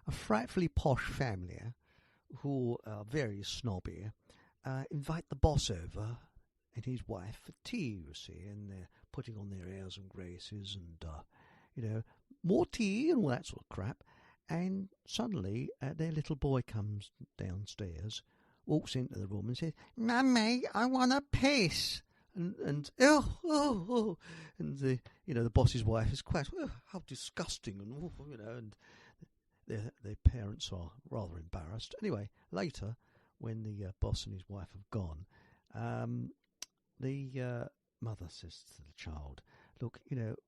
A frightfully posh family who are very snobby invite the boss over and his wife for tea, you see, and they're putting on their airs and graces and, more tea and all that sort of crap. And suddenly their little boy comes downstairs, walks into the room and says, "Mummy, I want a piss." And the boss's wife is quite, "Oh, how disgusting," and their parents are rather embarrassed. Anyway, later, when the boss and his wife have gone, the mother says to the child, "Look,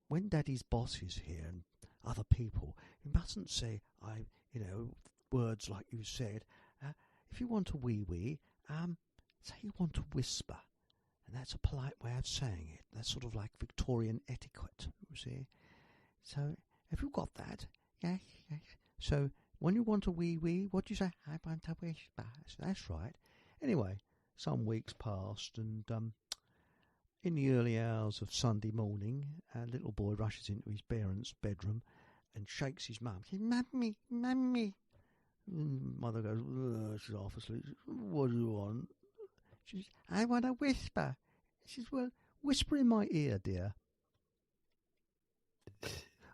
when Daddy's boss is here and other people, you mustn't say words like you said. If you want a wee, say you want to whisper." And that's a polite way of saying it. That's sort of like Victorian etiquette, you see. So, have you got that? Yes. So, when you want a wee, what do you say? "I want a whisper." That's right. Anyway, some weeks passed, and in the early hours of Sunday morning, a little boy rushes into his parents' bedroom and shakes his mum. He says, "Mummy, Mummy." And mother goes, she's half asleep. "What do you want?" She says, "I want a whisper." She says, "Well, whisper in my ear, dear."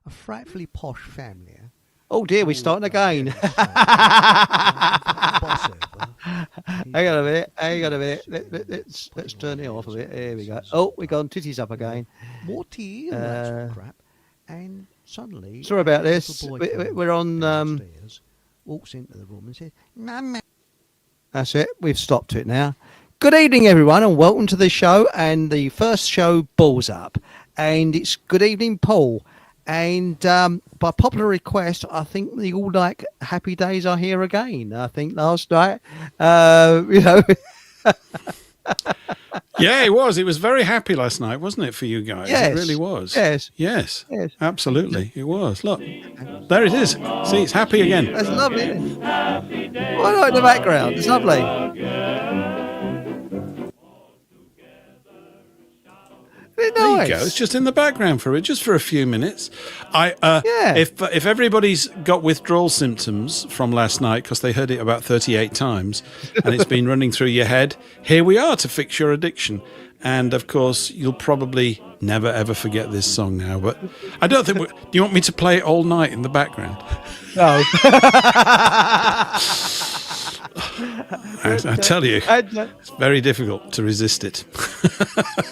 A frightfully posh family. Oh dear, we're starting again. Hang on a minute. Let's turn it off a bit. Here we go. Oh, we've gone titties up again. More tea and that sort of crap. And suddenly, sorry about this. We're on. Downstairs, walks into the room and says, "Mummy." That's it. We've stopped it now. Good evening, everyone, and welcome to the show. And the first show, Balls Up, and it's good evening, Paul. And by popular request, I think the all like Happy Days are here again. I think last night, Yeah, it was. It was very happy last night, wasn't it, for you guys? Yes. It really was. Yes. Absolutely. It was. Look, there it is. See, it's happy again. That's lovely, isn't it? Why not in the background? It's lovely. There you go. It's just in the background just for a few minutes. If everybody's got withdrawal symptoms from last night because they heard it about 38 times and it's been running through your head, here we are to fix your addiction. And of course, you'll probably never ever forget this song now. But I don't think. Do you want me to play it all night in the background? No. I tell you, it's very difficult to resist it.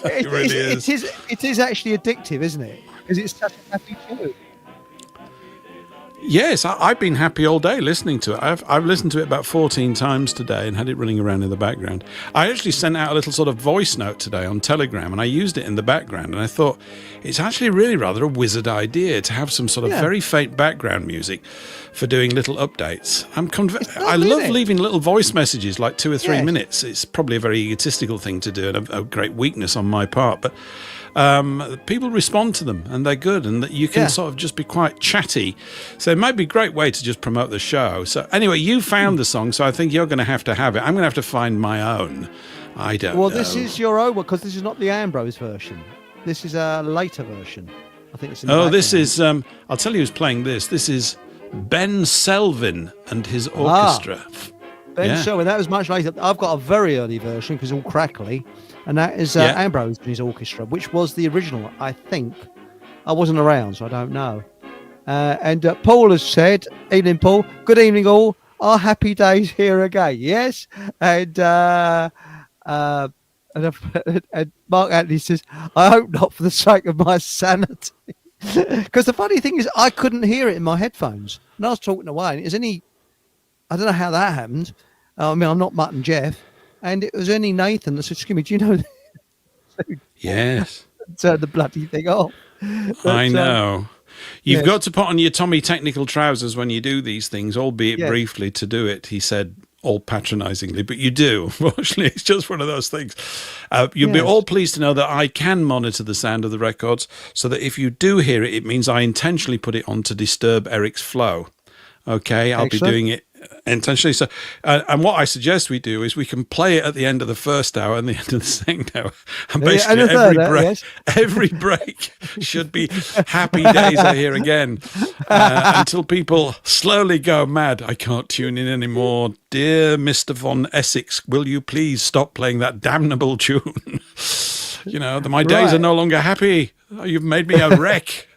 It really is. It is actually addictive, isn't it? Because it's such a happy tune. Yes, I've been happy all day listening to it. I've listened to it about 14 times today and had it running around in the background. I actually sent out a little sort of voice note today on Telegram and I used it in the background and I thought it's actually really rather a wizard idea to have some sort of very faint background music for doing little updates. I love leaving little voice messages like 2 or 3 minutes. It's probably a very egotistical thing to do and a great weakness on my part, but people respond to them and they're good and that you can sort of just be quite chatty, so it might be a great way to just promote the show. So anyway, you found the song, so I think you're going to have it. I'm going to have to find my own. I don't know. This is your own one because this is not the Ambrose version. This is a later version. I think it's this is I'll tell you who's playing this. This is Ben Selvin and his orchestra. Ben Selvin, that was much later. I've got a very early version because it's all crackly. And that is Ambrose and his orchestra, which was the original, I think. I wasn't around, so I don't know. And Paul has said, "Evening, Paul. Good evening, all. Our happy days here again." Yes. And Mark Anthony says, "I hope not for the sake of my sanity." Because the funny thing is, I couldn't hear it in my headphones. And I was talking away. And I don't know how that happened. I mean, I'm not Mutt and Jeff. And it was only Nathan that said, "Excuse me, do you know?" Yes. Turn the bloody thing off. But, I know. You've got to put on your Tommy technical trousers when you do these things, albeit briefly, to do it, he said, all patronisingly. But you do. Unfortunately, it's just one of those things. You'll be all pleased to know that I can monitor the sound of the records, so that if you do hear it, it means I intentionally put it on to disturb Eric's flow. Okay, I'll be doing it intentionally. So, and what I suggest we do is we can play it at the end of the first hour and the end of the second hour. And basically, every break should be happy days are here again until people slowly go mad. I can't tune in anymore. Dear Mr. Von Essex, will you please stop playing that damnable tune? My days are no longer happy. Oh, you've made me a wreck.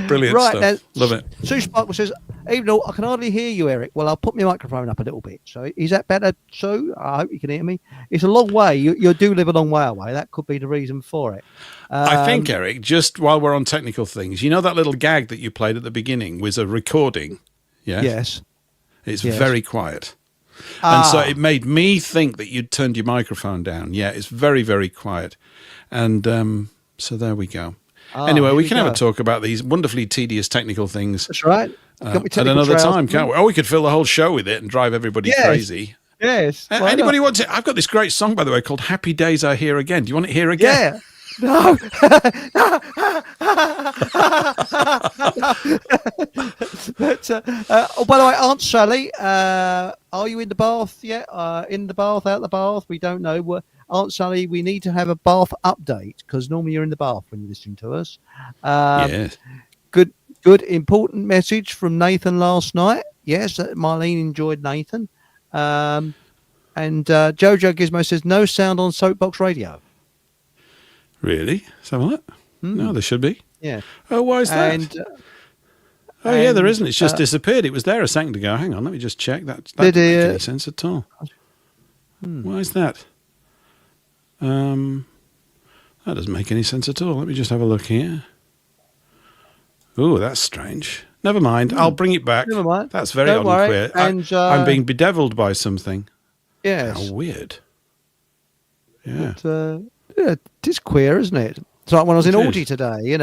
Brilliant stuff. Love it. Sue Sparkle says, even though I can hardly hear you, Eric. Well, I'll put my microphone up a little bit. So is that better, Sue? I hope you can hear me. It's a long way. You do live a long way away. That could be the reason for it. I think, Eric, just while we're on technical things, that little gag that you played at the beginning was a recording. Yeah? Yes. It's very quiet. And so it made me think that you'd turned your microphone down. Yeah, it's very, very quiet. And so there we go. Anyway, we can have a talk about these wonderfully tedious technical things. That's right. At another time, can't we? Oh, we could fill the whole show with it and drive everybody crazy. Yes. Anybody want to? I've got this great song, by the way, called "Happy Days Are Here Again." Do you want it here again? Yeah. No. But by the way, Aunt Sally, are you in the bath yet? In the bath, out the bath? We don't know. Aunt Sally, we need to have a bath update because normally you're in the bath when you're listening to us. Yes. Good, important message from Nathan last night. Yes, Marlene enjoyed Nathan. And Jojo Gizmo says, no sound on Soapbox Radio. Really? So what? No, there should be. Yeah. Oh, why is that? Yeah, there isn't. It's just disappeared. It was there a second ago. Hang on, let me just check. That doesn't make any sense at all. Why is that? That doesn't make any sense at all. Let me just have a look here. Ooh, that's strange. Never mind. I'll bring it back. Never mind. That's very odd and queer. I'm being bedeviled by something. Yes. How weird. Yeah. But, it is queer, isn't it? It's like when I was in Aldi today,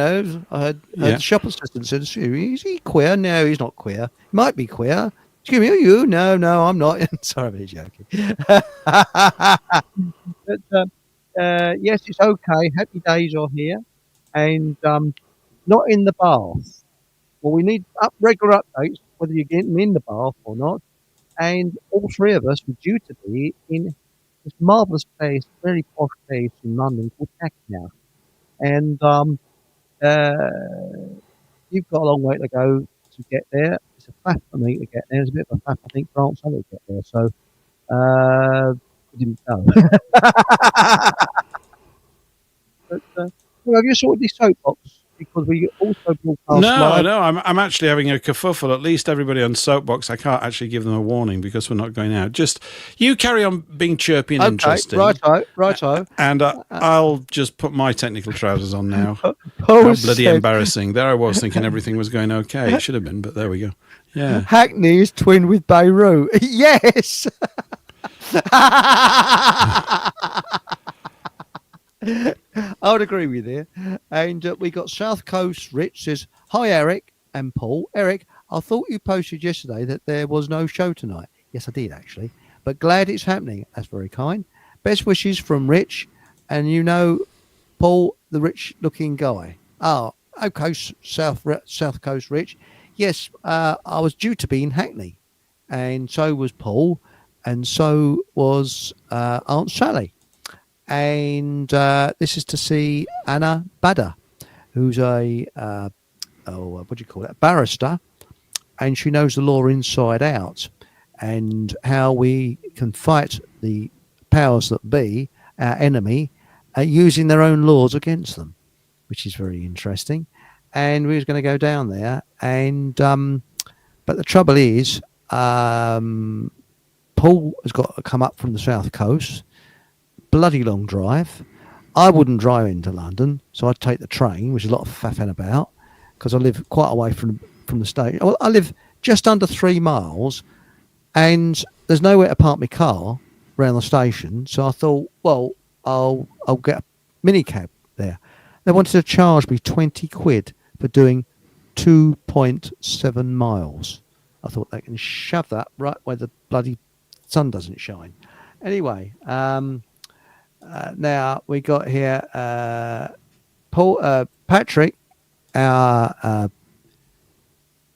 I had shop assistant said, is he queer? No, he's not queer. He might be queer. Excuse me, are you? No, I'm not. Sorry, I'm joking. But yes, it's okay. Happy days are here. And not in the bath. Well, we need regular updates, whether you're getting in the bath or not. And all three of us were due to be in this marvellous place, very posh place in London called Hackney. And you've got a long way to go to get there. It's a faff for me to get there. It's a bit of a faff, I think, for Aunt Sally to get there. So we didn't go. But have you sorted this soapbox? Because we also broadcast No, I'm actually having a kerfuffle. At least everybody on Soapbox, I can't actually give them a warning because we're not going out. Just you carry on being chirpy and interesting. Righto. And I'll just put my technical trousers on now. How bloody embarrassing. There I was thinking everything was going okay. It should have been, but there we go. Yeah. Hackney is twinned with Beirut. Yes. I would agree with you. And we got South Coast Rich says, hi, Eric and Paul. Eric, I thought you posted yesterday that there was no show tonight. Yes, I did, actually. But glad it's happening. That's very kind. Best wishes from Rich. And Paul, the rich-looking guy. Oh, okay, South Coast Rich. Yes, I was due to be in Hackney. And so was Paul. And so was Aunt Sally. And this is to see Anna Badder, who's a barrister, and she knows the law inside out and how we can fight the powers that be, our enemy, using their own laws against them, which is very interesting. And we was going to go down there, and but the trouble is, Paul has got to come up from the south coast. Bloody long drive. I wouldn't drive into London, so I'd take the train, which is a lot of faffing about, because I live quite away from the station. Well, I live just under 3 miles, and there's nowhere to park my car around the station. So I thought, well, I'll get a minicab there. They wanted to charge me 20 quid for doing 2.7 miles. I thought they can shove that right where the bloody sun doesn't shine. Anyway, now we got here Patrick, our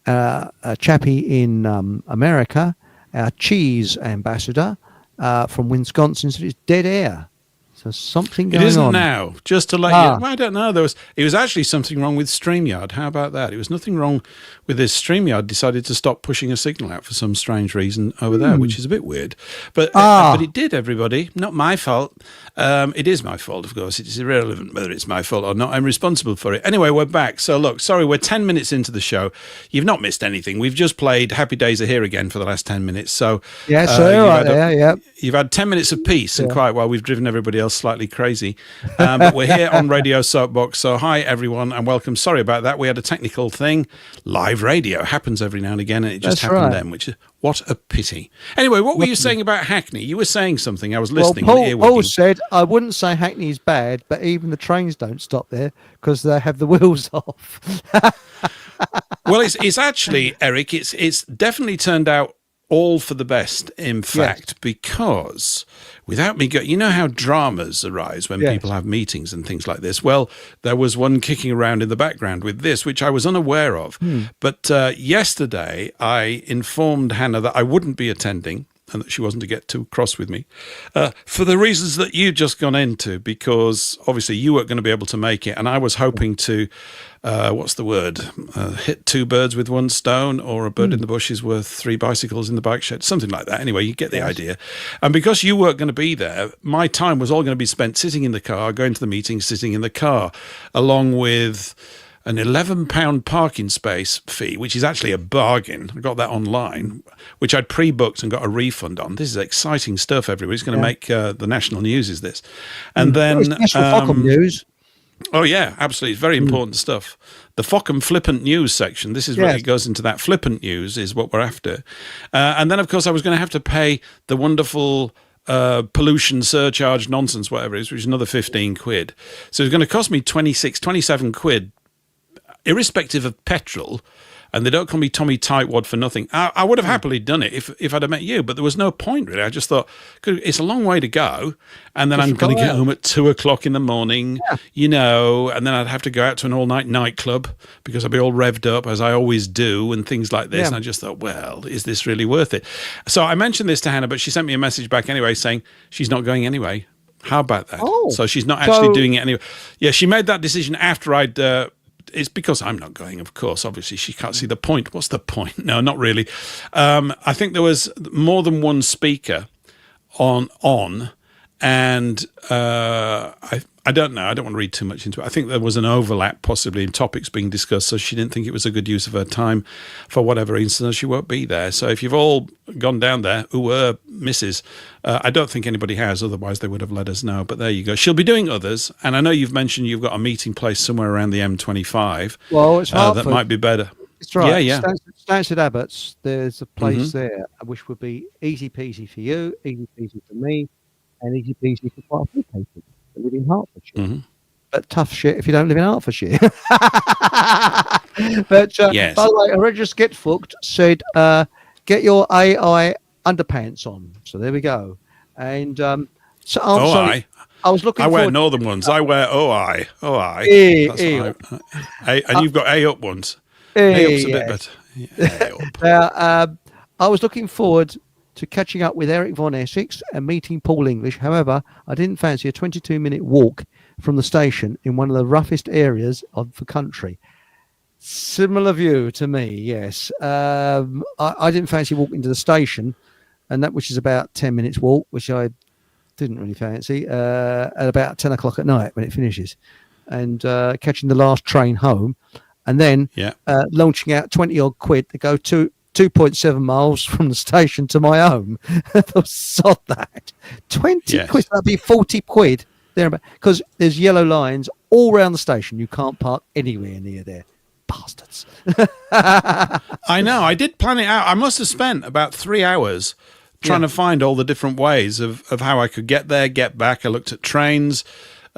a chappie in America, our cheese ambassador from Wisconsin, said it's dead air. So something going on. It isn't now. Just to let you, well, I don't know. It was actually something wrong with StreamYard. How about that? It was nothing wrong with this. StreamYard decided to stop pushing a signal out for some strange reason over there, which is a bit weird. But it did, everybody. Not my fault. It is my fault, of course. It is irrelevant whether it's my fault or not. I'm responsible for it. Anyway, we're back. So look, sorry, we're 10 minutes into the show. You've not missed anything. We've just played Happy Days Are Here Again for the last 10 minutes. So you've had 10 minutes of peace and quiet while we've driven everybody else slightly crazy. But we're here on Radio Soapbox. So hi, everyone, and welcome. Sorry about that. We had a technical thing. Live radio happens every now and again, and it just happened then, which is what a pity. Anyway, what were you saying about Hackney? You were saying something. I was listening. Well, Paul said, I wouldn't say Hackney is bad, but even the trains don't stop there because they have the wheels off. Well, it's actually, Eric, it's definitely turned out all for the best, in fact, because without me you know how dramas arise when people have meetings and things like this? Well, there was one kicking around in the background with this, which I was unaware of. But yesterday, I informed Hannah that I wouldn't be attending and that she wasn't to get too cross with me for the reasons that you've just gone into, because obviously you weren't going to be able to make it. And I was hoping to, hit two birds with one stone, or a bird in the bush is worth three bicycles in the bike shed, something like that. Anyway, you get the idea. And because you weren't going to be there, my time was all going to be spent sitting in the car, going to the meeting, sitting in the car, along with an £11 parking space fee, which is actually a bargain. I got that online, which I'd pre-booked and got a refund on. This is exciting stuff, everybody. It's going to make the national news, is this. And then... It's national Fockham news. Oh, yeah, absolutely. It's very important stuff. The Fockham Flippant News section, this is where it goes into that. Flippant news is what we're after. And then, of course, I was going to have to pay the wonderful... pollution surcharge nonsense, whatever it is, which is another 15 quid. So it's going to cost me 27 quid, irrespective of petrol, and they don't call me Tommy Tightwad for nothing. I would have happily done it if I'd have met you, but there was no point, really. I just thought, it's a long way to go, and then I'm going to get home at 2 o'clock in the morning, and then I'd have to go out to an all-night nightclub because I'd be all revved up, as I always do, and things like this, and I just thought, well, is this really worth it? So I mentioned this to Hannah, but she sent me a message back anyway saying she's not going anyway. How about that? So she's not actually doing it anyway. Yeah, she made that decision after I'd... it's because I'm not going, of course. Obviously, she can't see the point. What's the point? No, not really. I think there was more than one speaker on, and I don't know. I don't want to read too much into it. I think there was an overlap possibly in topics being discussed, so she didn't think it was a good use of her time for whatever reason, so she won't be there. So if you've all gone down there, Mrs., I don't think anybody has, otherwise they would have let us know. But there you go. She'll be doing others, and I know you've mentioned you've got a meeting place somewhere around the M25. Well, it's Hartford. That might be better. It's right. Yeah. Stansted Abbots, there's a place there which would be easy peasy for you, easy peasy for me, and easy peasy for quite a few people that live in Hertfordshire. But tough shit if you don't live in Hertfordshire. But by the way, Regis Get Fucked said, get your AI underpants on. So there we go. And so I'm sorry. I was looking. I wear northern ones. I wear OI. And you've got A up ones. A up's a bit better. Now, I was looking forward to catching up with Eric Von Essex and meeting Paul English. However, I didn't fancy a 22-minute walk from the station in one of the roughest areas of the country. Similar view to me, yes. I didn't fancy walking to the station, and that which is about 10 minutes walk, which I didn't really fancy, at about 10 o'clock at night when it finishes, and catching the last train home, and then launching out 20-odd quid to go 2.7 miles from the station to my home. I thought, sod that. 20 quid, that'd be 40 quid there, because there's yellow lines all around the station. You can't park anywhere near there. Bastards. I know. I did plan it out. I must have spent about 3 hours trying to find all the different ways of how I could get there, get back. I looked at trains.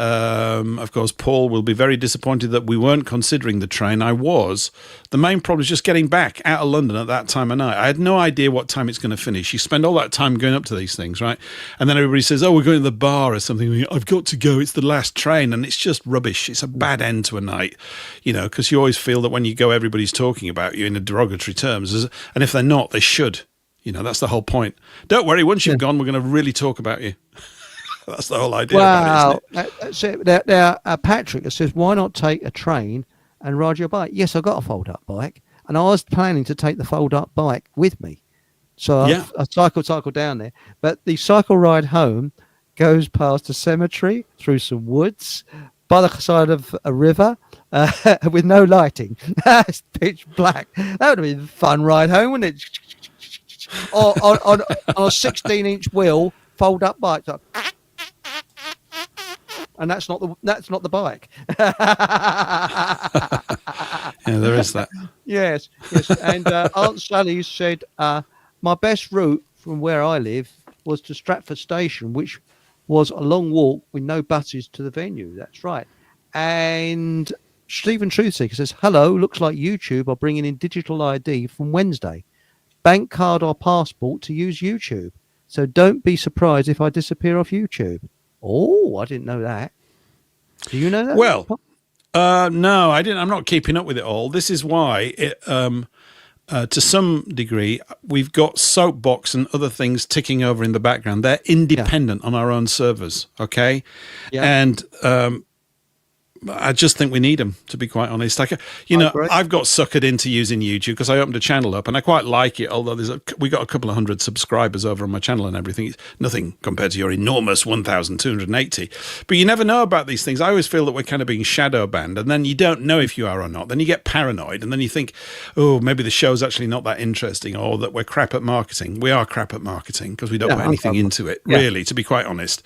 Of course, Paul will be very disappointed that we weren't considering the train. I was. The main problem is just getting back out of London at that time of night. I had no idea what time it's going to finish. You spend all that time going up to these things, right? And then everybody says, oh, we're going to the bar or something. I've got to go. It's the last train. And it's just rubbish. It's a bad end to a night, because you always feel that when you go, everybody's talking about you in a derogatory terms. And if they're not, they should. That's the whole point. Don't worry. Once you've gone, we're going to really talk about you. That's the whole idea about it, isn't it? That's it. Now, Patrick says, why not take a train and ride your bike? Yes, I've got a fold-up bike, and I was planning to take the fold-up bike with me. So I cycle down there. But the cycle ride home goes past a cemetery, through some woods, by the side of a river, with no lighting. It's pitch black. That would have been a fun ride home, wouldn't it? on a 16-inch wheel, fold-up bike. So, and that's not the bike. Yeah, there is that. Yes. And Aunt Sally said, my best route from where I live was to Stratford Station, which was a long walk with no buses to the venue. That's right. And Stephen Truthseeker says, hello, looks like YouTube are bringing in digital ID from Wednesday. Bank card or passport to use YouTube. So don't be surprised if I disappear off YouTube. Oh, I didn't know that. Do you know that? Well, no, I didn't. I'm not keeping up with it all. This is why, to some degree, we've got Soapbox and other things ticking over in the background. They're independent on our own servers, okay? Yeah. And I just think we need them, to be quite honest. I've got suckered into using YouTube because I opened a channel up and I quite like it, although we got a couple of hundred subscribers over on my channel and everything. It's nothing compared to your enormous 1,280. But you never know about these things. I always feel that we're kind of being shadow banned, and then you don't know if you are or not. Then you get paranoid, and then you think, oh, maybe the show's actually not that interesting, or that we're crap at marketing. We are crap at marketing because we don't put anything into it, really, to be quite honest.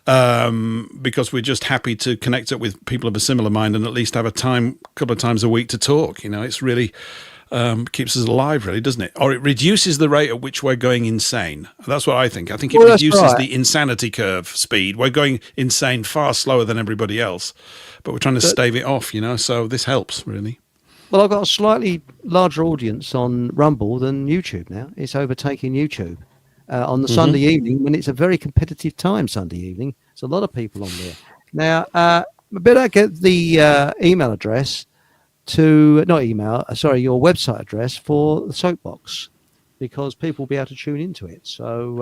Because we're just happy to connect up with people of a similar mind and at least have a couple of times a week to talk. It's really keeps us alive, really, doesn't it? Or it reduces the rate at which we're going insane. That's what I think. I think it reduces the insanity curve speed. We're going insane far slower than everybody else, but we're trying to stave it off, so this helps, really. Well, I've got a slightly larger audience on Rumble than YouTube now. It's overtaking YouTube on the Sunday evening, when it's a very competitive time Sunday evening. There's a lot of people on there. Now, I better get the email address your website address for the Soapbox, because people will be able to tune into it. So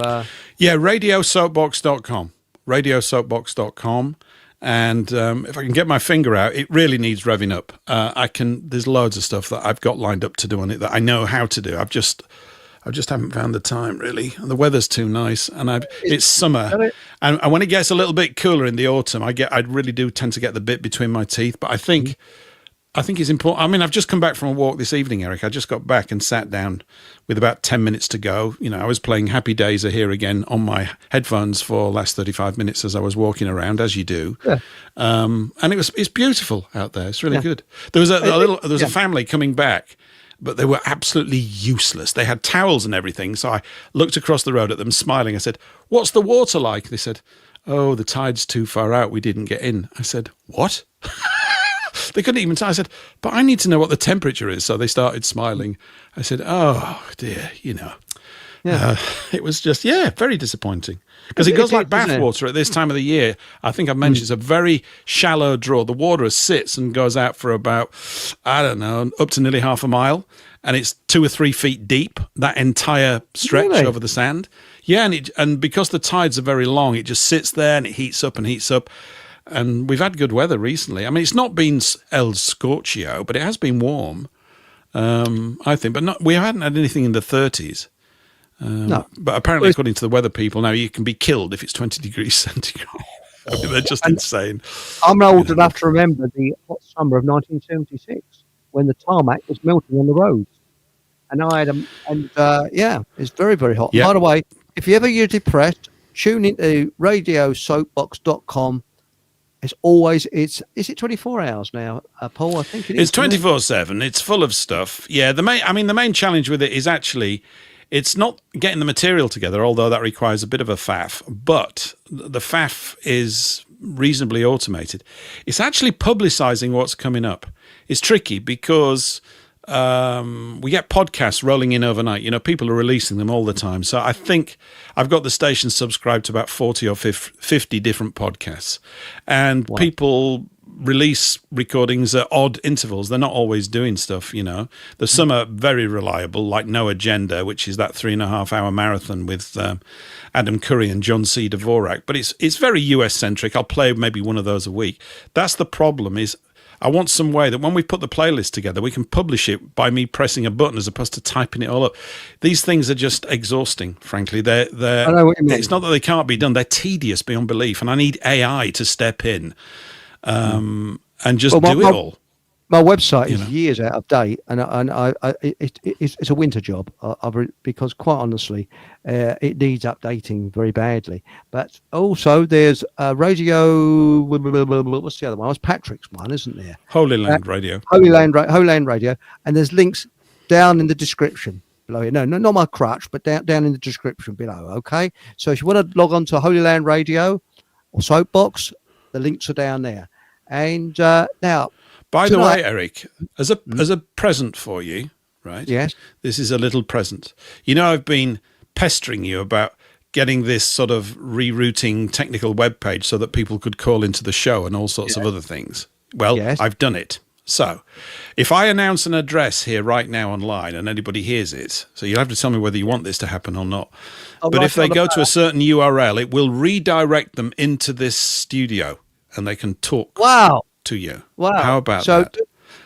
radiosoapbox.com. And if I can get my finger out, it really needs revving up. There's loads of stuff that I've got lined up to do on it that I know how to do. I just haven't found the time, really. And the weather's too nice, and it's summer. And when it gets a little bit cooler in the autumn, I really do tend to get the bit between my teeth. But I think it's important. I mean, I've just come back from a walk this evening, Eric. I just got back and sat down with about 10 minutes to go. I was playing Happy Days Are Here Again on my headphones for the last 35 minutes as I was walking around, as you do. Yeah. And it's beautiful out there. It's really good. There was a family coming back, but they were absolutely useless. They had towels and everything. So I looked across the road at them, smiling. I said, "What's the water like?" They said, "Oh, the tide's too far out. We didn't get in." I said, "What?" They couldn't even tell. I said, "But I need to know what the temperature is." So they started smiling. I said, "Oh, dear, it was just, very disappointing. Because it goes like bathwater at this time of the year. I think I've mentioned it's a very shallow draw. The water sits and goes out for about, I don't know, up to nearly half a mile. And it's 2 or 3 feet deep, that entire stretch over the sand. Yeah, and because the tides are very long, it just sits there and it heats up and heats up. And we've had good weather recently. I mean, it's not been El Scorchio, but it has been warm, I think. But we hadn't had anything in the 30s. No. But apparently, according to the weather people, now you can be killed if it's 20 degrees centigrade. I mean, they're just insane. I'm old enough to remember the hot summer of 1976 when the tarmac was melting on the roads. And it's very, very hot. Yeah. By the way, if you're depressed, tune into radiosoapbox.com. Is it 24 hours now, Paul? I think it is. It's 24/7. It's full of stuff. Yeah. The main challenge with it is actually, it's not getting the material together, although that requires a bit of a faff. But the faff is reasonably automated. It's actually publicizing what's coming up. It's tricky because we get podcasts rolling in overnight. You know, people are releasing them all the time. So I think I've got the station subscribed to about 40 or 50 different podcasts. And people release recordings at odd intervals. They're not always doing stuff, you know. There's some are very reliable, like No Agenda, which is that 3.5-hour marathon with Adam Curry and John C. Dvorak. But it's very US-centric. I'll play maybe one of those a week. That's the problem is I want some way that when we put the playlist together, we can publish it by me pressing a button as opposed to typing it all up. These things are just exhausting, frankly. I know what you mean. It's not that they can't be done. They're tedious beyond belief. And I need AI to step in and just do it all. My website is years out of date, and it's a winter job. Because quite honestly, it needs updating very badly. But also, there's radio. What's the other one? It was Patrick's one, isn't there? Holy Land Radio. Holy Land Radio, and there's links down in the description below. No, not my crutch, but down in the description below. Okay, so if you want to log on to Holy Land Radio or Soapbox, the links are down there. And now. By the way, Eric, as a present for you, right? Yes. This is a little present. You know, I've been pestering you about getting this sort of rerouting technical web page so that people could call into the show and all sorts of other things. Well, I've done it. So if I announce an address here right now online and anybody hears it, so you'll have to tell me whether you want this to happen or not. But if they go to a certain URL, it will redirect them into this studio and they can talk. Wow. To you. Wow. How about that?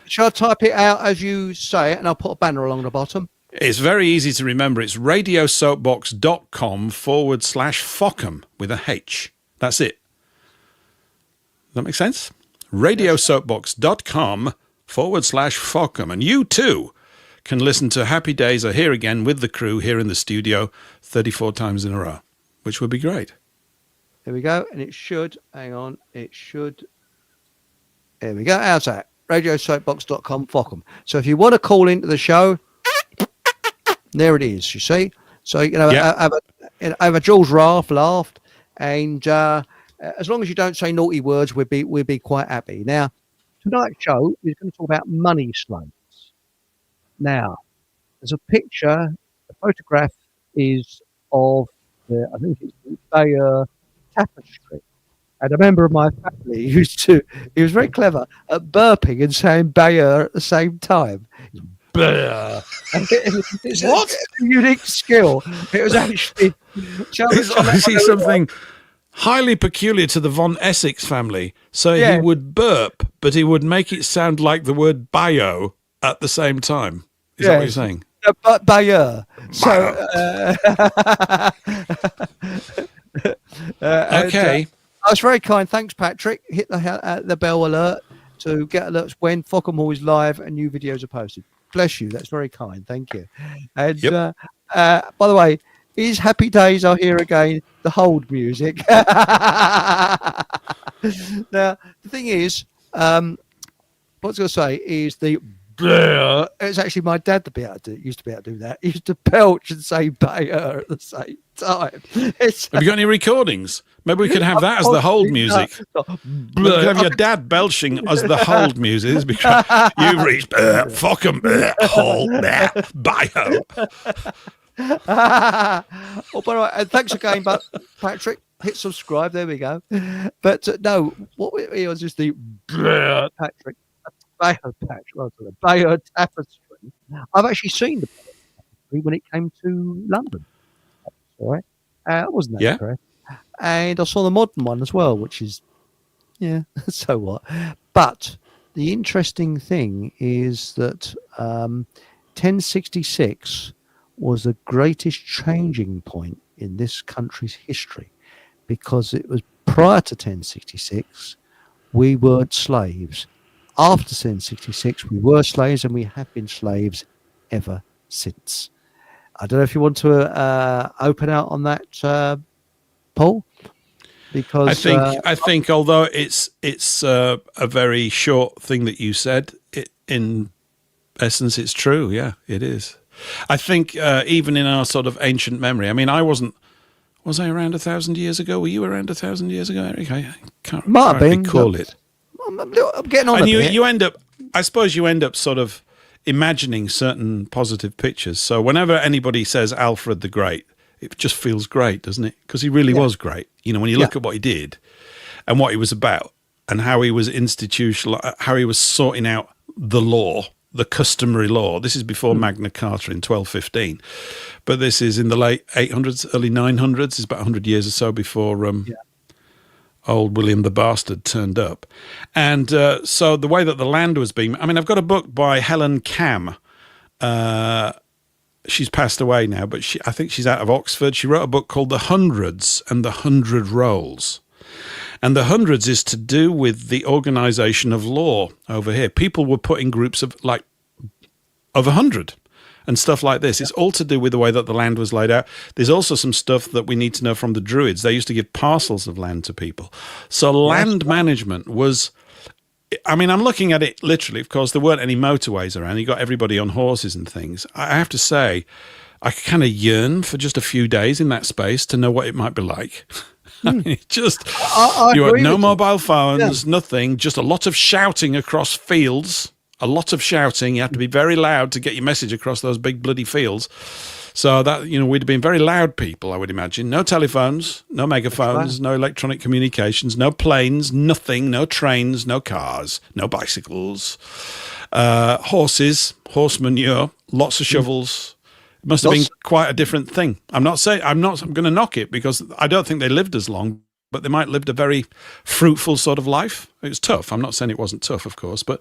Shall I type it out as you say it and I'll put a banner along the bottom? It's very easy to remember. It's radiosoapbox.com/Fockham with a H. That's it. Does that make sense? radiosoapbox.com/Fockham. And you too can listen to Happy Days Are Here Again with the crew here in the studio 34 times in a row, which would be great. There we go. And it should, hang on, it should. There we go. How's that? radiosoapbox.com/Fockham. So if you want to call into the show, there it is, you see. So, you know, have a Jules laughed, and as long as you don't say naughty words, we'd be quite happy. Now, tonight's show is going to talk about money slaves. Now, there's a picture, the photograph is of I think it's the Bayeux Tapestry. And a member of my family he was very clever at burping and saying Bayeux at the same time. It's what? A unique skill. It was actually... It's obviously something highly peculiar to the Von Essex family. So he would burp, but he would make it sound like the word Bayeux at the same time. Is that what you're saying? But Bayeux. So... okay. That's very kind. Thanks, Patrick. Hit the bell alert to get alerts when Fockham Hall is live and new videos are posted. Bless you. That's very kind. Thank you. And by the way, is Happy Days Are Here Again the hold music? Now, the thing is, what I was going to say is it's actually my dad used to be able to do that. He used to belch and say Bayeux at the same time. Have you got any recordings? Maybe we could have that as the hold music. We could have your dad belching as the hold music. It's because you've reached Fockham hold Bayeux. Oh, by the way, thanks again, Patrick. Hit subscribe. There we go. But no, what it was just the Patrick. Bayeux Tapestry. I've actually seen the Tapestry when it came to London. Sorry, wasn't that correct? And I saw the modern one as well, which is, so what? But the interesting thing is that 1066 was the greatest changing point in this country's history, because it was prior to 1066, we weren't slaves. After 1066, we were slaves, and we have been slaves ever since. I don't know if you want to open out on that, Paul, because I think although it's a very short thing that you said, in essence, it's true. Yeah, it is. I think even in our sort of ancient memory. I mean, I wasn't Was I around 1,000 years ago? Were you around 1,000 years ago, Eric? I can't Might have been, recall it. I'm getting on And a bit. you end up, I suppose you end up sort of imagining certain positive pictures. So whenever anybody says Alfred the Great, it just feels great, doesn't it? Because he really was great. You know, when you look at what he did and what he was about and how he was institutional, how he was sorting out the law, the customary law. This is before Magna Carta in 1215. But this is in the late 800s, early 900s. It's about 100 years or so before old William the Bastard turned up. And so the way that the land was being... I mean, I've got a book by Helen Cam. She's passed away now, but I think she's out of Oxford. She wrote a book called The Hundreds and the 100 Rolls. And the hundreds is to do with the organization of law over here. People were put in groups of 100 and stuff like this. It's all to do with the way that the land was laid out. There's also some stuff that we need to know from the Druids. They used to give parcels of land to people. So land management was... I mean, I'm looking at it literally. Of course, there weren't any motorways around. You got everybody on horses and things. I have to say, I kind of yearn for just a few days in that space to know what it might be like. I mean, it just you had no mobile phones, nothing, just a lot of shouting across fields. A lot of shouting. You have to be very loud to get your message across those big bloody fields. So that, we'd have been very loud people, I would imagine. No telephones, no megaphones, no electronic communications, no planes, nothing, no trains, no cars, no bicycles, horses, horse manure, lots of shovels. It must have been quite a different thing. I'm going to knock it because I don't think they lived as long, but they might have lived a very fruitful sort of life. It was tough. I'm not saying it wasn't tough, of course, but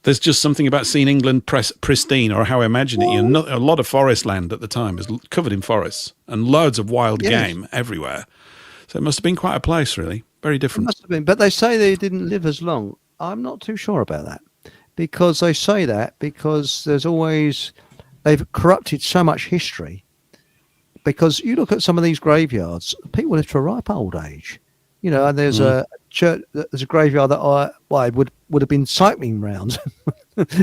there's just something about seeing England pristine, or how I imagine it. A lot of forest land at the time is covered in forests and loads of wild game everywhere. So it must have been quite a place, really. Very different. It must have been. But they say they didn't live as long. I'm not too sure about that, because they say that because they've corrupted so much history. Because you look at some of these graveyards, people live to a ripe old age. And there's a church, there's a graveyard that I would have been cycling round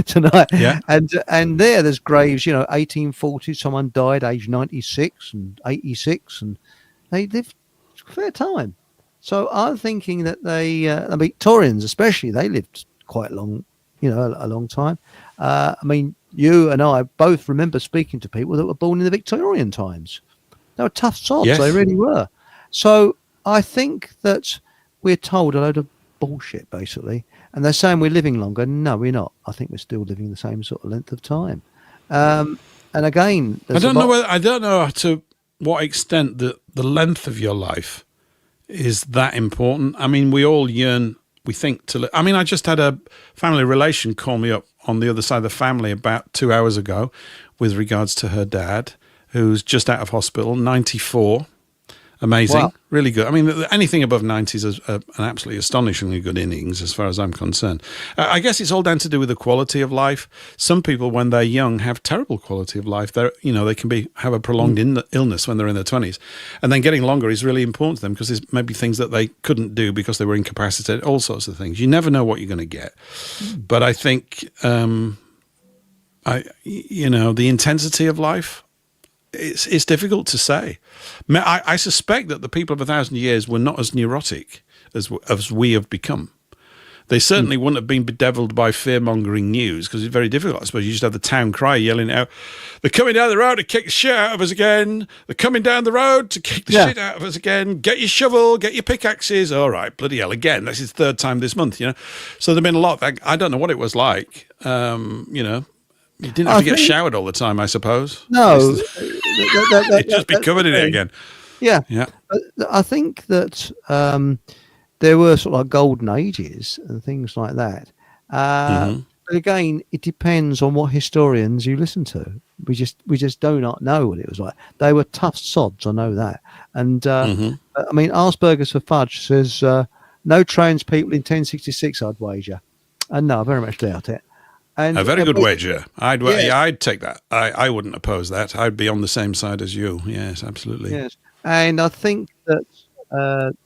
tonight. Yeah. And there's graves, 1840, someone died age 96 and 86, and they lived a fair time. So I'm thinking that the Victorians especially, they lived quite long, a long time. I mean, you and I both remember speaking to people that were born in the Victorian times. They were tough sods, they really were. So I think that we're told a load of bullshit, basically, and they're saying we're living longer. No, we're not. I think we're still living the same sort of length of time. And again, I don't know to what extent the length of your life is that important. I mean, we all yearn, we think to. I mean, I just had a family relation call me up on the other side of the family about 2 hours ago, with regards to her dad, who's just out of hospital, 94. Amazing. Wow. Really good. I mean, anything above 90 is an absolutely astonishingly good innings as far as I'm concerned. I guess it's all down to do with the quality of life. Some people, when they're young, have terrible quality of life. They can have a prolonged illness when they're in their 20s. And then getting longer is really important to them because there's maybe things that they couldn't do because they were incapacitated, all sorts of things. You never know what you're going to get. But I think, the intensity of life, it's difficult to say. I suspect that the people of 1,000 years were not as neurotic as we have become. They certainly wouldn't have been bedeviled by fear-mongering news because it's very difficult. I suppose you just have the town crier yelling out, "They're coming down the road to kick the shit out of us again. They're coming down the road to kick the shit out of us again. Get your shovel, get your pickaxes." All right, bloody hell, again. That's his third time this month, So there've been a lot. I don't know what it was like, You didn't have to get showered all the time, I suppose. No. You'd just be covered in it again. Yeah. I think that there were sort of like golden ages and things like that. But again, it depends on what historians you listen to. We just do not know what it was like. They were tough sods, I know that. And I mean, Arsburgers for Fudge says, no tradespeople in 1066, I'd wager. And no, I very much doubt it. And a very good wager. I'd take that. I wouldn't oppose that. I'd be on the same side as you. Yes, absolutely. Yes, and I think that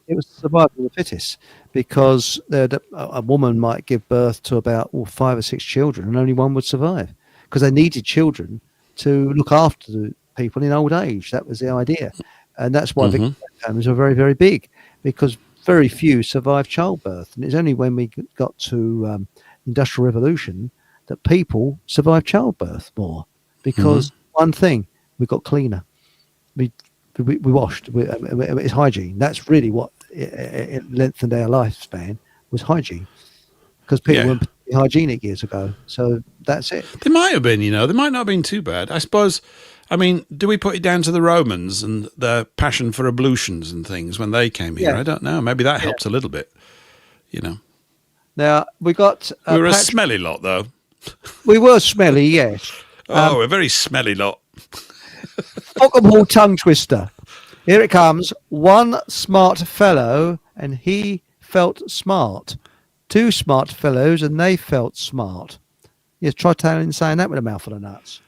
it was survival of the fittest, because a woman might give birth to about 5 or 6 children, and only one would survive, because they needed children to look after the people in old age. That was the idea, and that's why Victorian families were very, very big because very few survived childbirth. And it's only when we got to Industrial Revolution that people survived childbirth more because one thing, we got cleaner. We washed. It's hygiene. That's really what it lengthened our lifespan, was hygiene, because people weren't hygienic years ago. So that's it. They might have been, they might not have been too bad. I suppose, do we put it down to the Romans and their passion for ablutions and things when they came here? I don't know. Maybe that helps a little bit, Now, we got... we were a smelly lot, though. We were smelly, yes. We're a very smelly lot. Ockham Hall tongue twister. Here it comes. One smart fellow, and he felt smart. Two smart fellows, and they felt smart. Yes, try saying that with a mouthful of nuts.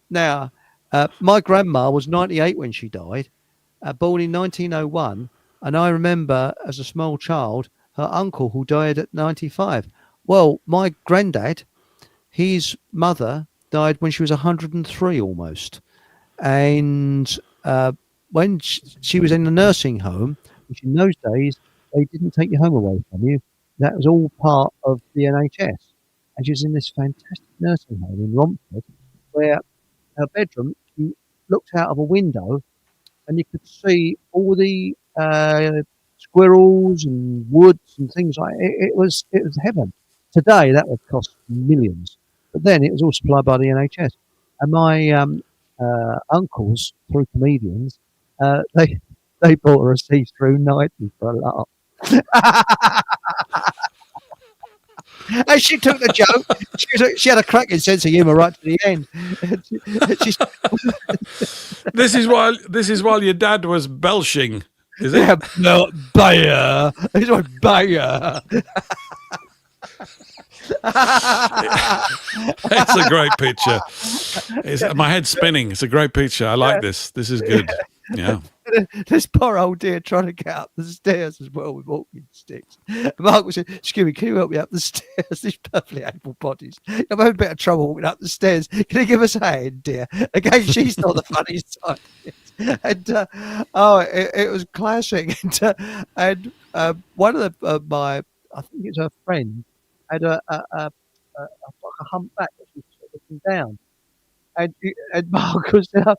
Now, my grandma was 98 when she died, born in 1901, and I remember as a small child her uncle who died at 95. Well, my granddad, his mother died when she was 103 almost, and when she was in the nursing home, which in those days they didn't take your home away from you. That was all part of the NHS. And she was in this fantastic nursing home in Romford, where her bedroom, you looked out of a window and you could see all the squirrels and woods and things like it. It was heaven. Today, that would cost millions. But then it was all supplied by the NHS. And my uncles, through comedians, they bought her a see-through nightie for a laugh. And she took the joke. She had a cracking sense of humour right to the end. This is while your dad was belching, is it? Yeah, no, Bayer. This was Bayer. It's a great picture. My head's spinning. It's a great picture. I like this. This is good. Yeah. This poor old dear trying to get up the stairs as well with walking sticks. Mark was saying, "Excuse me, can you help me up the stairs?" These perfectly able bodies. I'm having a bit of trouble walking up the stairs. Can you give us a hand, dear? Again, she's not the funniest side. And it was classic. And one of my, I think it was her friend, had a humpback that she was looking down. And Mark was there.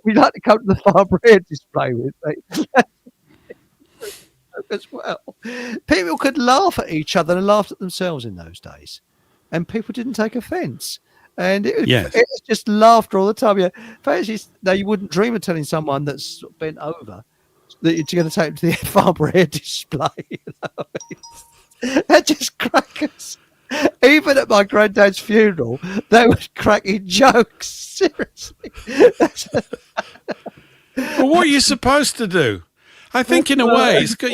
We'd like to come to the Farnborough Air display with me as well. People could laugh at each other and laughed at themselves in those days, and people didn't take offence. And it was just laughter all the time. Yeah, now you wouldn't dream of telling someone that's bent over that you're going to take them to the Farnborough Air display. That just crack us. Even at my granddad's funeral, they were cracking jokes. Seriously. Well, what are you supposed to do? I think, in a way, it's got,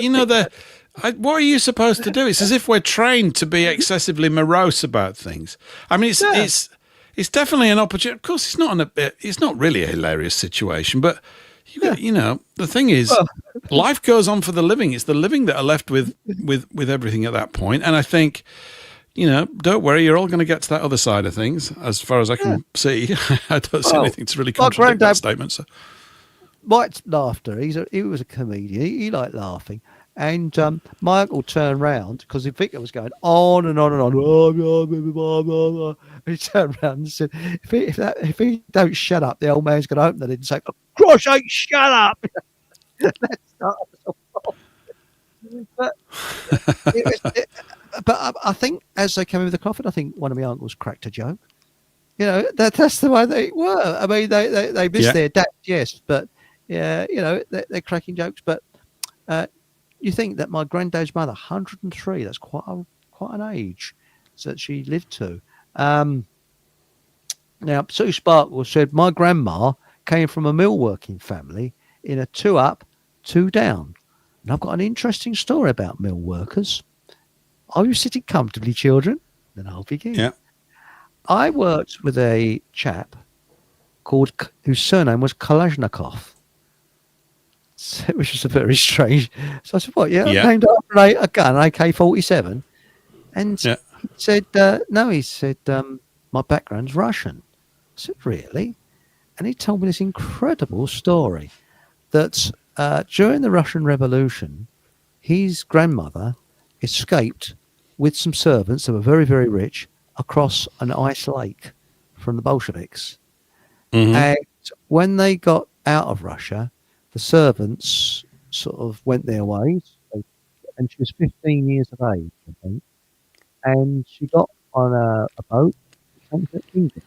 what are you supposed to do? It's as if we're trained to be excessively morose about things. It's definitely an opportunity. Of course, it's not really a hilarious situation, but the thing is, life goes on for the living. It's the living that are left with everything at that point. And I think, don't worry, you're all going to get to that other side of things. As far as I can see, I don't see anything to really contradict that statement. So. Mike's laughter. He was a comedian. He liked laughing. And my uncle turned round because Victor was going on and on and on. And he turned around and said, if he don't shut up, the old man's going to open the lid and say, "Oh, cross ain't shut up." That's not but I think as they came in with the coffin, I think one of my uncles cracked a joke. That's the way they were. I mean, they missed their dad, yes, but they're cracking jokes. But you think that my granddad's mother, 103, that's quite an age that she lived to. Now, Sue Sparkle said, my grandma came from a mill working family in a 2 up, 2 down. And I've got an interesting story about mill workers. Are you sitting comfortably, children? Then I'll begin. Yeah. I worked with a chap whose surname was Kalashnikov, which was a very strange. So I said, "What? Yeah, named after a gun, AK-47." And he said, "No." He said, "My background's Russian." I said, "Really?" and he told me this incredible story that during the Russian Revolution, his grandmother escaped with some servants that were very, very rich across an ice lake from the Bolsheviks. Mm-hmm. And when they got out of Russia, the servants sort of went their ways. And she was 15 years of age, I think. And she got on a boat and came to England.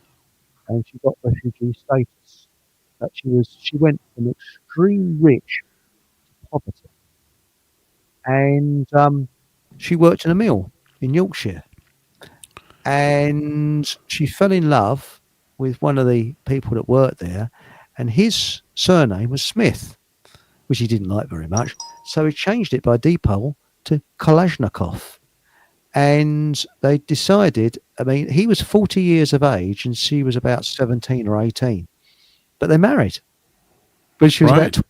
And she got refugee status. But she went from extreme rich to poverty. And she worked in a mill in Yorkshire. And she fell in love with one of the people that worked there. And his surname was Smith, which he didn't like very much. So he changed it by default to Kalashnikov. And they decided, I mean, he was 40 years of age and she was about 17 or 18. But they married. But she was about 20.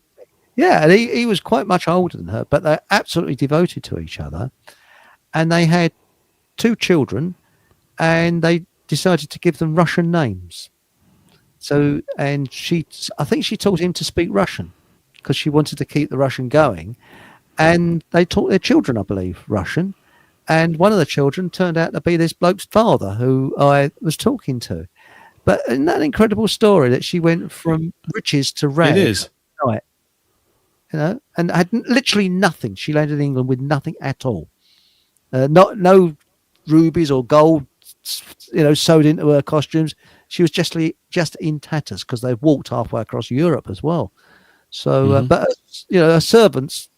Yeah, and he was quite much older than her, but they're absolutely devoted to each other. And they had 2 children, and they decided to give them Russian names. So, and I think she taught him to speak Russian because she wanted to keep the Russian going. And they taught their children, I believe, Russian. And one of the children turned out to be this bloke's father who I was talking to. But isn't that an incredible story that she went from riches to rags? It is. Right. You know, and had literally nothing. She landed in England with nothing at all. No rubies or gold, sewed into her costumes. She was just in tatters because they walked halfway across Europe as well. So, but her servants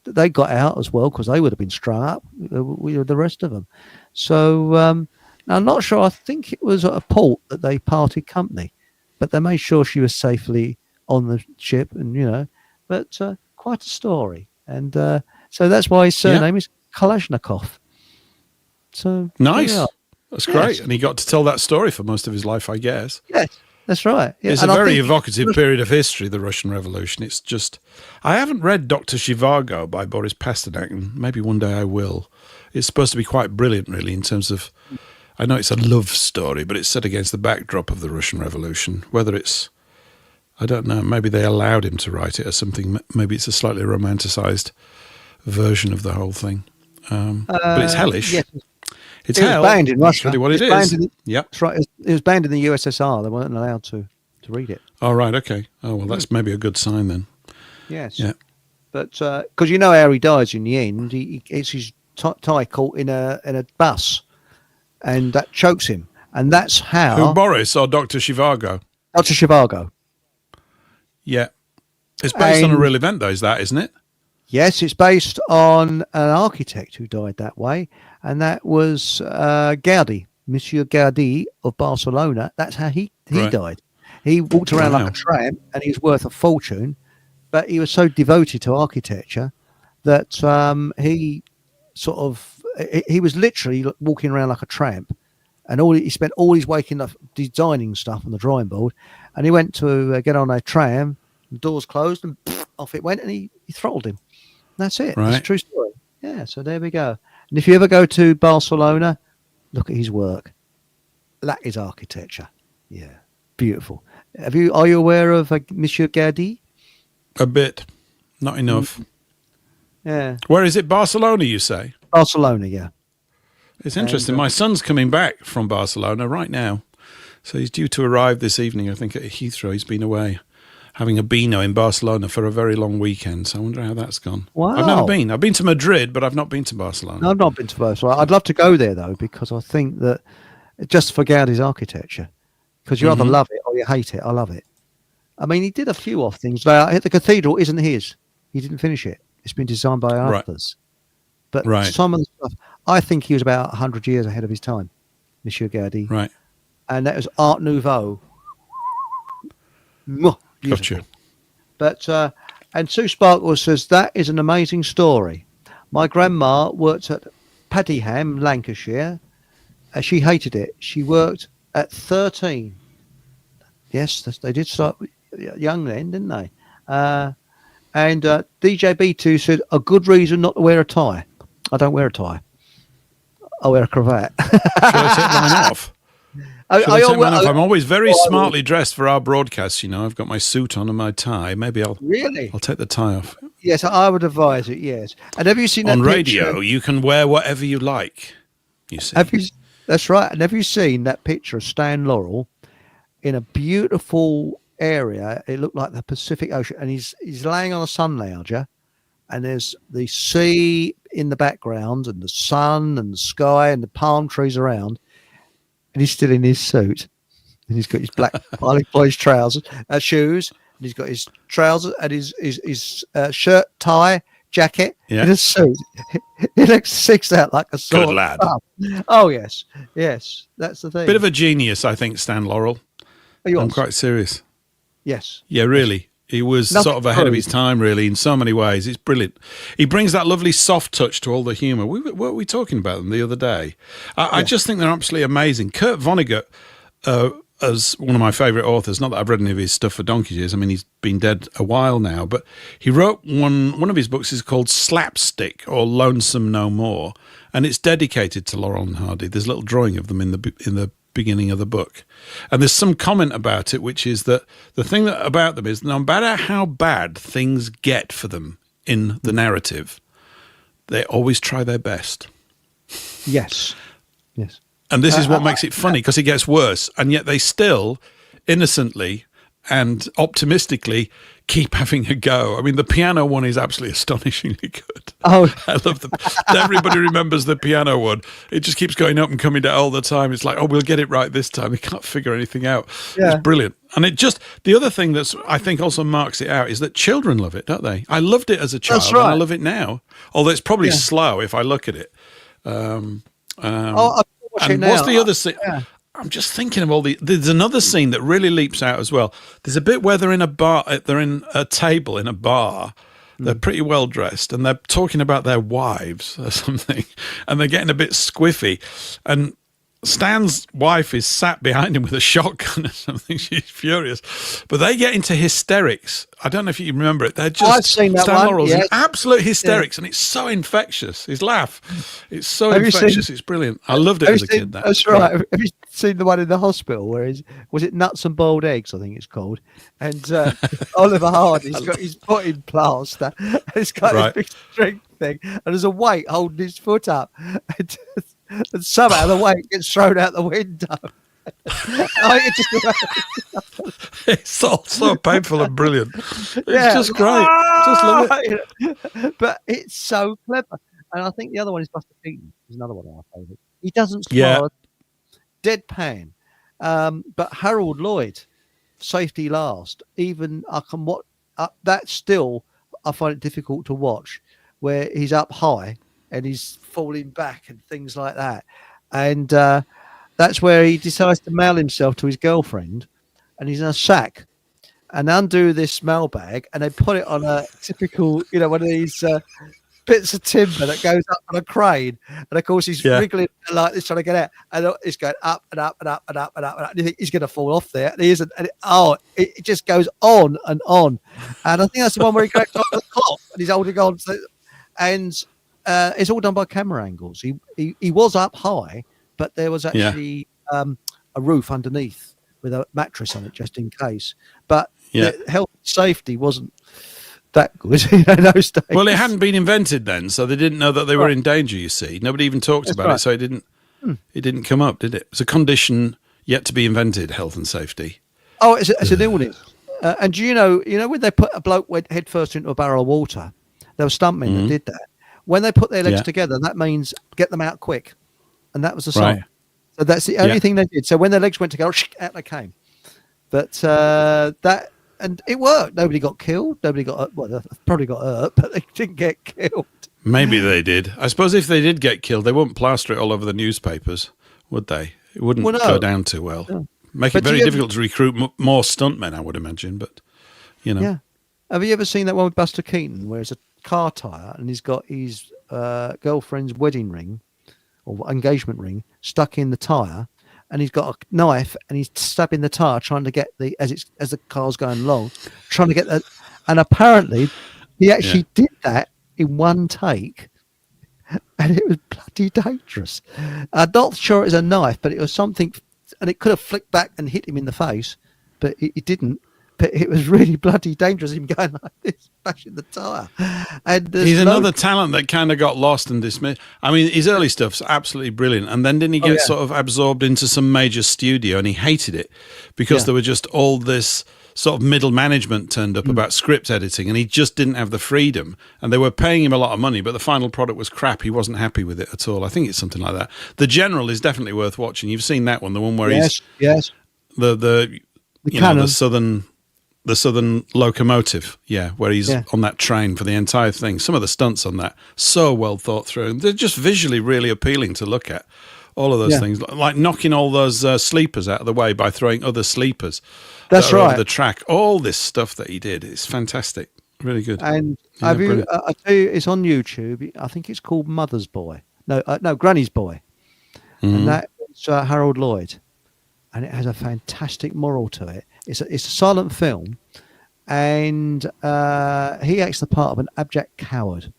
they got out as well because they would have been strung up with the rest of them. So I'm not sure. I think it was at a port that they parted company, but they made sure she was safely on the ship, and But quite a story, and so that's why his surname is Kalashnikov. So nice. That's great. Yes. And he got to tell that story for most of his life, I guess. Yes, that's right. Yeah. It's a very evocative period of history, the Russian Revolution. It's just, I haven't read Dr. Zhivago by Boris Pasternak, and maybe one day I will. It's supposed to be quite brilliant, really, in terms of, I know it's a love story, but it's set against the backdrop of the Russian Revolution. Whether it's, I don't know, maybe they allowed him to write it or something. Maybe it's a slightly romanticized version of the whole thing. But it's hellish. Yes. It's it was banned in Russia. That's really what it is. Yep. That's right. It was banned in the USSR. They weren't allowed to read it. Oh, right. Okay. Oh, well, that's maybe a good sign then. Yes. Yeah. But because you know how he dies in the end, it's his tie caught in a bus, and that chokes him. And that's how... Who, Boris or Dr. Zhivago? Dr. Zhivago. Yeah. It's based on a real event, though, is that, isn't it? Yes, it's based on an architect who died that way, and that was Gaudi, Monsieur Gaudi of Barcelona. That's how he died. He walked around like a tramp, and he was worth a fortune, but he was so devoted to architecture that he was literally walking around like a tramp, and he spent all his waking up designing stuff on the drawing board, and he went to get on a tram, the doors closed, and off it went, and he throttled him. That's it. Right. It's a true story. Yeah, so there we go. And if you ever go to Barcelona, look at his work. That is architecture. Yeah, beautiful. Are you aware of Monsieur Gaudi? A bit, not enough. Yeah. Where is it? Barcelona, you say? Barcelona, yeah. It's interesting. My son's coming back from Barcelona right now, so he's due to arrive this evening. I think at Heathrow. He's been away, having a Beano in Barcelona for a very long weekend. So I wonder how that's gone. Wow. I've never been. I've been to Madrid, but I've not been to Barcelona. No, I've not been to Barcelona. I'd love to go there, though, because I think that just for Gaudi's architecture, because you either love it or you hate it. I love it. I mean, he did a few off things. The cathedral isn't his. He didn't finish it. It's been designed by others. But some of the stuff, I think he was about 100 years ahead of his time, Monsieur Gaudi. Right. And that was Art Nouveau. Gotcha. But and Sue Sparkle says that is an amazing story. My grandma worked at Padiham, Lancashire. She hated it. She worked at 13. Yes, they did start young then, didn't they? And DJ B2 said a good reason not to wear a tie. I don't wear a tie. I wear a cravat. Should I take mine off? Should I take mine off? I'm always very smartly dressed for our broadcasts. I've got my suit on and my tie. Maybe I'll take the tie off. Yes, I would advise it. Yes, and have you seen that on picture? Radio? You can wear whatever you like. You see, that's right. And have you seen that picture of Stan Laurel in a beautiful area? It looked like the Pacific Ocean, and he's laying on a sun lounger, and there's the sea in the background, and the sun, and the sky, and the palm trees around. And he's still in his suit, and he's got his black Harley Boys trousers, shoes, and he's got his trousers and his shirt, tie, jacket, in a suit. He looks six out like a sword. Good lad. Oh yes, that's the thing. Bit of a genius, I think, Stan Laurel. I'm quite serious. Yes. Yeah, really. He was sort of ahead of his time, really, in so many ways. It's brilliant. He brings that lovely soft touch to all the humour. What were we talking about them the other day? I just think they're absolutely amazing. Kurt Vonnegut, as one of my favourite authors, not that I've read any of his stuff for donkey's years. I mean, he's been dead a while now, but he wrote one of his books is called Slapstick or Lonesome No More, and it's dedicated to Laurel and Hardy. There's a little drawing of them in the beginning of the book, and there's some comment about it, which is that the thing about them is no matter how bad things get for them in the narrative, they always try their best. Yes. And this is what makes it funny, because it gets worse, and yet they still innocently and optimistically keep having a go. I mean, the piano one is absolutely astonishingly good. Oh, I love them. Everybody remembers the piano one. It just keeps going up and coming down all the time. It's like, oh, we'll get it right this time. We can't figure anything out. Yeah. It's brilliant. And the other thing that's, I think, also marks it out is that children love it, don't they? I loved it as a child. That's right. And I love it now. Although it's probably slow if I look at it. I'm and watching what's now. the other scene? Yeah. I'm just thinking of there's another scene that really leaps out as well. There's a bit where they're in a bar, they're in a table in a bar. They're pretty well dressed, and they're talking about their wives or something, and they're getting a bit squiffy. And Stan's wife is sat behind him with a shotgun or something. She's furious, but they get into hysterics. I don't know if you remember it. They're just I've seen that Stan Laurel's in absolute hysterics, and it's so infectious. His laugh, it's so infectious. It's brilliant. I loved it as a kid. That's right. Have you seen the one in the hospital where was it Nuts and Boiled Eggs? I think it's called. And Oliver Hardy's got his foot in plaster. And he's got this big string thing, and there's a weight holding his foot up. And somehow the weight gets thrown out the window. It's all so painful and brilliant. It's just great. Just love it. But it's so clever. And I think the other one is Buster Keaton. Is another one of our favourites. He doesn't smile. Deadpan. But Harold Lloyd, Safety Last. Even I can watch that still. I find it difficult to watch, where he's up high and he's falling back and things like that. And that's where he decides to mail himself to his girlfriend, and he's in a sack, and undo this mailbag, and they put it on a typical, one of these bits of timber that goes up on a crane. And of course, he's wriggling like this, trying to get out, and it's going up and up and up and up and up. And you think he's going to fall off there, and he isn't. And it just goes on and on. And I think that's the one where he cracks on the clock, and he's holding on to, and it's all done by camera angles. He was up high, but there was actually a roof underneath with a mattress on it just in case. But the health and safety wasn't that good in those days. Well, it hadn't been invented then, so they didn't know that they were in danger, you see. Nobody even talked about it, so it didn't come up, did it? It's a condition yet to be invented, health and safety. Oh, it's an illness. And do you know when they put a bloke head first into a barrel of water, there were stuntmen that did that. When they put their legs together, that means get them out quick. And that was the song. Right. So that's the only thing they did. So when their legs went together, out they came. But and it worked. Nobody got killed. Nobody got, they probably got hurt, but they didn't get killed. Maybe they did. I suppose if they did get killed, they wouldn't plaster it all over the newspapers, would they? It wouldn't go down too well. No. Make it very difficult to recruit more stuntmen, I would imagine. But, Yeah. Have you ever seen that one with Buster Keaton where it's a car tyre and he's got his girlfriend's wedding ring or engagement ring stuck in the tyre, and he's got a knife and he's stabbing the tyre trying to get as the car's going along, trying to get that. And apparently he actually did that in one take, and it was bloody dangerous. I'm not sure it was a knife, but it was something and it could have flicked back and hit him in the face, but it didn't. But it was really bloody dangerous, him going like this, bashing the tyre. And he's another talent that kind of got lost and dismissed. I mean, his early stuff's absolutely brilliant. And then didn't he get sort of absorbed into some major studio, and he hated it because there were just all this sort of middle management turned up about script editing, and he just didn't have the freedom. And they were paying him a lot of money, but the final product was crap. He wasn't happy with it at all. I think it's something like that. The General is definitely worth watching. You've seen that one, the one where he's the Southern locomotive, where he's on that train for the entire thing. Some of the stunts on that, so well thought through. And they're just visually really appealing to look at. All of those things, like knocking all those sleepers out of the way by throwing other sleepers over the track. All this stuff that he did is fantastic. Really good. And I tell you, it's on YouTube. I think it's called Mother's Boy. No, Granny's Boy. And that is Harold Lloyd. And it has a fantastic moral to it. It's a silent film, and he acts the part of an abject coward,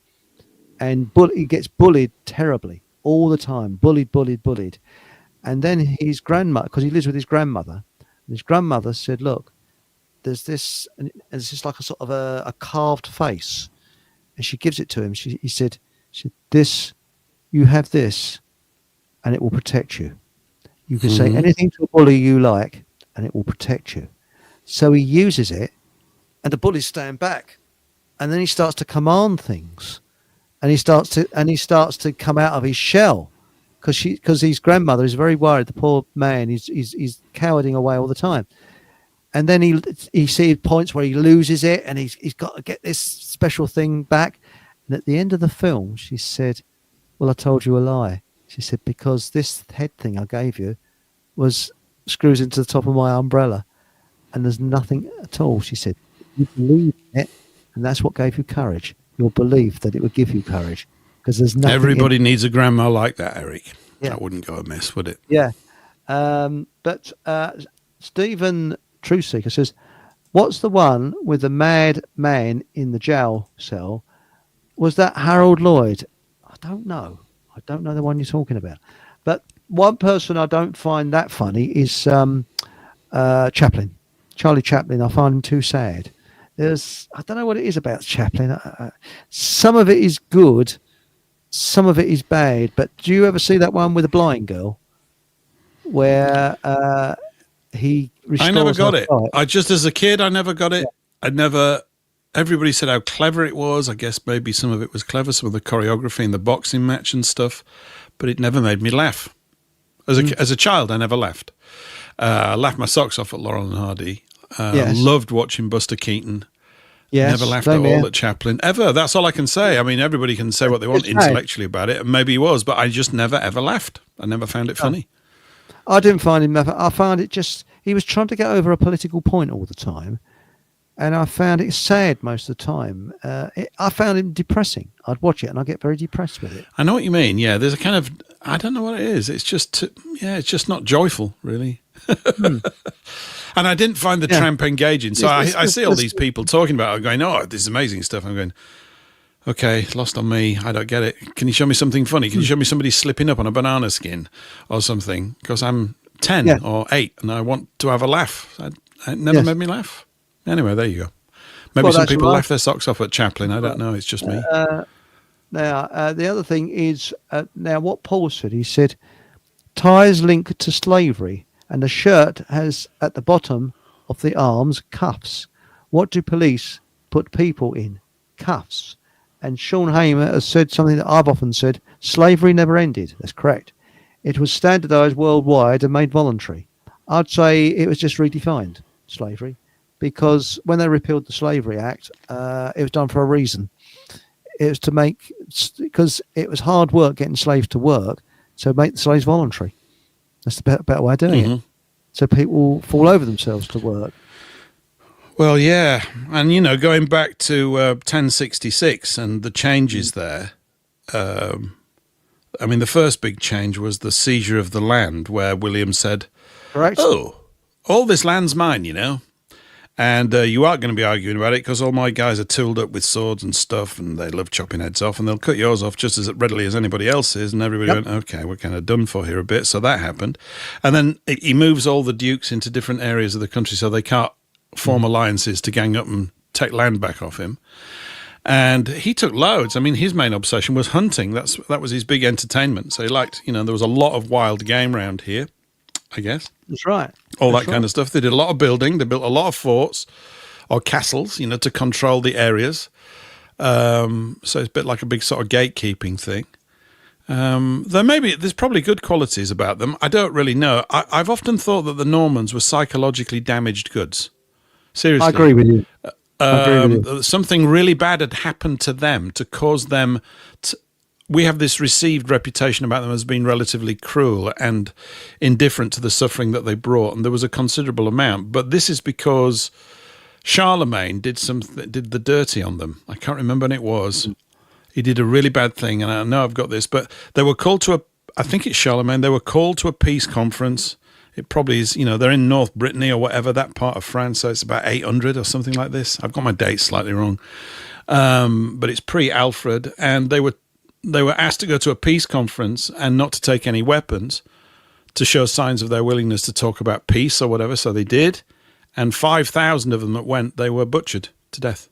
and he gets bullied terribly all the time, bullied, and then his grandmother, because he lives with his grandmother, and his grandmother said, "Look, there's this, and it's just like a sort of a carved face," and she gives it to him. He said, "This, you have this, and it will protect you. You can say anything to a bully you like, and it will protect you." So he uses it, and the bullies stand back, and then he starts to command things, and he starts to come out of his shell, because his grandmother is very worried. The poor man, he's cowarding away all the time, and then he sees points where he loses it, and he's got to get this special thing back. And at the end of the film, she said, "Well, I told you a lie." She said, "Because this head thing I gave you screws into the top of my umbrella, and there's nothing at all." She said, "You believe in it, and that's what gave you courage. Your belief that it would give you courage, because there's nothing." Everybody needs a grandma like that, Eric. That wouldn't go amiss, would it? Yeah. But Stephen Truthseeker says, "What's the one with the mad man in the jail cell? Was that Harold Lloyd?" I don't know the one you're talking about. But one person I don't find that funny is Chaplin. Charlie Chaplin. I find him too sad. I don't know what it is about Chaplin. Some of it is good, some of it is bad. But do you ever see that one with a blind girl, where he restores? I never got it. Sight? As a kid, I never got it. Everybody said how clever it was. I guess maybe some of it was clever, some of the choreography in the boxing match and stuff, but it never made me laugh. As a child, I never laughed. I laughed my socks off at Laurel and Hardy. Loved watching Buster Keaton. Never laughed at all at Chaplin. Ever. That's all I can say. I mean, everybody can say what they want intellectually about it, and maybe he was, but I just never, ever laughed. I never found it funny. I didn't find him. I found it just, he was trying to get over a political point all the time, and I found it sad most of the time. I found him depressing. I'd watch it and I'd get very depressed with it. I know what you mean. Yeah, there's a kind of, I don't know what it is. It's just, it's just not joyful, really. And I didn't find the tramp engaging. So I see all these people talking about it, going, "Oh, this is amazing stuff." I'm going, "Okay, lost on me. I don't get it. Can you show me something funny? Can you show me somebody slipping up on a banana skin or something? Because I'm 10 or 8 and I want to have a laugh." It never made me laugh. Anyway, there you go. Maybe some people laugh their socks off at Chaplin. I don't know. It's just me. Now, the other thing is, now what Paul said, he said, ties link to slavery, and the shirt has at the bottom of the arms cuffs. What do police put people in? Cuffs. And Sean Hamer has said something that I've often said: slavery never ended. That's correct. It was standardized worldwide and made voluntary. I'd say it was just redefined, slavery, because when they repealed the Slavery Act, it was done for a reason. It was because it was hard work getting slaves to work, so make the slaves voluntary. That's the better way of doing it. So people fall over themselves to work. Well, yeah. And, going back to 1066 and the changes there, the first big change was the seizure of the land, where William said, Correct. "Oh, all this land's mine, And you aren't going to be arguing about it because all my guys are tooled up with swords and stuff, and they love chopping heads off, and they'll cut yours off just as readily as anybody else's. And everybody went, okay, we're kind of done for here a bit. So that happened. And then he moves all the dukes into different areas of the country so they can't form alliances to gang up and take land back off him. And he took loads. I mean, his main obsession was hunting. That was his big entertainment. So he liked, there was a lot of wild game around here, I guess. That's right. All that kind of stuff. They did a lot of building. They built a lot of forts or castles, to control the areas. So it's a bit like a big sort of gatekeeping thing. There's probably good qualities about them. I don't really know. I've often thought that the Normans were psychologically damaged goods. Seriously. I agree with you. Something really bad had happened to them to cause them to... We have this received reputation about them as being relatively cruel and indifferent to the suffering that they brought, and there was a considerable amount. But this is because Charlemagne did the dirty on them. I can't remember when it was. He did a really bad thing, and I know I've got this, but they were called to I think it's Charlemagne, they were called to a peace conference. It probably is, they're in North Brittany or whatever, that part of France, so it's about 800 or something like this. I've got my dates slightly wrong. But it's pre-Alfred, and they were asked to go to a peace conference and not to take any weapons to show signs of their willingness to talk about peace or whatever, so they did. And 5,000 of them that went, they were butchered to death.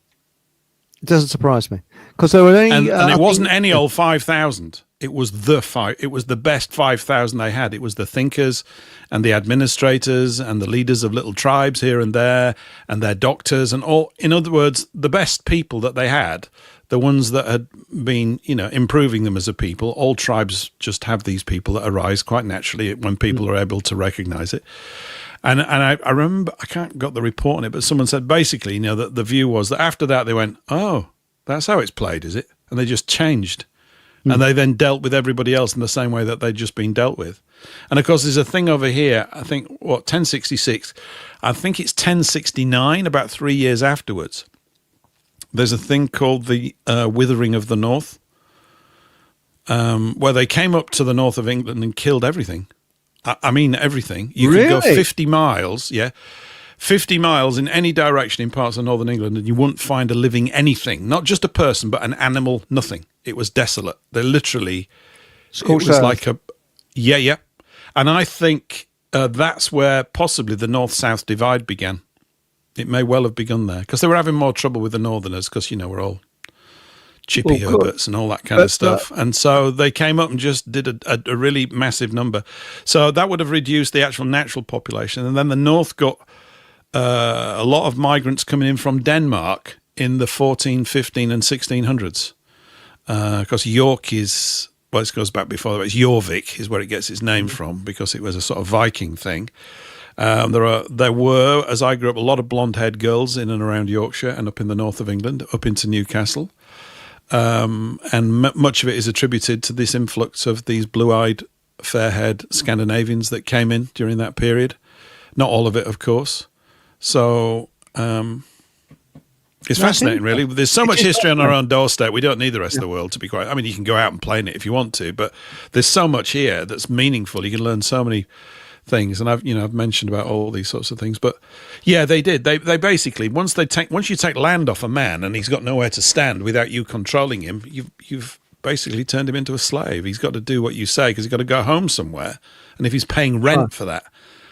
It doesn't surprise me. Because there were only... And it wasn't any old 5,000. It was it was the best 5,000 they had. It was the thinkers and the administrators and the leaders of little tribes here and there and their doctors and all. In other words, the best people that they had, the ones that had been, improving them as a people. All tribes just have these people that arise quite naturally when people are able to recognize it. And I remember, I can't got the report on it, but someone said basically, that the view was that after that they went, oh, that's how it's played, is it? And they just changed. And they then dealt with everybody else in the same way that they'd just been dealt with. And of course, there's a thing over here, I think, 1066? I think it's 1069, about 3 years afterwards. There's a thing called the Withering of the North, where they came up to the north of England and killed everything. I mean, everything. You could go 50 miles, 50 miles in any direction in parts of northern England, and you wouldn't find a living anything. Not just a person, but an animal, nothing. It was desolate. They literally... It was like a... Yeah. And I think that's where possibly the north-south divide began. It may well have begun there, because they were having more trouble with the northerners, because, we're all Chippy Herberts and all that kind of stuff. And so they came up and just did a really massive number. So that would have reduced the actual natural population. And then the north got a lot of migrants coming in from Denmark in the 14, 15 and 1600s. Because York is... Well, it goes back before that. It's Jorvik is where it gets its name from, because it was a sort of Viking thing. There were, as I grew up, a lot of blonde-haired girls in and around Yorkshire and up in the north of England, up into Newcastle. And much of it is attributed to this influx of these blue-eyed, fair-haired Scandinavians that came in during that period. Not all of it, of course. So it's fascinating, really. There's so much history on our own doorstep. We don't need the rest of the world, to be quite... I mean, you can go out and play in it if you want to, but there's so much here that's meaningful. You can learn so many things, and I've mentioned about all these sorts of things. But yeah, they did. They basically, once you take land off a man and he's got nowhere to stand without you controlling him, you've basically turned him into a slave. He's got to do what you say because he's got to go home somewhere, and if he's paying rent for that,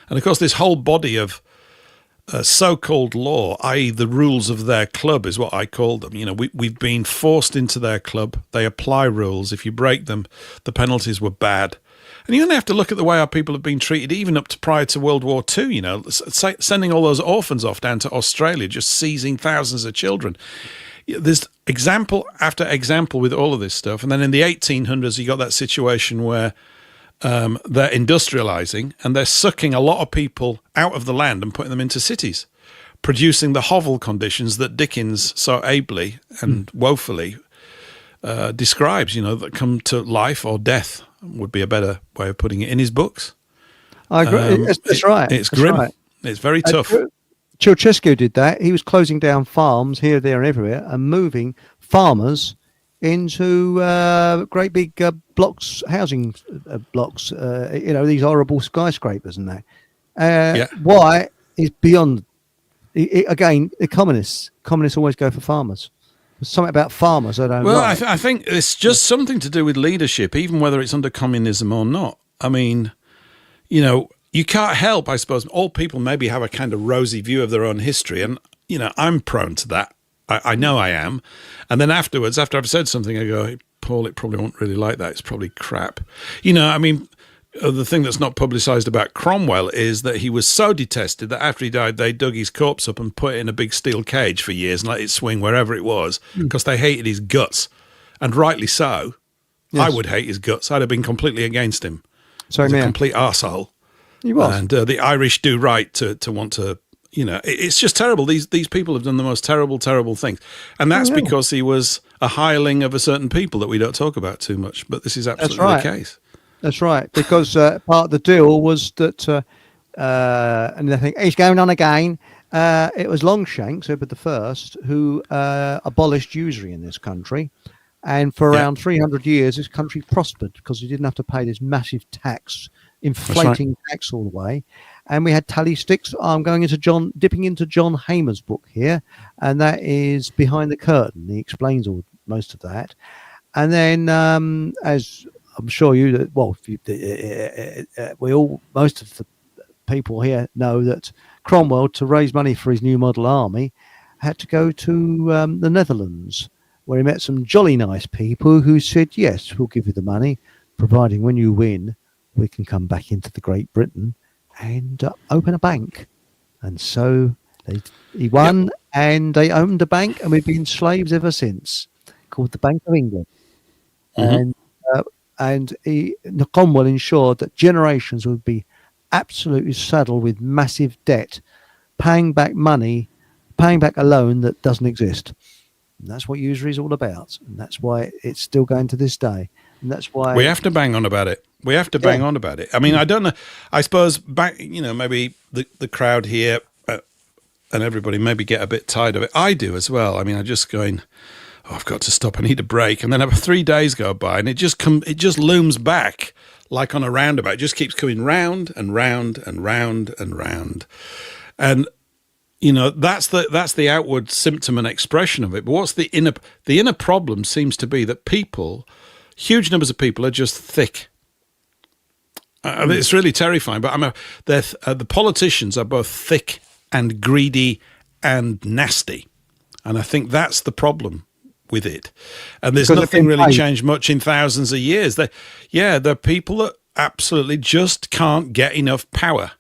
and of course this whole body of so-called law, i.e. the rules of their club, is what I call them. We've been forced into their club. They apply rules. If you break them, the penalties were bad. And you only have to look at the way our people have been treated, even up to prior to World War II, sending all those orphans off down to Australia, just seizing thousands of children. There's example after example with all of this stuff. And then in the 1800s, you got that situation where they're industrializing and they're sucking a lot of people out of the land and putting them into cities, producing the hovel conditions that Dickens so ably and woefully describes, that come to life or death, would be a better way of putting it, in his books. I agree. That's right. It's grim. Right. It's very tough. Ceausescu did that. He was closing down farms here, there, and everywhere, and moving farmers into great big housing blocks. These horrible skyscrapers and that. Why is beyond Again, the communists always go for farmers. There's something about farmers I don't like. I think it's just something to do with leadership, even whether it's under communism or not. I mean, you can't help, I suppose. All people maybe have a kind of rosy view of their own history, and I'm prone to that. I know I am. And then afterwards, after I've said something, I go, hey, Paul, it probably won't really like that. It's probably crap. The thing that's not publicised about Cromwell is that he was so detested that after he died, they dug his corpse up and put it in a big steel cage for years and let it swing wherever it was because they hated his guts. And rightly so. Yes. I would hate his guts. I'd have been completely against him. He's a complete arsehole. He was. And the Irish do right to want to, it's just terrible. These people have done the most terrible, terrible things. And that's because he was a hireling of a certain people that we don't talk about too much. But this is absolutely the case. That's right. Because part of the deal was that, and I think he's going on again, it was Longshanks, Edward I, who abolished usury in this country. And for around 300 years, this country prospered because he didn't have to pay this massive tax, inflating tax all the way. And we had tally sticks. I'm dipping into John Hamer's book here, and that is Behind the Curtain. He explains most of that. And then, as I'm sure most of the people here know that Cromwell, to raise money for his new model army, had to go to the Netherlands, where he met some jolly nice people who said, yes, we'll give you the money, providing when you win, we can come back into the Great Britain and open a bank. And so he won, and they owned a bank, and we've been slaves ever since, called the Bank of England. Mm-hmm. And Cromwell ensured that generations would be absolutely saddled with massive debt, paying back a loan that doesn't exist. And that's what usury is all about. And that's why it's still going to this day. And that's why we have to bang on about it. Bang on about it. I mean, I don't know. I suppose maybe the crowd here and everybody maybe get a bit tired of it. I do as well. I mean, I'm just going, I've got to stop. I need a break. And then 3 days go by, and it just looms back like on a roundabout. It just keeps coming round and round and round and round. And that's the outward symptom and expression of it. But what's the inner problem seems to be that huge numbers of people are just thick. It's really terrifying. But the politicians are both thick and greedy and nasty, and I think that's the problem with it. And there's nothing really changed much in thousands of years. They're people that absolutely just can't get enough power.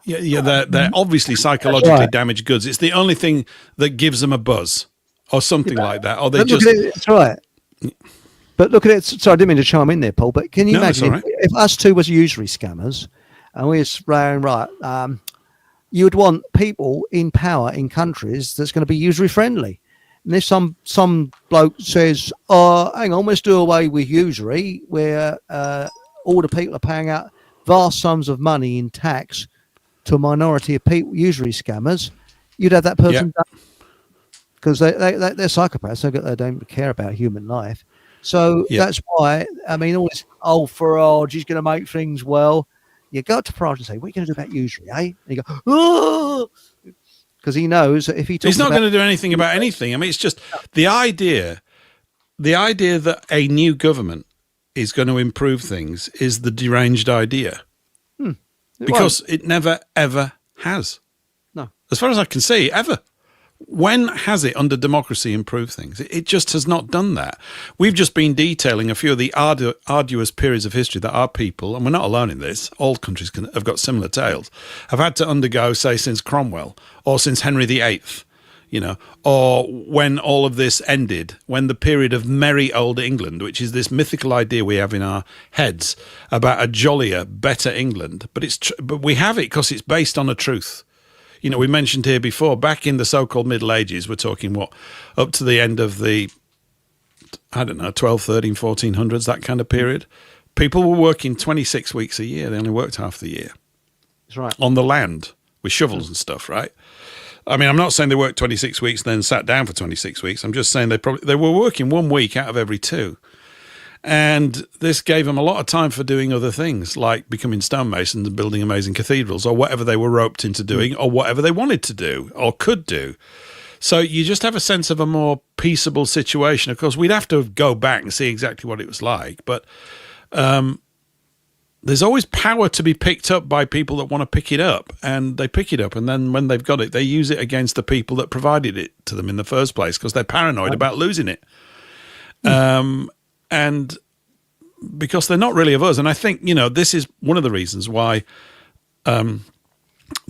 They're obviously psychologically damaged goods. It's the only thing that gives them a buzz or something like that. Or they just. That's right. But look at it. Sorry, I didn't mean to chime in there, Paul. But can you imagine if us two was usury scammers, and we were saying, right, you would want people in power in countries that's going to be usury friendly. And if some bloke says, "Oh, hang on, let's do away with usury, where all the people are paying out vast sums of money in tax to a minority of people, usury scammers," you'd have that person done because they're psychopaths. They don't care about human life. So that's why, I mean, all this, Farage, he's going to make things well. You go to Farage and say, what are you going to do about usury, eh? And you go, oh! Because he knows that if he talks he's not going to do anything about anything. I mean, it's just the idea that a new government is going to improve things is the deranged idea. Because it never, ever has. No. As far as I can see, ever. When has it, under democracy, improved things? It just has not done that. We've just been detailing a few of the arduous periods of history that our people, and we're not alone in this, all countries have got similar tales, have had to undergo, say, since Cromwell or since Henry VIII, or when all of this ended, when the period of merry old England, which is this mythical idea we have in our heads about a jollier, better England, but we have it because it's based on a truth. We mentioned here before, back in the so-called Middle Ages, we're talking, up to the end of the, 12, 13, 1400s, that kind of period. People were working 26 weeks a year. They only worked half the year. That's right. On the land, with shovels and stuff, right? I mean, I'm not saying they worked 26 weeks and then sat down for 26 weeks. I'm just saying they were working 1 week out of every 2. And this gave them a lot of time for doing other things, like becoming stonemasons and building amazing cathedrals, or whatever they were roped into doing, or whatever they wanted to do or could do. So you just have a sense of a more peaceable situation. Of course, we'd have to go back and see exactly what it was like, but there's always power to be picked up by people that want to pick it up, and they pick it up, and then when they've got it, they use it against the people that provided it to them in the first place because they're paranoid about losing it. And because they're not really of us. And I think, this is one of the reasons why the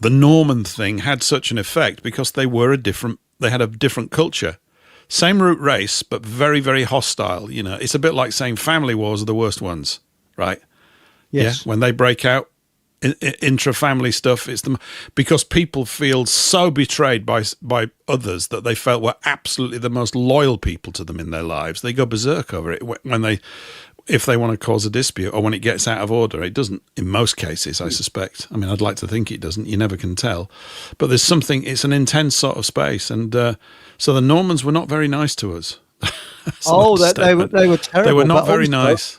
Norman thing had such an effect, because they had a different culture. Same root race, but very, very hostile. It's a bit like saying family wars are the worst ones, right? Yes. Yeah, when they break out intra-family stuff, because people feel so betrayed by others that they felt were absolutely the most loyal people to them in their lives. They go berserk over it if they want to cause a dispute, or when it gets out of order. It doesn't in most cases, I suspect. I mean, I'd like to think it doesn't. You never can tell. But there's something, it's an intense sort of space. And so the Normans were not very nice to us. They were terrible. They were not very nice.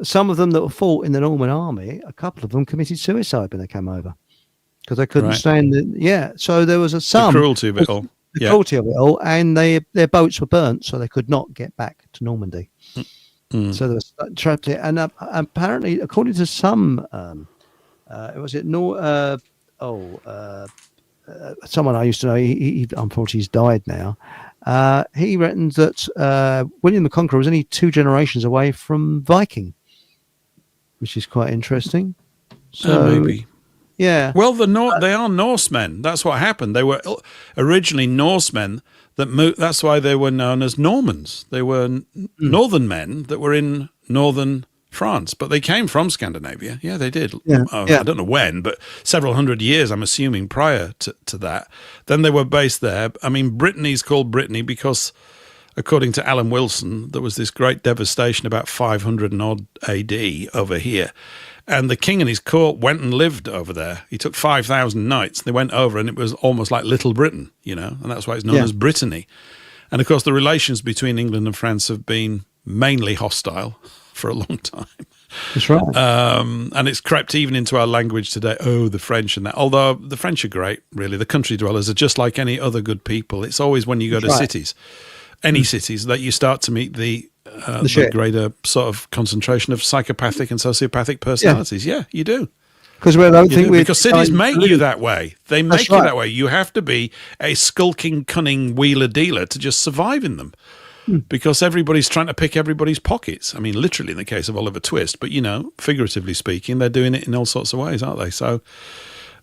Some of them that fought in the Norman army, a couple of them committed suicide when they came over because they couldn't stand the. Yeah, so there was the cruelty of it all. The cruelty of it all, and their boats were burnt, so they could not get back to Normandy. So they were trapped here, and apparently, according to some, someone I used to know. He unfortunately he's died now. He reckons that William the Conqueror was only 2 generations away from Viking, which is quite interesting. So maybe. Yeah. Well, they are Norsemen. That's what happened. They were originally Norsemen that moved. That's why they were known as Normans. They were northern men that were in northern France, but they came from Scandinavia. Yeah, they did. Yeah. I don't know when, but several hundred years, I'm assuming, prior to that. Then they were based there. I mean, Brittany's called Brittany because, according to Alan Wilson, there was this great devastation about 500 and odd AD over here. And the king and his court went and lived over there. He took 5,000 knights. They went over, and it was almost like Little Britain, and that's why it's known as Brittany. And, of course, the relations between England and France have been mainly hostile for a long time. That's right. And it's crept even into our language today. Oh, the French and that. Although the French are great, really. The country dwellers are just like any other good people. It's always when you go to cities, any cities, that you start to meet the greater sort of concentration of psychopathic and sociopathic personalities. Yeah, you do. Because cities make you that way. They make you that way. You have to be a skulking, cunning wheeler-dealer to just survive in them. Because everybody's trying to pick everybody's pockets. I mean, literally in the case of Oliver Twist, but, figuratively speaking, they're doing it in all sorts of ways, aren't they? So,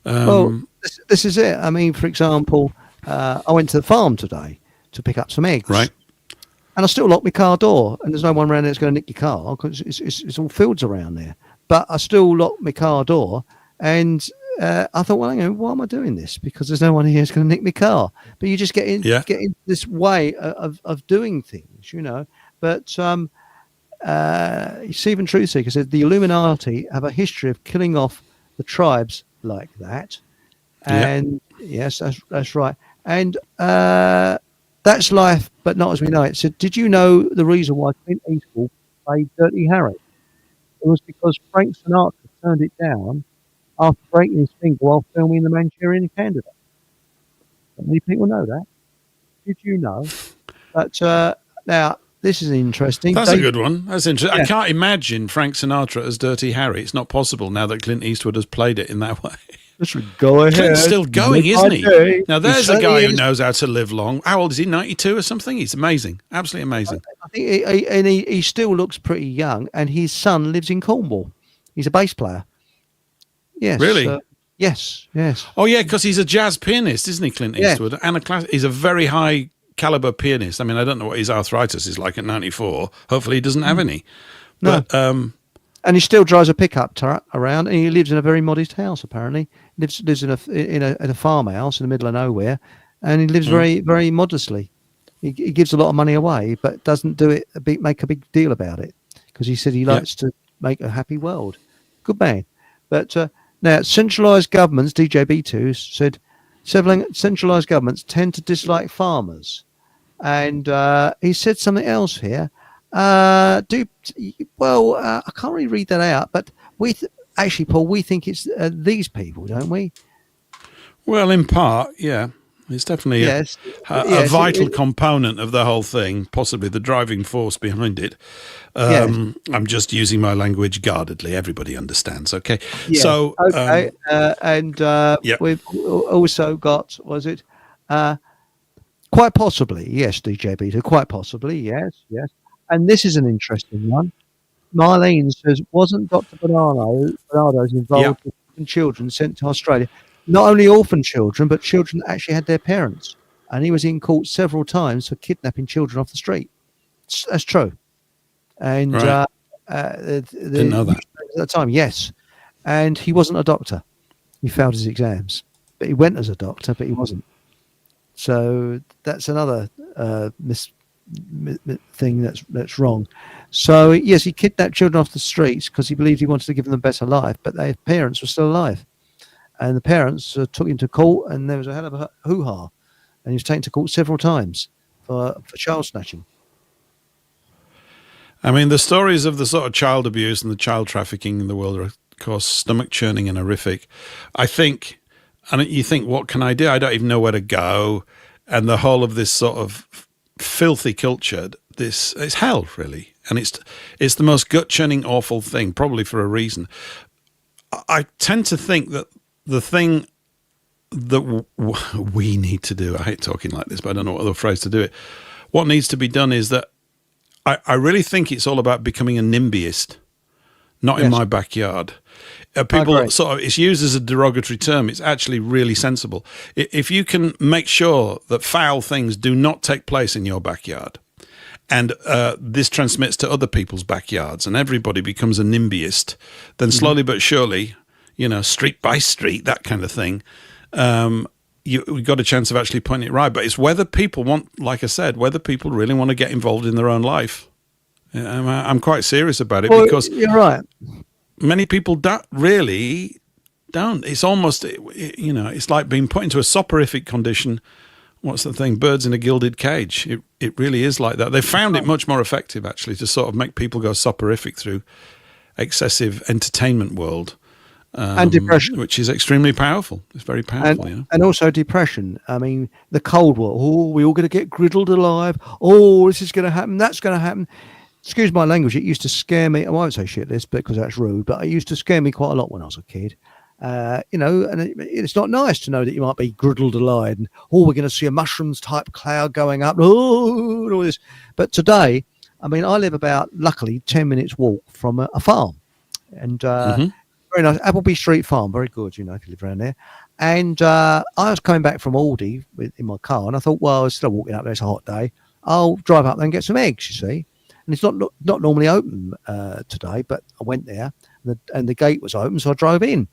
this is it. I mean, for example, I went to the farm today to pick up some eggs. Right. And I still locked my car door, and there's no one around there that's going to nick your car because it's all fields around there. But I still locked my car door, and I thought, well, why am I doing this? Because there's no one here who's going to nick my car. But you just get in this way of doing things, But Stephen Truthseeker said the Illuminati have a history of killing off the tribes like that. And yes, that's right. And that's life, but not as we know it. So did you know the reason why Clint Eastwood played Dirty Harry? It was because Frank Sinatra turned it down after breaking his finger while filming The Manchurian Candidate. Not many people know that. Did you know? But now, this is interesting. That's a good one. That's interesting. Yeah. I can't imagine Frank Sinatra as Dirty Harry. It's not possible now that Clint Eastwood has played it in that way. Go ahead. Clint's still going, isn't he? Now, there's a guy who knows how to live long. How old is he? 92 or something? He's amazing. Absolutely amazing. I think he still looks pretty young, and his son lives in Cornwall. He's a bass player. Yes. Really? Yes. Oh, yeah, because he's a jazz pianist, isn't he, Clint Eastwood? Yeah. And he's a very high caliber pianist. I mean, I don't know what his arthritis is like at 94. Hopefully he doesn't have any. But, no. And he still drives a pickup truck around, and he lives in a very modest house. Apparently, lives in a farmhouse in the middle of nowhere, and he lives very, very modestly. He gives a lot of money away, but doesn't make a big deal about it because he said he likes to make a happy world. Good man. But now, centralised governments, DJB2 said, several centralised governments tend to dislike farmers, and he said something else here. I can't really read that out, but actually, Paul, we think it's these people, don't we? Well, in part, yeah. It's definitely a vital component of the whole thing, possibly the driving force behind it. I'm just using my language guardedly. Everybody understands, okay? Yeah. So, okay. We've also got, quite possibly, yes, DJ Beta, quite possibly, yes. And this is an interesting one. Marlene says, wasn't Dr. Bernardo's involved with children sent to Australia? Not only orphan children, but children that actually had their parents. And he was in court several times for kidnapping children off the street. That's true. And right. Didn't know that. At the time, yes. And he wasn't a doctor. He failed his exams. But he went as a doctor, but he wasn't. So that's another thing that's wrong. So, yes, he kidnapped children off the streets because he believed he wanted to give them a better life, but their parents were still alive. And the parents took him to court, and there was a hell of a hoo-ha. And he was taken to court several times for child snatching. I mean, the stories of the sort of child abuse and the child trafficking in the world are, of course, stomach-churning and horrific. I think, and you think, what can I do? I don't even know where to go. And the whole of this sort of filthy culture, it's hell, really. And it's the most gut-churning, awful thing, probably for a reason. I tend to think that the thing that we need to do, I hate talking like this, but I don't know what other phrase to do it. What needs to be done is that I really think it's all about becoming a NIMBYist, not in my backyard. People sort of, it's used as a derogatory term. It's actually really sensible. If you can make sure that foul things do not take place in your backyard, and this transmits to other people's backyards, and everybody becomes a NIMBYist, then slowly but surely, street by street, that kind of thing, we've got a chance of actually putting it right. But it's whether people want, like I said, whether people really want to get involved in their own life. I'm quite serious about it because you're right. Many people don't. It's almost, it's like being put into a soporific condition. What's the thing? Birds in a gilded cage. It really is like that. They found it much more effective, actually, to sort of make people go soporific through excessive entertainment world. And depression, which is extremely powerful. It's very powerful, and also depression. I mean, the Cold War. Oh, we're all going to get griddled alive. Oh, this is going to happen. That's going to happen. Excuse my language. It used to scare me. I won't say shit this because that's rude, but it used to scare me quite a lot when I was a kid. And it's not nice to know that you might be griddled alive. And we're going to see a mushrooms type cloud going up. Oh, and all this. But today, I mean, I live about, luckily, 10 minutes walk from a farm, and. Very nice. Appleby Street Farm, very good, if you live around there. And I was coming back from Aldi in my car, and I thought, well, instead of walking up there, it's a hot day, I'll drive up there and get some eggs, you see. And it's not normally open today, but I went there, and the gate was open, so I drove in.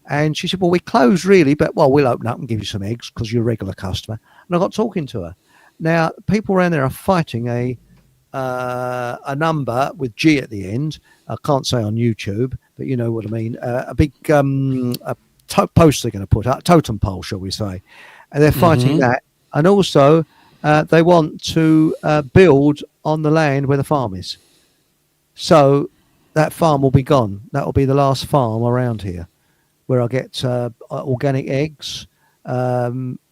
And she said, well, we're closed really, but, we'll open up and give you some eggs because you're a regular customer. And I got talking to her. Now, people around there are fighting a number with G at the end. I can't say on YouTube, but you know what I mean. A big post they're going to put up, totem pole, shall we say. And they're fighting that. And also, they want to build on the land where the farm is. So that farm will be gone. That will be the last farm around here where I get organic eggs,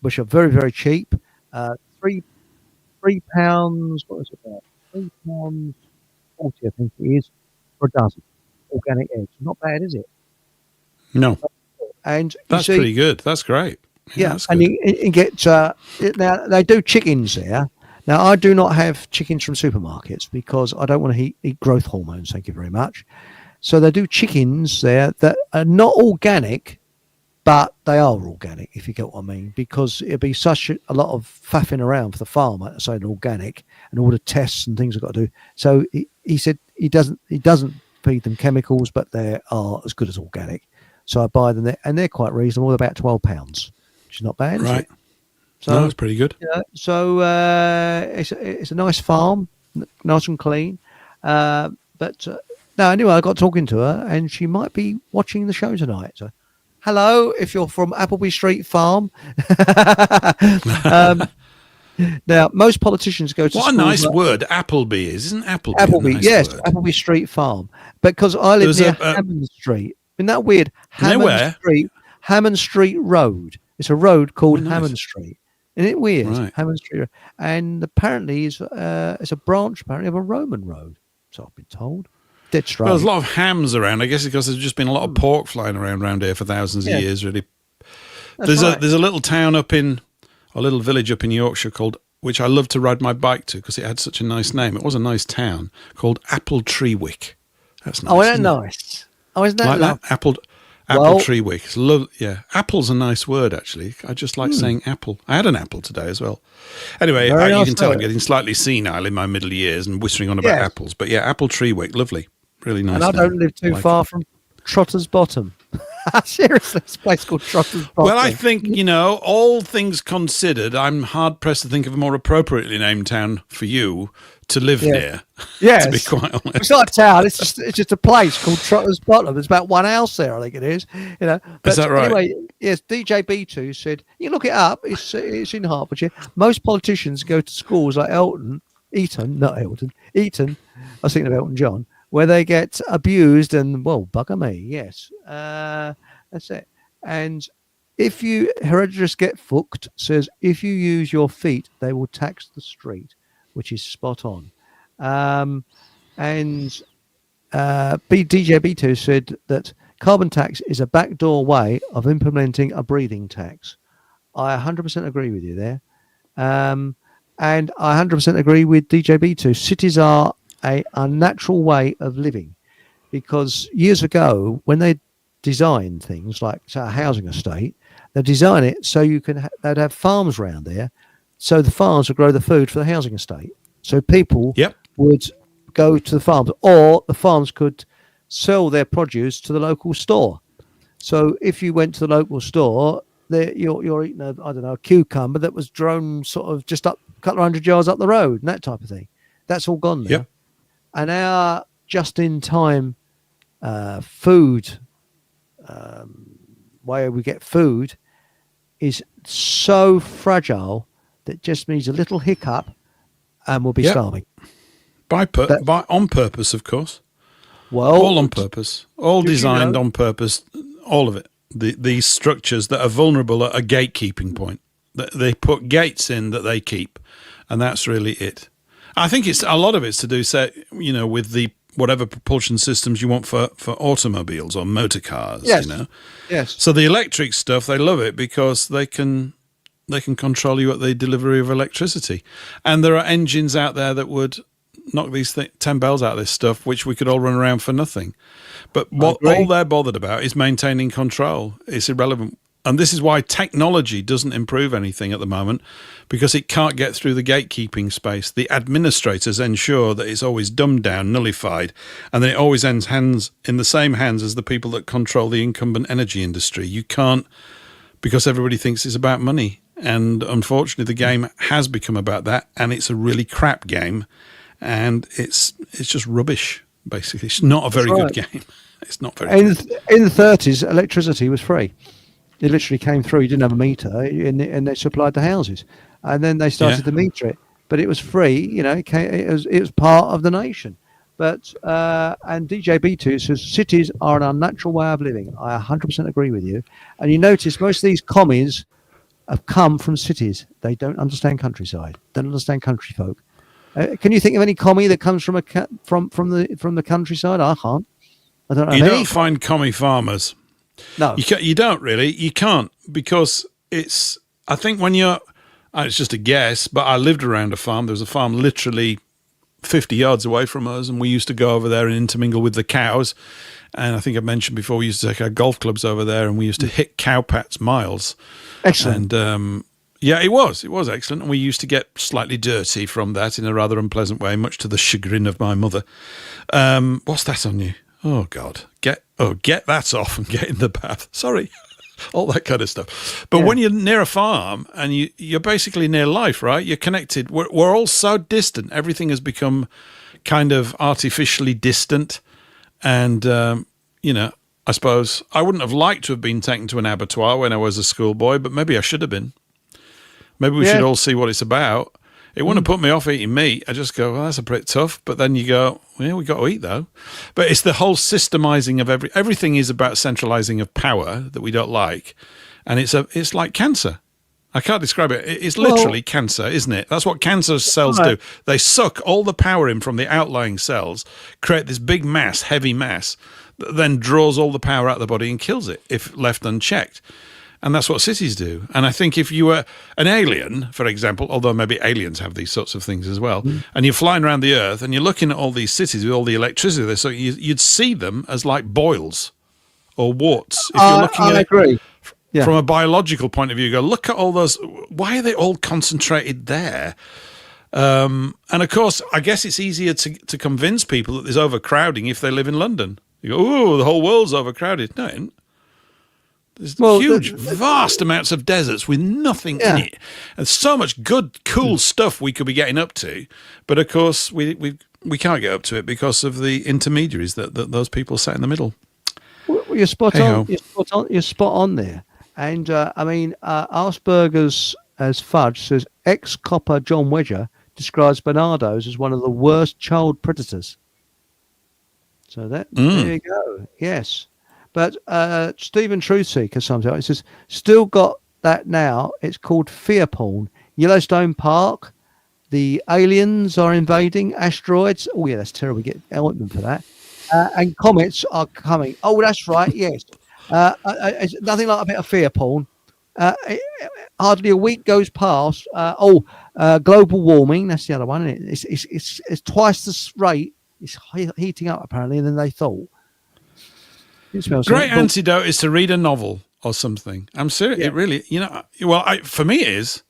which are very, very cheap. £3, what is it about? £3.40, I think it is, for a dozen organic eggs. Not bad, is it? No. And that's pretty good. That's great. Yeah, and you get now they do chickens there. Now I do not have chickens from supermarkets because I don't want to eat growth hormones. Thank you very much. So they do chickens there that are not organic, but they are organic, if you get what I mean, because it'd be such a lot of faffing around for the farmer to say they're organic and all the tests and things I've got to do. So he said he doesn't feed them chemicals, but they are as good as organic. So I buy them there, and they're quite reasonable. They're about £12, which is not bad, right? Is it? So no, it's pretty good. So it's a nice farm, nice and clean. But no, anyway, I got talking to her, and she might be watching the show tonight. So, hello, if you're from Appleby Street Farm. Now, most politicians go to What a schools nice like word Appleby is. Isn't Appleby a Appleby. nice Yes, word? Appleby Street Farm. Because I live There's near Hammond Street. Isn't that weird? Nowhere. Hammond Street Road. It's a road called nice. Hammond Street. Isn't it weird? Right. Hammond Street Road. And apparently it's a branch apparently of a Roman road. So I've been told. Dead strange. Well, there's a lot of hams around. I guess because there's just been a lot of pork flying around here for thousands of years, really. There's a little town a little village up in Yorkshire which I love to ride my bike to because it had such a nice name. It was a nice town called Appletreewick. That's nice. Oh, isn't that nice? Oh, isn't that like lovely? that? Appletreewick. It's yeah, apple's a nice word, actually. I just like saying apple. I had an apple today as well. Anyway, you can tell I'm getting slightly senile in my middle years and whistling on about apples. But yeah, Appletreewick, lovely. Really nice. And I don't live too far from Trotter's Bottom. Seriously, it's a place called Trotter's Bottom. Well, I think, all things considered, I'm hard-pressed to think of a more appropriately named town for you to live near, yes. to be quite honest. It's not a town, it's just a place called Trotter's Bottom. There's about one house there, I think it is. But is that right? Anyway, yes, DJ B2 said, you look it up, it's in Hertfordshire. Most politicians go to schools like Eton, I was thinking of Elton John, where they get abused and, well, bugger me, yes. That's it. And if you, Hereditous Get Fucked says, if you use your feet, they will tax the street, which is spot on. DJ B2 said that carbon tax is a backdoor way of implementing a breathing tax. I 100% agree with you there. And I 100% agree with DJ B2. Cities are a unnatural way of living, because years ago when they designed things like a housing estate, they design it so they'd have farms around there, so the farms would grow the food for the housing estate, so people would go to the farms, or the farms could sell their produce to the local store. So if you went to the local store, you're eating a cucumber that was grown sort of just up a couple of 100 yards up the road and that type of thing. That's all gone now. And our just-in-time food, way we get food, is so fragile that just needs a little hiccup and we'll be starving. On purpose, of course. Well, all on purpose, all designed on purpose, all of it. These structures that are vulnerable at a gatekeeping point. They put gates in that they keep, and that's really it. I think a lot of it's to do, with the whatever propulsion systems you want for automobiles or motor cars. Yes. Yes. So the electric stuff, they love it because they can control you at the delivery of electricity, and there are engines out there that would knock these 10 bells out of this stuff, which we could all run around for nothing. But all they're bothered about is maintaining control. It's irrelevant. And this is why technology doesn't improve anything at the moment, because it can't get through the gatekeeping space. The administrators ensure that it's always dumbed down, nullified, and then it always ends in the same hands as the people that control the incumbent energy industry. You can't, because everybody thinks it's about money. And unfortunately, the game has become about that, and it's a really crap game, and it's just rubbish, basically. It's not a very good game. It's not very good. In the 30s, electricity was free. It literally came through. You didn't have a meter, and they supplied the houses, and then they started to meter it. But it was free. It was part of the nation. But and DJ B2 says cities are an unnatural way of living. I 100% agree with you. And you notice most of these commies have come from cities. They don't understand countryside. Don't understand country folk. Can you think of any commie that comes from from the countryside? I can't. I don't know. You don't find commie farmers. No, you don't really. You can't, because it's. I think when it's just a guess, but I lived around a farm. There was a farm literally 50 yards away from us, and we used to go over there and intermingle with the cows. And I think I mentioned before, we used to take our golf clubs over there, and we used to hit cowpats miles. Excellent. And it was excellent, and we used to get slightly dirty from that in a rather unpleasant way, much to the chagrin of my mother. What's that on you? Oh God, get that off and get in the bath. Sorry, all that kind of stuff. But when you're near a farm and you're basically near life, right? You're connected. We're all so distant. Everything has become kind of artificially distant, and I suppose I wouldn't have liked to have been taken to an abattoir when I was a schoolboy, but maybe I should have been. Maybe we should all see what it's about. It wouldn't put me off eating meat. I just go, well, that's a bit tough. But then you go, yeah, we got to eat though. But it's the whole systemizing of everything is about centralizing of power that we don't like, and it's like cancer. I can't describe it. It's literally cancer, isn't it? That's what cancer cells do. They suck all the power in from the outlying cells, create this big mass, heavy mass, that then draws all the power out of the body and kills it if left unchecked. And that's what cities do. And I think if you were an alien, for example, although maybe aliens have these sorts of things as well, and you're flying around the Earth and you're looking at all these cities with all the electricity there, so you'd see them as like boils or warts. If you're looking at agree. Yeah. From a biological point of view, you go, look at all those. Why are they all concentrated there? And of course, I guess it's easier to convince people that there's overcrowding if they live in London. You go, oh, the whole world's overcrowded. No, it isn't. There's huge, vast amounts of deserts with nothing in it. And so much good, cool stuff we could be getting up to. But of course, we can't get up to it because of the intermediaries that those people sat in the middle. Well, you're spot on. You're spot on there. And Asperger's as Fudge says, ex-copper John Wedger describes bonobos as one of the worst child predators. So there you go. Yes. But Stephen Truthseeker sums it up. He says, still got that now. It's called fear porn. Yellowstone Park. The aliens are invading asteroids. Oh, yeah, that's terrible. We get ointment for that. And comets are coming. Oh, that's right. Yes. It's nothing like a bit of fear porn. Hardly a week goes past. Global warming. That's the other one. Isn't it? It's twice the rate. It's heating up apparently than they thought. Great antidote is to read a novel or something. I'm serious. Yeah. It really, for me it is.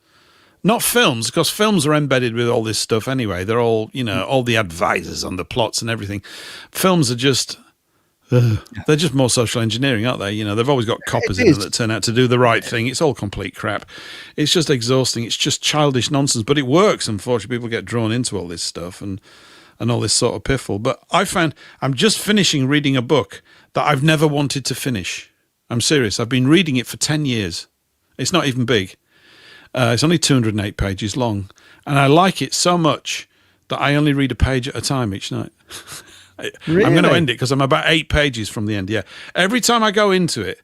Not films, because films are embedded with all this stuff anyway. They're all, all the advisors on the plots and everything. Films are just, they're just more social engineering, aren't they? They've always got coppers in them that turn out to do the right thing. It's all complete crap. It's just exhausting. It's just childish nonsense. But it works, unfortunately. People get drawn into all this stuff and all this sort of piffle. But I found I'm just finishing reading a book that I've never wanted to finish. I'm serious. I've been reading it for 10 years. It's not even big. It's only 208 pages long. And I like it so much that I only read a page at a time each night. Really? I'm going to end it because I'm about 8 pages from the end. Yeah. Every time I go into it,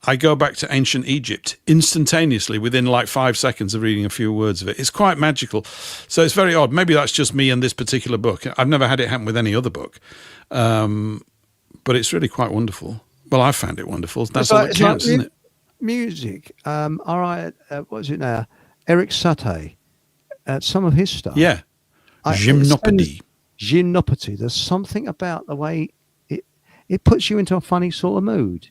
I go back to ancient Egypt instantaneously within like 5 seconds of reading a few words of it. It's quite magical. So it's very odd. Maybe that's just me and this particular book. I've never had it happen with any other book. But it's really quite wonderful. Well, I found it wonderful. That's all that counts, isn't it? Music. All right. What is it now? Eric Satie. Some of his stuff. Yeah. Gymnopody. Gymnopody. There's something about the way it puts you into a funny sort of mood.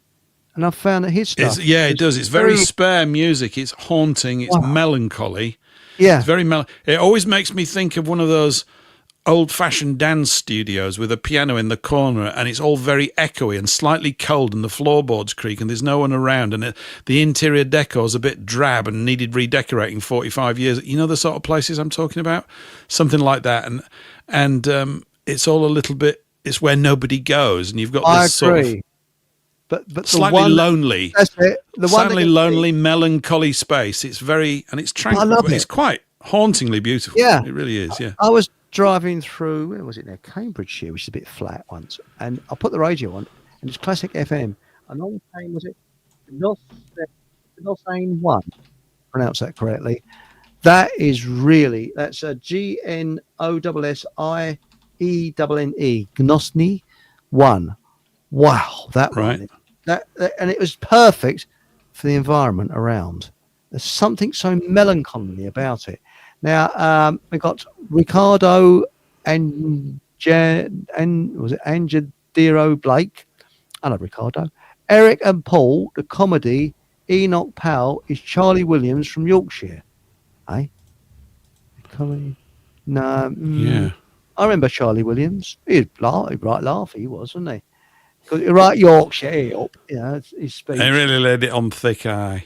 And I've found that his stuff. It does. It's very spare music. It's haunting. It's melancholy. Yeah. It's very It always makes me think of one of those old-fashioned dance studios with a piano in the corner, and it's all very echoey and slightly cold, and the floorboards creak, and there's no one around, and the interior decor's a bit drab and needed redecorating 45 years. You know the sort of places I'm talking about? Something like that. And it's all a little bit, it's where nobody goes, and you've got this sort of but slightly lonely. That's it. Slightly lonely, melancholy space. It's very, and it's tranquil. It's quite hauntingly beautiful. Yeah. It really is, yeah. I was driving through, where was it now? Cambridgeshire, which is a bit flat once. And I put the radio on, and it's classic FM. And on came, was it Gnosane 1? Pronounce that correctly. That's a GNOSSIENNE, Gnosne 1. Wow, that right. one. That and it was perfect for the environment around. There's something so melancholy about it. Now we got Ricardo and was it Angadiro Blake? I know Ricardo. Eric and Paul, the comedy. Enoch Powell is Charlie Williams from Yorkshire. Comedy? No. Yeah. I remember Charlie Williams. He'd right laugh. He was, wasn't he? Because right Yorkshire, his speech. He really laid it on thick, aye.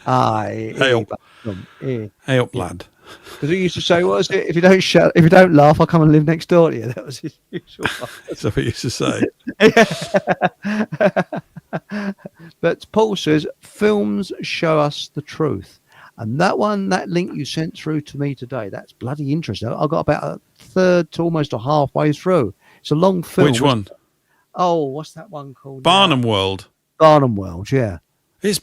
Aye. Hey up, lad. Because he used to say, "What is it? If you don't laugh, I'll come and live next door to you." That was his usual. That's what he used to say. But Paul says films show us the truth. And that link you sent through to me today, that's bloody interesting. I got about a third to almost a halfway through. It's a long film. Which one? Oh, what's that one called? Barnum World. Barnum World, yeah. It's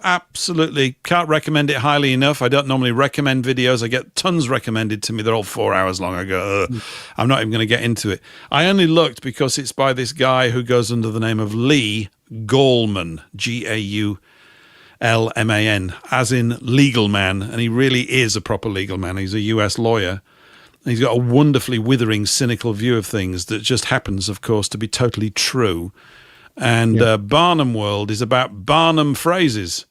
absolutely, can't recommend it highly enough. I don't normally recommend videos. I get tons recommended to me. They're all 4 hours long. I go, I'm not even going to get into it. I only looked because it's by this guy who goes under the name of Lee Gallman, Gaulman, as in legal man. And he really is a proper legal man. He's a US lawyer. He's got a wonderfully withering, cynical view of things that just happens, of course, to be totally true. And Barnum World is about Barnum phrases,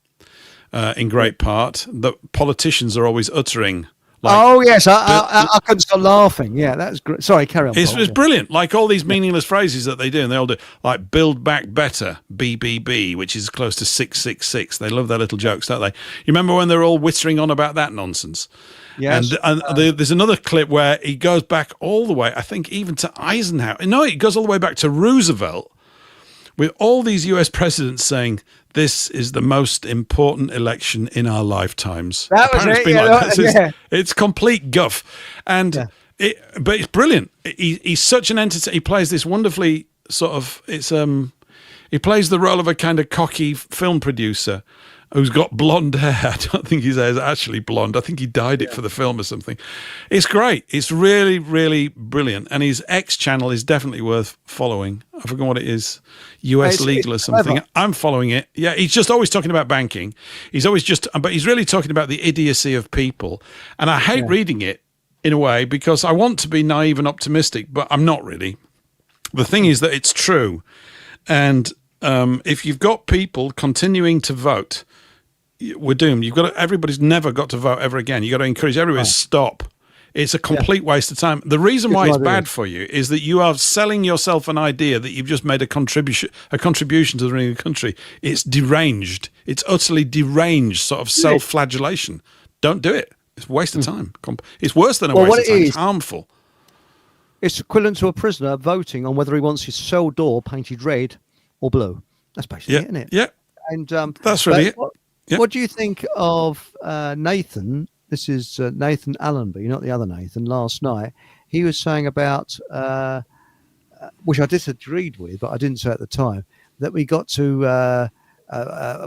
in great part, that politicians are always uttering. Like, oh, yes, I couldn't stop laughing. Yeah, that's great. Sorry, carry on. It's brilliant, like all these meaningless phrases that they do, and they all do, like Build Back Better, BBB, which is close to 666. They love their little jokes, don't they? You remember when they're all whittering on about that nonsense? Yes. And there's another clip where he goes back all the way, I think even to Eisenhower. No, it goes all the way back to Roosevelt, with all these US presidents saying, this is the most important election in our lifetimes. That was it. It's complete guff. And but it's brilliant. He's such an entertainer. He plays this wonderfully sort of, he plays the role of a kind of cocky film producer who's got blonde hair. I don't think his hair is actually blonde. I think he dyed it for the film or something. It's great. It's really, really brilliant. And his X channel is definitely worth following. I forget what it is. US Legal or something. Clever. I'm following it. Yeah, he's just always talking about banking. He's always but he's really talking about the idiocy of people. And I hate reading it in a way because I want to be naive and optimistic, but I'm not really. The thing is that it's true. And if you've got people continuing to vote, we're doomed. Everybody's never got to vote ever again. You got to encourage everybody to stop. It's a complete waste of time. The reason why it's bad for you is that you are selling yourself an idea that you've just made a contribution to the running of the country. It's deranged. It's utterly deranged sort of self-flagellation. Don't do it. It's a waste of time. It's worse than a waste of time. It's harmful. It's equivalent to a prisoner voting on whether he wants his cell door painted red or blue. That's basically it, isn't it? Yeah. And that's really it. What do you think of Nathan? This is Nathan Allenby, not the other Nathan. Last night, he was saying about, which I disagreed with, but I didn't say at the time, that we got to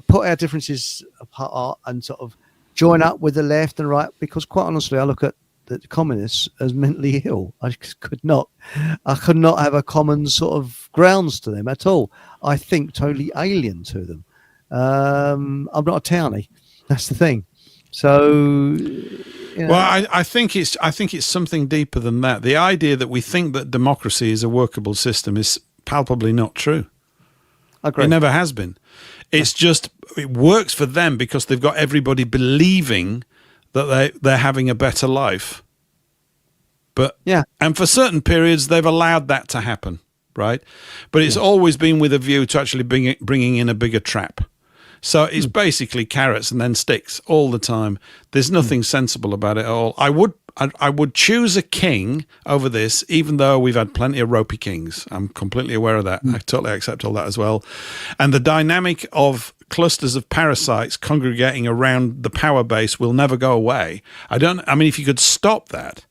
put our differences apart and sort of join up with the left and right. Because quite honestly, I look at the communists as mentally ill. I could not have a common sort of grounds to them at all. I think totally alien to them. I'm not a townie. That's the thing. So, well, I think it's something deeper than that. The idea that we think that democracy is a workable system is palpably not true. I agree. It never has been. It's just it works for them because they've got everybody believing that they're having a better life. But and for certain periods they've allowed that to happen, right? But it's always been with a view to actually bringing in a bigger trap. So it's basically carrots and then sticks all the time. There's nothing sensible about it at all. I would choose a king over this, even though we've had plenty of ropey kings. I'm completely aware of that. I totally accept all that as well. And the dynamic of clusters of parasites congregating around the power base will never go away. I mean, if you could stop that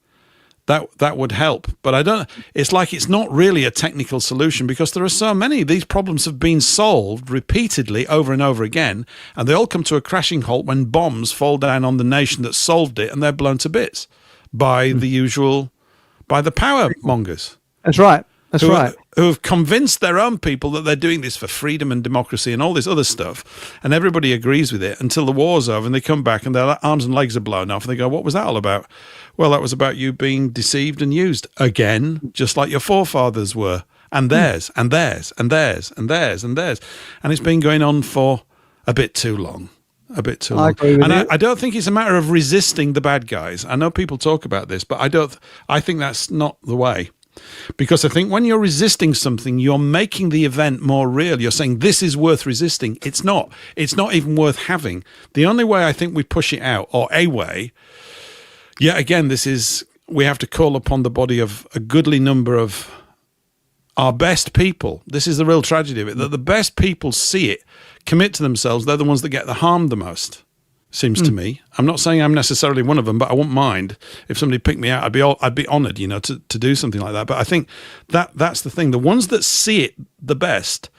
would help. But it's like it's not really a technical solution because there are so many. These problems have been solved repeatedly over and over again, and they all come to a crashing halt when bombs fall down on the nation that solved it and they're blown to bits by the power mongers. That's right. Who have convinced their own people that they're doing this for freedom and democracy and all this other stuff, and everybody agrees with it until the war's over and they come back and their arms and legs are blown off and they go, what was that all about? Well, that was about you being deceived and used again, just like your forefathers were, and theirs, and theirs, and theirs, and theirs, and theirs. And it's been going on for a bit too long. I agree with you. I don't think it's a matter of resisting the bad guys. I know people talk about this, but I think that's not the way. Because I think when you're resisting something, you're making the event more real. You're saying this is worth resisting. It's not. It's not even worth having. The only way I think we push it out, or a way, yet again, we have to call upon the body of a goodly number of our best people. This is the real tragedy of it, that the best people see it, commit to themselves. They're the ones that get harmed the most. seems to me. I'm not saying I'm necessarily one of them, but I wouldn't mind if somebody picked me out. I'd be honoured, to do something like that. But I think that's the thing. The ones that see it the best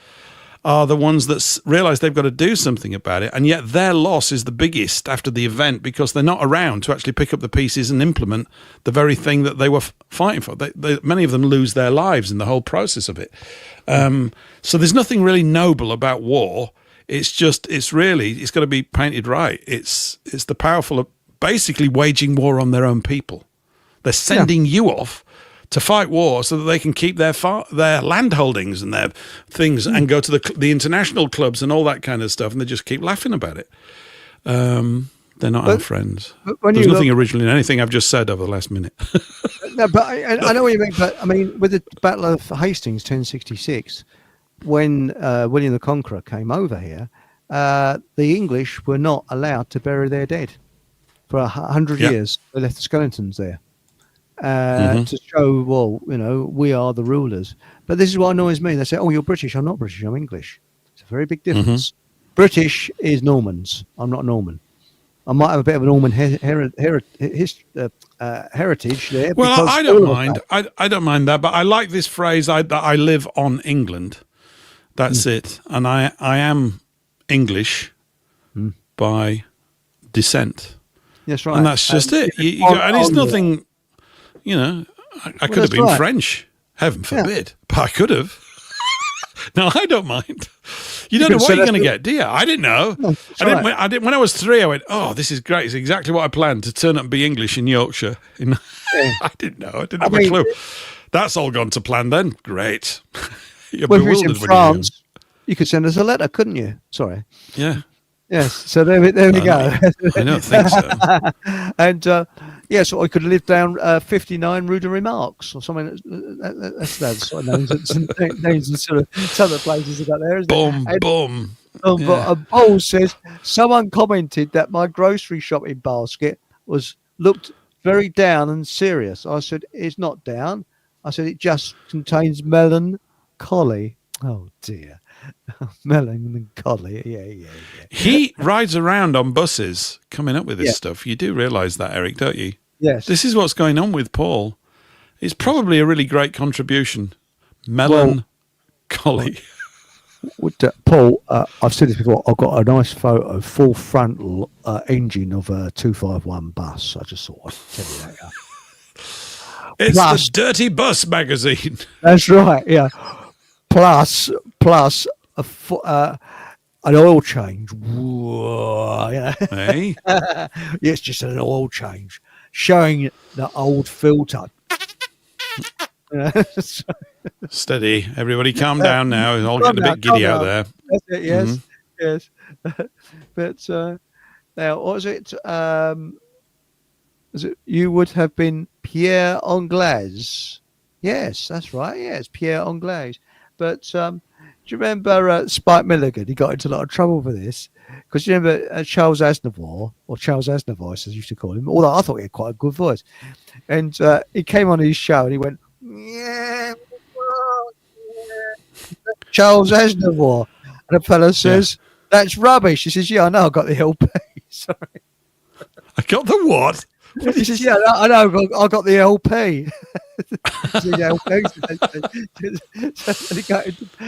are the ones that realise they've got to do something about it, and yet their loss is the biggest after the event because they're not around to actually pick up the pieces and implement the very thing that they were fighting for. Many of them lose their lives in the whole process of it. So there's nothing really noble about war. It's got to be painted right. It's the powerful basically waging war on their own people. They're sending you off to fight war so that they can keep their land holdings and their things and go to the international clubs and all that kind of stuff, and they just keep laughing about it. They're not our friends. There's nothing original in anything I've just said over the last minute. No, but I know what you mean. But I mean, with the Battle of Hastings, 1066, when William the Conqueror came over here, the English were not allowed to bury their dead for 100 years. They left the skeletons there. To show, well, we are the rulers. But this is what annoys me. They say, "Oh, you're British." I'm not British. I'm English. It's a very big difference. British is Normans. I'm not Norman. I might have a bit of a Norman heritage there. Well, I don't mind. I don't mind that, but I like this phrase that I live on England. That's it. And I am English by descent. That's right. And that's just it. And it's nothing... I could have been French, heaven forbid, but I could have. No, I don't mind. You don't know what you're going to get, do you? I didn't know. No, I didn't. When I was 3, I went, "Oh, this is great! It's exactly what I planned to turn up and be English in Yorkshire." I didn't know. I didn't have a clue. That's all gone to plan then. Great. You're bewildered in France, you could send us a letter, couldn't you? Sorry. Yeah. Yes. So there we go. I don't think so. And. So I could live down 59 Rue de Remarques or something. That's sort of names and sort of some of the places about there, isn't it? Boom. But Paul says, someone commented that my grocery shopping basket looked very down and serious. I said, it's not down. I said, it just contains melancholy. Oh, dear. Melancholy. Yeah. He rides around on buses coming up with this stuff. You do realise that, Eric, don't you? Yes. This is what's going on with Paul. It's probably a really great contribution. Melancholy. Paul, I've said this before. I've got a nice photo, full frontal engine of a 251 bus. I just thought I'd tell you that. It's the Dirty Bus magazine. That's right, yeah. Plus an oil change. Whoa, Hey? It's just an oil change. Showing the old filter. Steady. Everybody calm down now. It's all getting a bit giddy out there. That's it, yes. Yes. But now, what was it? You would have been Pierre Anglaise. Yes, that's right. Yes, Pierre Anglaise. But do you remember Spike Milligan? He got into a lot of trouble for this. Because you remember Charles Aznavour, or Charles Aznavour, as I used to call him, although I thought he had quite a good voice. And he came on his show and he went, Charles Aznavour. And the fella says, that's rubbish. He says, yeah, I know, I got the LP. Sorry. I got the what? He says, yeah, I know, I got the LP.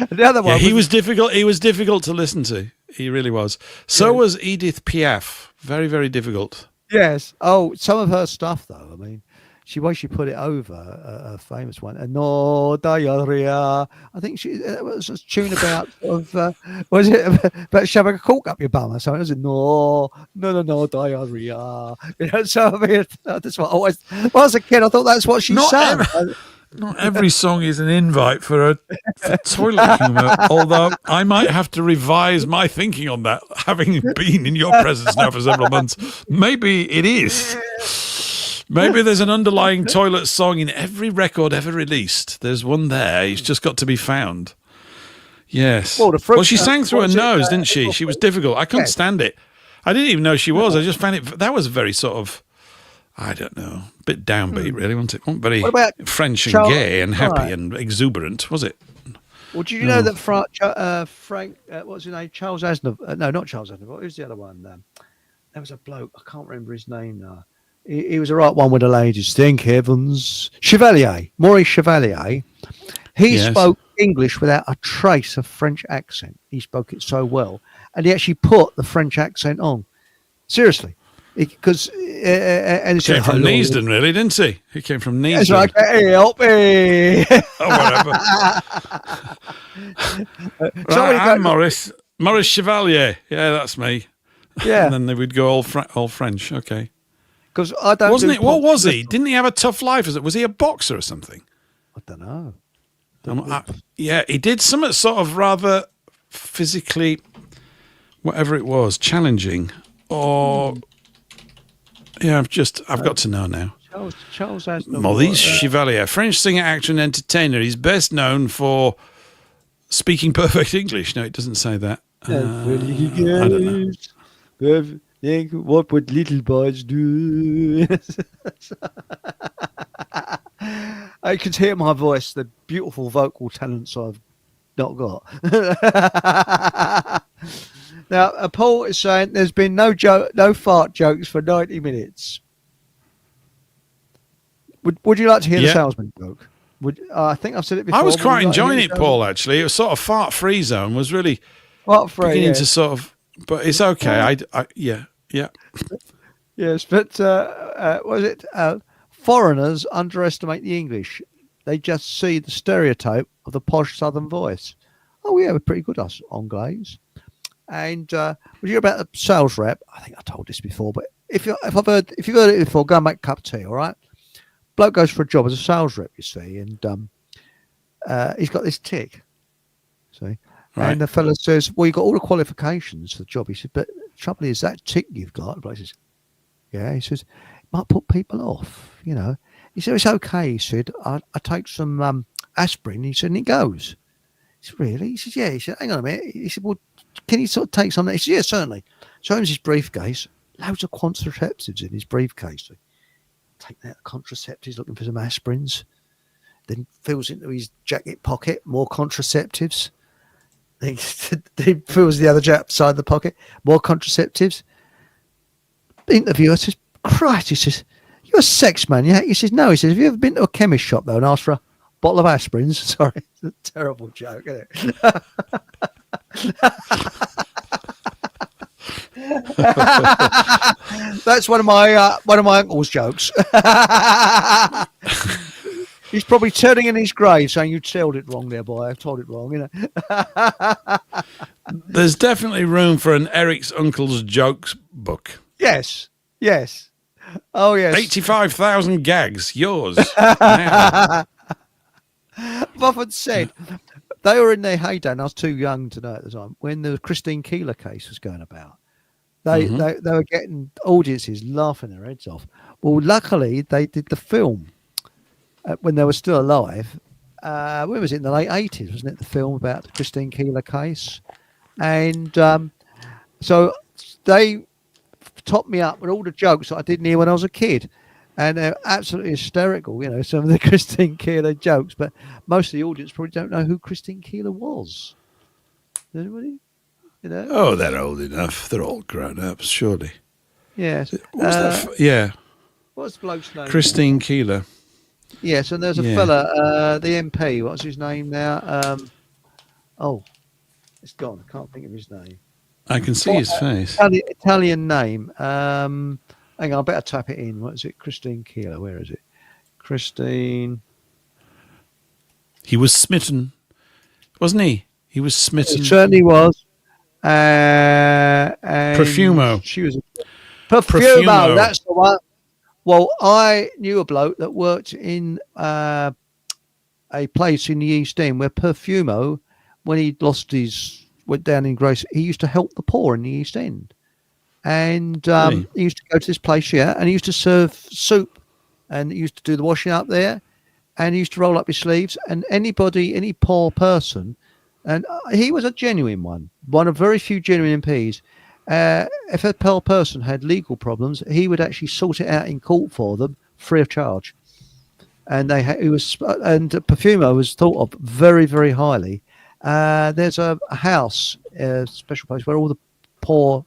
The other one he was difficult. He was difficult to listen to. He really was. So was Edith Piaf. Very, very difficult. Yes. Oh, some of her stuff, though. I mean, way she put it over, a famous one. No diarrhea. I think it was a tune about was it about shoving a cork up your bum or something? Was it no diarrhea? So I mean, that's what when I was a kid, I thought that's what she sang. Not every song is an invite for toilet humour, although I might have to revise my thinking on that, having been in your presence now for several months. Maybe it is. Maybe there's an underlying toilet song in every record ever released. There's one there. It's just got to be found. Yes. Well, she sang through her nose, didn't she? She was difficult. I couldn't stand it. I didn't even know she was. I just found it. That was very sort of, I don't know, a bit downbeat, really, wasn't it? Wasn't very French and gay and happy and exuberant, was it? Well, did you know that Frank, what's his name? Charles Aznavour? No, not Charles Aznavour. Who's the other one? there was a bloke. I can't remember his name now. He was the right one with the ladies. Thank heavens. Chevalier, Maurice Chevalier. He spoke English without a trace of French accent. He spoke it so well, and he actually put the French accent on. Seriously, because and he came from Neasden, really, didn't he? He came from Neasden. It's like, hey, help me. Right, I'm Maurice Chevalier. Yeah, that's me. Yeah, and then they would go all French. Okay. Because I don't. Wasn't it? What was he? Didn't he have a tough life? Was he a boxer or something? I don't know. Yeah, he did something sort of rather physically, whatever it was, challenging. Or yeah, I've got to know now. Charles has Maurice Chevalier, French singer, actor, and entertainer. He's best known for speaking perfect English. No, it doesn't say that. I don't know. What would little boys do? I could hear my voice, the beautiful vocal talents I've not got. Now, Paul is saying there's been no fart jokes for 90 minutes. Would you like to hear the salesman joke? I think I've said it before. I was quite enjoying it, Paul, actually. It was sort of fart-free zone, was really beginning to sort of... But it's okay. Yeah. Yes, but was it... foreigners underestimate the English. They just see the stereotype of the posh southern voice. Oh, yeah, we're pretty good, us Anglaise. And would you hear about the sales rep? I think I told this before, but if you've heard it before, go and make a cup of tea, all right? Bloke goes for a job as a sales rep, you see, and he's got this tick. See? Right. And the fellow says, well, you've got all the qualifications for the job. He said, but the trouble is that tick you've got. The bloke says, yeah. He says, might put people off, you know. He said, it's okay. He said, I take some aspirin. He said, and it goes. He said, really? He said, yeah. He said, hang on a minute. He said, well, can you sort of take some? He said, yeah, certainly. Shows him his briefcase. Loads of contraceptives in his briefcase. Take that contraceptives, looking for some aspirins. Then fills into his jacket pocket, more contraceptives. Then he fills the other jacket side the pocket, more contraceptives. The interviewer says, Christ, he says, you're a sex man, yeah? He says, no. He says, have you ever been to a chemist shop, though, and asked for a bottle of aspirins? Sorry, it's a terrible joke, isn't it? That's one of my uncle's jokes. He's probably turning in his grave saying, you told it wrong there, boy. I've told it wrong, you know. There's definitely room for an Eric's Uncle's Jokes book. Yes. Oh, yes. 85,000 gags. Yours. Buffett said they were in their heyday, and I was too young to know at the time, when the Christine Keeler case was going about. They were getting audiences laughing their heads off. Well, luckily, they did the film when they were still alive. When was it? In the late 80s, wasn't it? The film about the Christine Keeler case. And so they topped me up with all the jokes that I didn't hear when I was a kid. And they're absolutely hysterical, you know, some of the Christine Keeler jokes. But most of the audience probably don't know who Christine Keeler was. Does anybody? You know? Oh, they're old enough. They're all grown up, surely. Yes. Yeah. What's the bloke's name? Christine Keeler. Yes, and there's a fella, the MP. What's his name now? It's gone. I can't think of his name. I can see his face. Italian name. Hang on, I better type it in. What is it? Christine Keeler. Where is it? Christine. He was smitten, wasn't he? He was smitten. He certainly was. Profumo. She was Profumo. That's the one. Well, I knew a bloke that worked in a place in the East End where Profumo, when he went down in grace, he used to help the poor in the East End. And he used to go to this place, and he used to serve soup, and he used to do the washing up there, and he used to roll up his sleeves, and any poor person, and he was a genuine one of very few genuine MPs. If a poor person had legal problems, he would actually sort it out in court for them free of charge. And Profumo was thought of very, very highly. There's a house, a special place where all the poor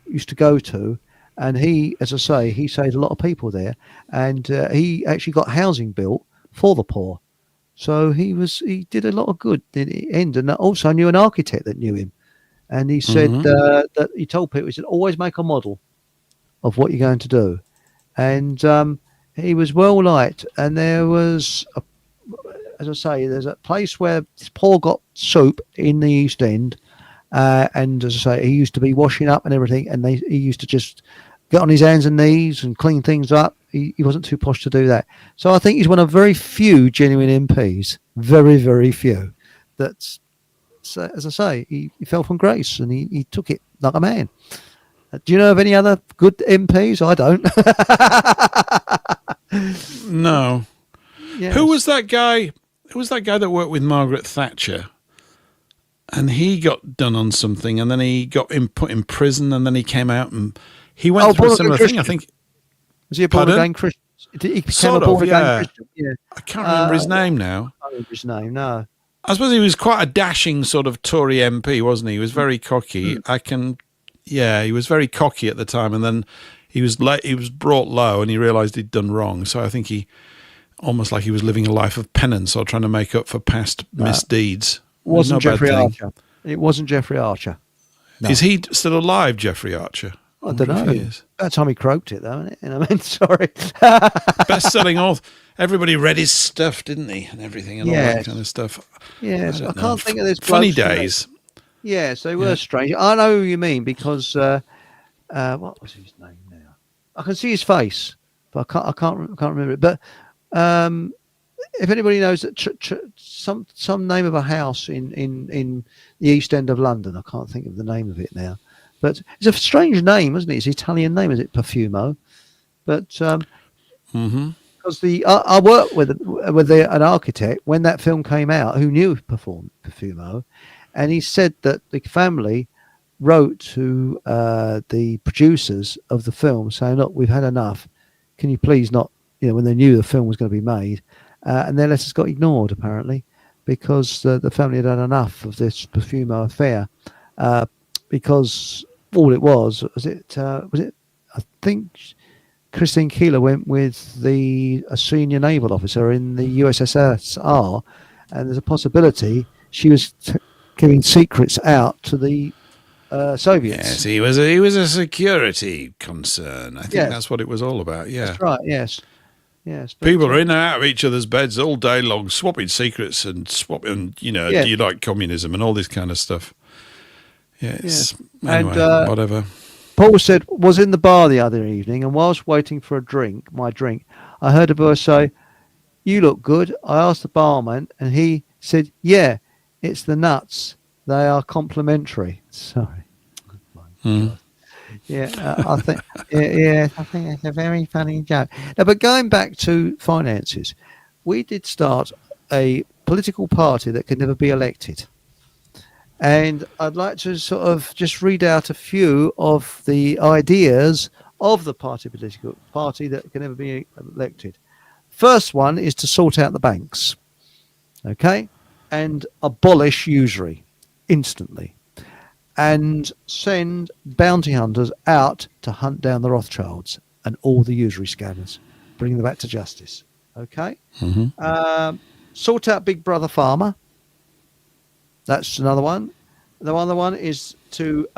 used to go to, and he, as I say, he saved a lot of people there, and he actually got housing built for the poor. So he did a lot of good in the end, and also I knew an architect that knew him, and he said that he told people, he said, always make a model of what you're going to do, and he was well liked. And there was, as I say, there's a place where Paul got soup in the East End, and as I say, he used to be washing up and everything, and he used to just get on his hands and knees and clean things up. He wasn't too posh to do that. So I think he's one of very few genuine MPs, very, very few, that's, as I say, he fell from grace, and he took it like a man. Do you know of any other good MPs? I don't. No. Yes. Who was that guy? Who was that guy that worked with Margaret Thatcher? And he got done on something, and then he got put in prison, and then he came out, and he went through a similar thing. I think. Was he a born-again Christian? He became sort a born-again of, Christian. Yeah. I can't remember his name now. I don't remember his name. No. I suppose he was quite a dashing sort of Tory MP, wasn't he? He was very cocky. He was very cocky at the time, and then he was brought low, and he realised he'd done wrong. So I think he, almost like he was living a life of penance or trying to make up for past misdeeds. It wasn't Jeffrey Archer. It wasn't Jeffrey Archer. No. Is he still alive, Jeffrey Archer? I don't know. By the time he croaked it, though, isn't it? I mean, sorry. Best-selling author. Everybody read his stuff, didn't he? And everything and all that kind of stuff. Yes, I can't think of this. Funny days. Yes, they were strange. I know who you mean, because what was his name now? I can see his face, but I can't remember it. But if anybody knows that some name of a house in the East End of London, I can't think of the name of it now. But it's a strange name, isn't it? It's an Italian name, is it? Profumo. But because I worked with an architect when that film came out who knew Profumo, and he said that the family wrote to the producers of the film saying, "Look, we've had enough. Can you please not?" When they knew the film was going to be made, and their letters got ignored apparently because the family had had enough of this Profumo affair. Because all it was I think Christine Keeler went with a senior naval officer in the USSR, and there's a possibility she was giving secrets out to the Soviets. Yes, he was a security concern. I think that's what it was all about. Yeah, that's right. Yes. People are in and out of each other's beds all day long, swapping secrets and swapping. Do you like communism and all this kind of stuff? Yes. Anyway, whatever. Paul said, was in the bar the other evening, and whilst waiting for my drink, I heard a voice say, "You look good." I asked the barman, and he said, "Yeah, it's the nuts. They are complimentary." Sorry. I think it's a very funny joke. Now, but going back to finances, we did start a political party that could never be elected. And I'd like to sort of just read out a few of the ideas of the political party that can never be elected. First one is to sort out the banks, okay, and abolish usury instantly, and send bounty hunters out to hunt down the Rothschilds and all the usury scammers, bring them back to justice, okay? Sort out Big Brother Pharma. That's another one. The other one is to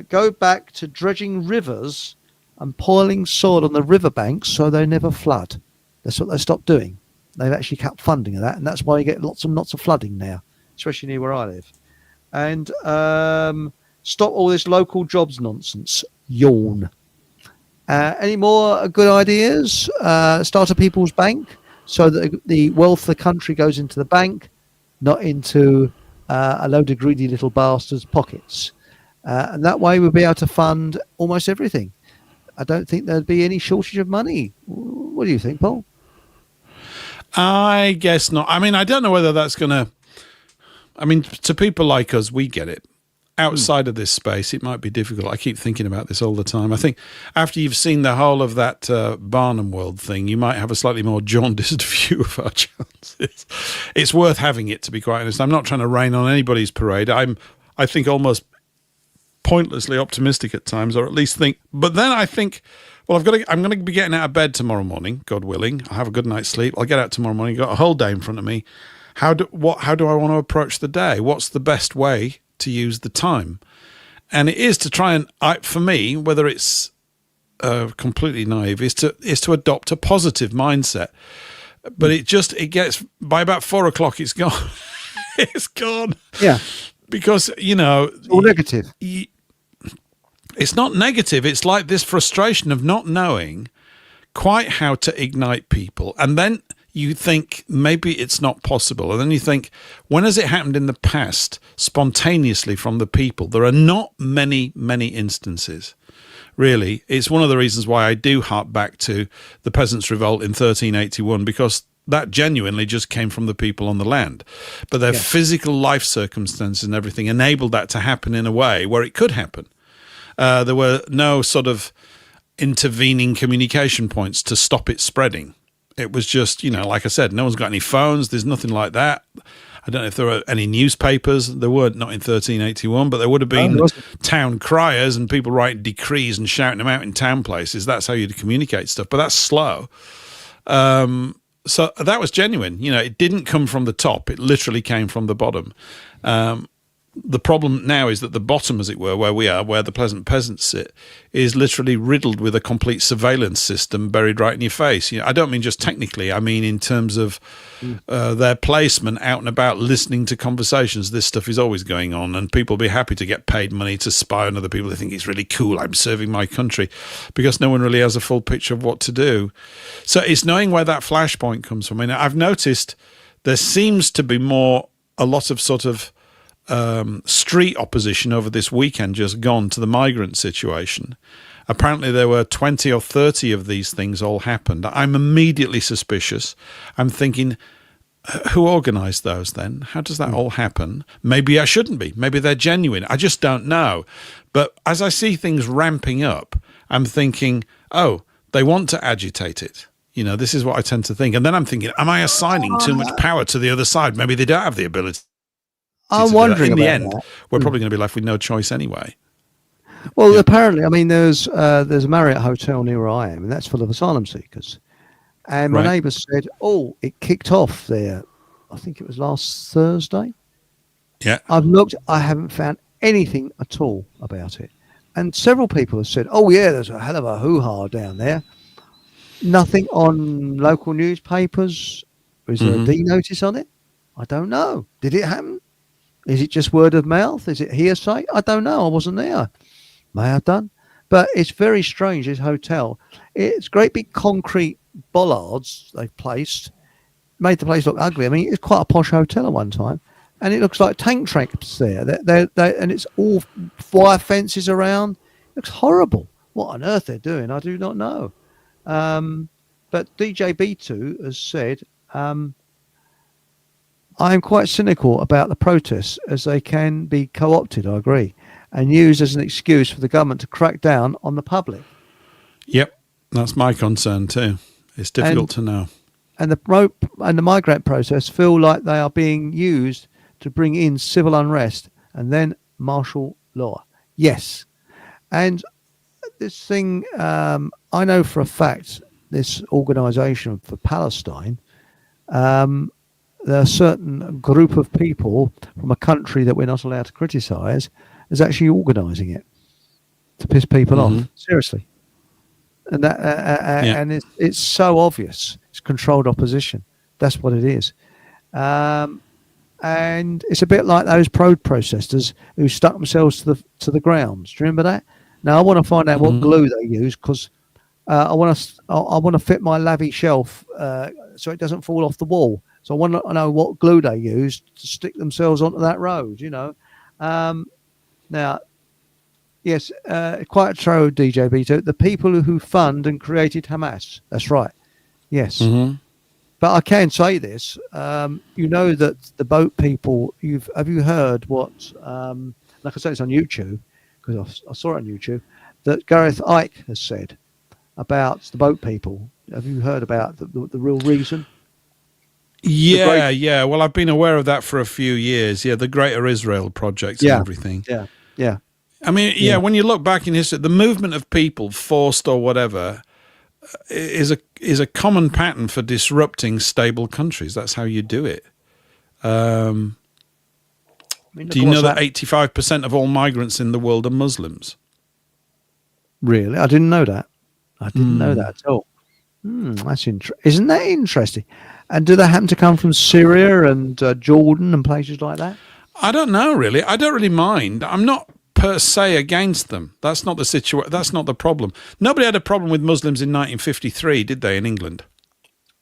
go back to dredging rivers and piling soil on the riverbanks so they never flood. That's what they stopped doing. They've actually cut funding of that, and that's why you get lots and lots of flooding now, especially near where I live. And stop all this local jobs nonsense. Yawn. Any more good ideas? Start a people's bank so that the wealth of the country goes into the bank, not into a load of greedy little bastards' pockets. And that way we'll be able to fund almost everything. I don't think there'd be any shortage of money. What do you think, Paul? I guess not. I mean, I don't know whether that's going to... I mean, to people like us, we get it. Outside of this space, it might be difficult. I keep thinking about this all the time. I think after you've seen the whole of that Barnum World thing, you might have a slightly more jaundiced view of our chances. It's worth having it, to be quite honest. I'm not trying to rain on anybody's parade. I think almost pointlessly optimistic at times, or at least think. But then I think, well, I'm going to be getting out of bed tomorrow morning, God willing. I'll have a good night's sleep. I'll get out tomorrow morning. Got a whole day in front of me. How do I want to approach the day? What's the best way to use the time? And it is to try and, for me, whether it's completely naive, is to adopt a positive mindset. But it gets, by about 4 o'clock, it's gone. It's gone. Yeah. Because, it's all negative. It's not negative. It's like this frustration of not knowing quite how to ignite people. And then you think maybe it's not possible. And then you think, when has it happened in the past spontaneously from the people? There are not many, many instances. Really, it's one of the reasons why I do hark back to the Peasants' Revolt in 1381, because that genuinely just came from the people on the land. But their physical life circumstances and everything enabled that to happen in a way where it could happen. There were no sort of intervening communication points to stop it spreading. It was just, like I said, no one's got any phones. There's nothing like that. I don't know if there were any newspapers. There weren't, not in 1381, but there would have been town criers and people writing decrees and shouting them out in town places. That's how you'd communicate stuff. But that's slow. So that was genuine. It didn't come from the top. It literally came from the bottom. The problem now is that the bottom, as it were, where we are, where the Pleasant Peasants sit, is literally riddled with a complete surveillance system buried right in your face. I don't mean just technically. I mean in terms of their placement out and about, listening to conversations. This stuff is always going on, and people will be happy to get paid money to spy on other people. They think it's really cool. I'm serving my country, because no one really has a full picture of what to do. So it's knowing where that flashpoint comes from. I've noticed there seems to be a lot of sort of street opposition over this weekend just gone to the migrant situation. Apparently there were 20 or 30 of these things all happened. I'm immediately suspicious. I'm thinking, who organised those then? How does that all happen? Maybe I shouldn't be. Maybe they're genuine. I just don't know. But as I see things ramping up, I'm thinking, oh, they want to agitate it. This is what I tend to think. And then I'm thinking, am I assigning too much power to the other side? Maybe they don't have the ability. I'm wondering in the about end, that. We're probably going to be left with no choice anyway. Well, apparently, there's a Marriott hotel near where I am, and that's full of asylum seekers. And my neighbour said, it kicked off there. I think it was last Thursday. Yeah. I've looked. I haven't found anything at all about it. And several people have said, there's a hell of a hoo-ha down there. Nothing on local newspapers. Is there a D notice on it? I don't know. Did it happen? Is it just word of mouth? Is it hearsay? I don't know. I wasn't there. May have done. But it's very strange, this hotel. It's great big concrete bollards they've placed. Made the place look ugly. It's quite a posh hotel at one time. And it looks like tank tracks there. And it's all wire fences around. It looks horrible. What on earth they're doing, I do not know. But DJ B2 has said... I am quite cynical about the protests, as they can be co-opted, I agree, and used as an excuse for the government to crack down on the public. Yep, that's my concern too. It's difficult to know. And the migrant protests feel like they are being used to bring in civil unrest and then martial law. Yes. And this thing, I know for a fact, this organisation for Palestine, there are a certain group of people from a country that we're not allowed to criticise is actually organising it to piss people off. Seriously, and that and it's so obvious. It's controlled opposition. That's what it is, and it's a bit like those protesters who stuck themselves to the ground. Do you remember that? Now I want to find out what glue they use, because I want to fit my lavy shelf so it doesn't fall off the wall. So I want to know what glue they used to stick themselves onto that road, Now, yes, quite true, DJ B2. The people who fund and created Hamas. That's right. Yes. But I can say this. That the boat people, have you heard what, like I said, it's on YouTube, because I saw it on YouTube, that Gareth Icke has said about the boat people. Have you heard about the real reason? Yeah. Well, I've been aware of that for a few years. Yeah, the Greater Israel Project and everything. Yeah. I mean, yeah, when you look back in history, the movement of people, forced or whatever, is a common pattern for disrupting stable countries. That's how you do it. Do you know that 85% of all migrants in the world are Muslims? Really? I didn't know that. I didn't know that at all. That's Isn't that interesting? And do they happen to come from Syria and Jordan and places like that? I don't know, really. I don't really mind. I'm not per se against them. That's not the situation. That's not the problem. Nobody had a problem with Muslims in 1953, did they, in England?